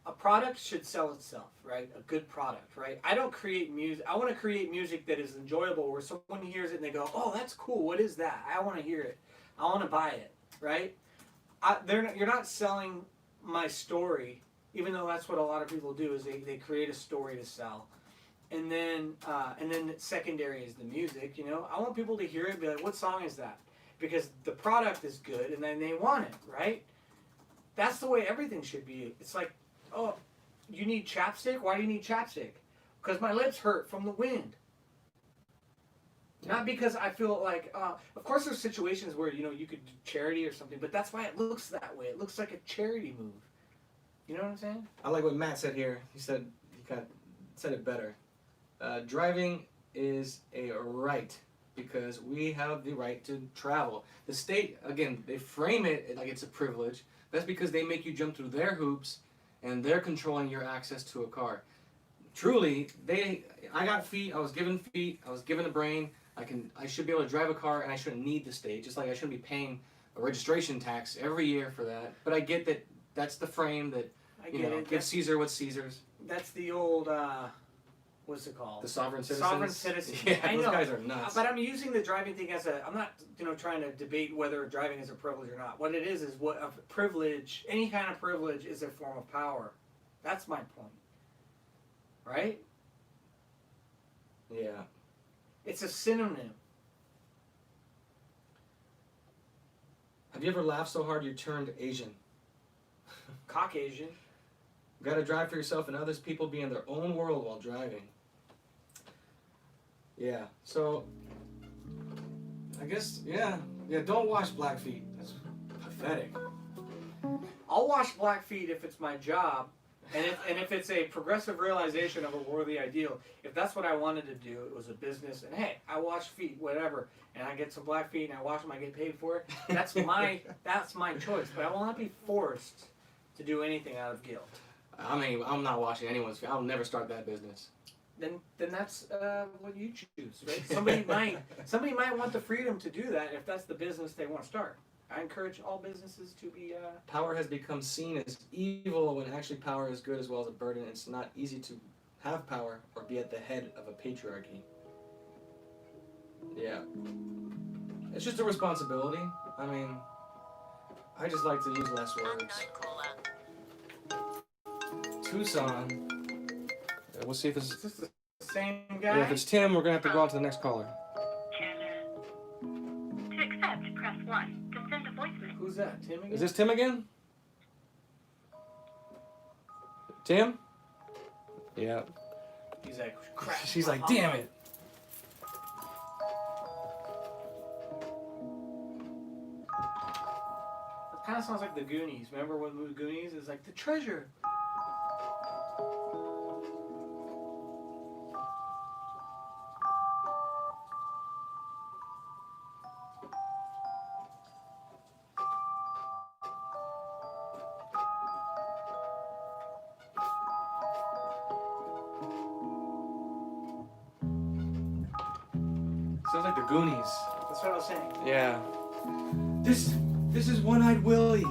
a product should sell itself, right? A good product, right? I don't create music. I want to create music that is enjoyable, where someone hears it and they go, "Oh, that's cool. What is that? I want to hear it. I want to buy it." Right? You're not selling my story, even though that's what a lot of people do. Is they create a story to sell, and then secondary is the music. I want people to hear it and be like, "What song is that?" Because the product is good, and then they want it, right? That's the way everything should be. It's like, oh, you need chapstick? Why do you need chapstick? Because my lips hurt from the wind. Not because I feel like, of course there's situations where, you could do charity or something, but that's why it looks that way. It looks like a charity move. You know what I'm saying? I like what Matt said here. He said it better. Driving is a right because we have the right to travel. The state, again, they frame it like it's a privilege. That's because they make you jump through their hoops and they're controlling your access to a car. Truly, I got feet, I was given a brain, I should be able to drive a car and I shouldn't need the state, just like I shouldn't be paying a registration tax every year for that. But I get that that's the frame that, give Caesar what's Caesar's. That's the old, what's it called? The sovereign citizens. Sovereign citizens. Yeah, I those know, guys are nuts. But I'm using the driving thing I'm not, trying to debate whether driving is a privilege or not. What it is what a privilege, any kind of privilege is a form of power. That's my point. Right? Yeah. It's a synonym. Have you ever laughed so hard you turned Asian? Caucasian. You gotta drive for yourself and others. People be in their own world while driving. Yeah, so I guess, yeah, don't wash Blackfeet. That's pathetic. I'll wash Blackfeet if it's my job, and if it's a progressive realization of a worthy ideal. If that's what I wanted to do, it was a business, and hey, I wash feet, whatever, and I get some Blackfeet and I wash them, I get paid for it. That's my choice. But I will not be forced to do anything out of guilt. I mean, I'm not washing anyone's feet. I'll never start that business. Then that's what you choose, right? Somebody might want the freedom to do that if that's the business they want to start. I encourage all businesses to be. Power has become seen as evil when actually power is good as well as a burden. It's not easy to have power or be at the head of a patriarchy. Yeah. It's just a responsibility. I mean, I just like to use less words. Tucson. We'll see if this Is this the same guy? Yeah, if it's Tim, we're going to have to go on to the next caller. To accept, press 1. To send a voicemail. Who's that? Tim again? Is this Tim again? Tim? Yeah. He's like, crap. She's like, damn it. It kind of sounds like the Goonies. Remember what movie Goonies is like? The treasure. Sounds like the Goonies. That's what I was saying. Yeah. This is One-Eyed Willie.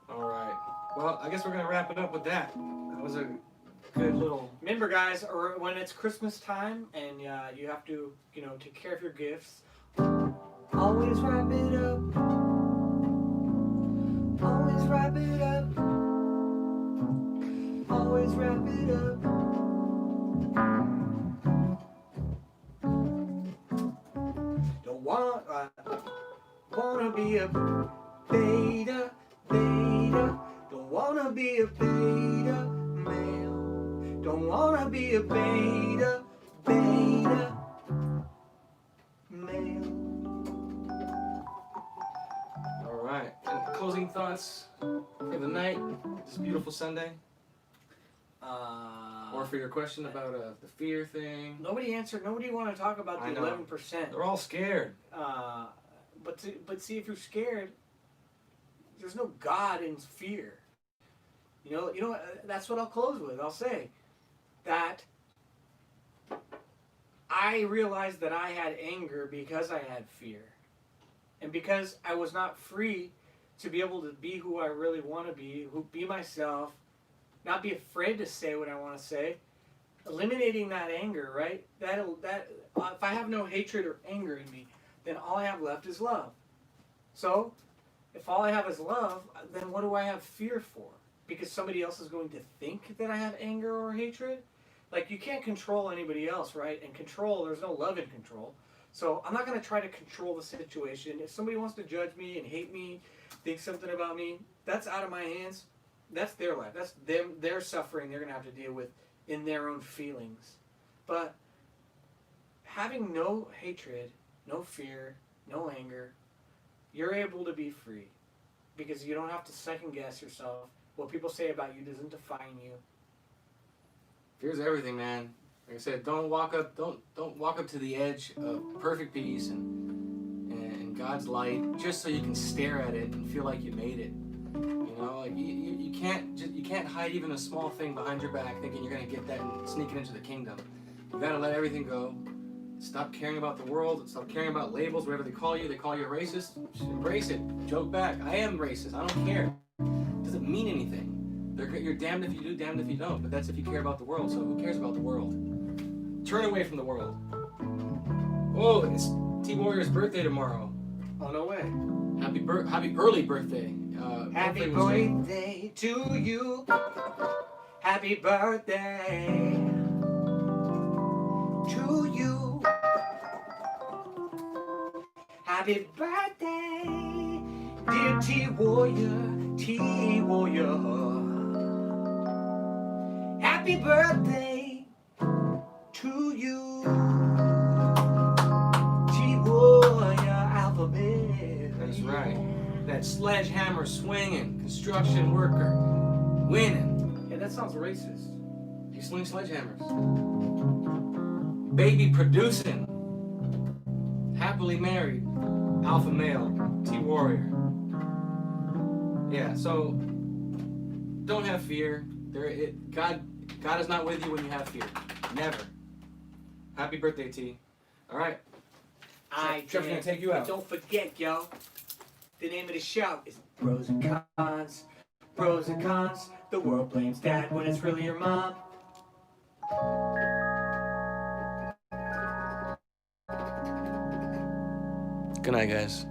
Alright. Well, I guess we're going to wrap it up with that. That was a good little... Remember, guys, or when it's Christmas time and you have to, take care of your gifts, always wrap it up. Always wrap it up. Always wrap it up. Don't wanna be a beta. Don't wanna be a beta male. Don't wanna be a beta male. Alright. And closing thoughts for the night, this beautiful Sunday? Or for your question about the fear thing? Nobody answered. Nobody want to talk about the 11%. They're all scared. But see, if you're scared, there's no God in fear. You know. That's what I'll close with. I'll say that I realized that I had anger because I had fear, and because I was not free to be able to be who I really want to be myself, not be afraid to say what I want to say. Eliminating that anger, right? That if I have no hatred or anger in me, then all I have left is love. So, if all I have is love, then what do I have fear for? Because somebody else is going to think that I have anger or hatred? Like, you can't control anybody else, right? And there's no love in control. So, I'm not going to try to control the situation. If somebody wants to judge me and hate me, think something about me, that's out of my hands. That's their life. That's them, their suffering they're going to have to deal with in their own feelings. But having no hatred, no fear, no anger, you're able to be free because you don't have to second guess yourself. What people say about you doesn't define you. Fear's everything, man. Like I said, don't walk up to the edge of perfect peace and God's light just so you can stare at it and feel like you made it. Like you can't hide even a small thing behind your back thinking you're gonna get that and sneak it into the kingdom. You gotta let everything go. Stop caring about the world. Stop caring about labels. Whatever they call you a racist. Just embrace it. Joke back. I am racist. I don't care. It doesn't mean anything. You're damned if you do, damned if you don't. But that's if you care about the world. So who cares about the world? Turn away from the world. Oh, it's T-Warrior's birthday tomorrow. Oh, no way. Happy early birthday. Happy birthday to you. Happy birthday to you. Happy birthday, dear T-Warrior, T-Warrior. Happy birthday to you, T-Warrior alphabet. That's right. That sledgehammer swinging, construction worker, winning. Yeah, that sounds racist. You swing sledgehammers. Baby producing. Happily married. Alpha male. T-Warrior. Yeah, so don't have fear. God is not with you when you have fear. Never. Happy birthday, T. All right. Trevor's gonna take you out. Don't forget, yo. The name of the show is Pros and Cons. Pros and Cons. The world blames dad when it's really your mom. Good night, guys.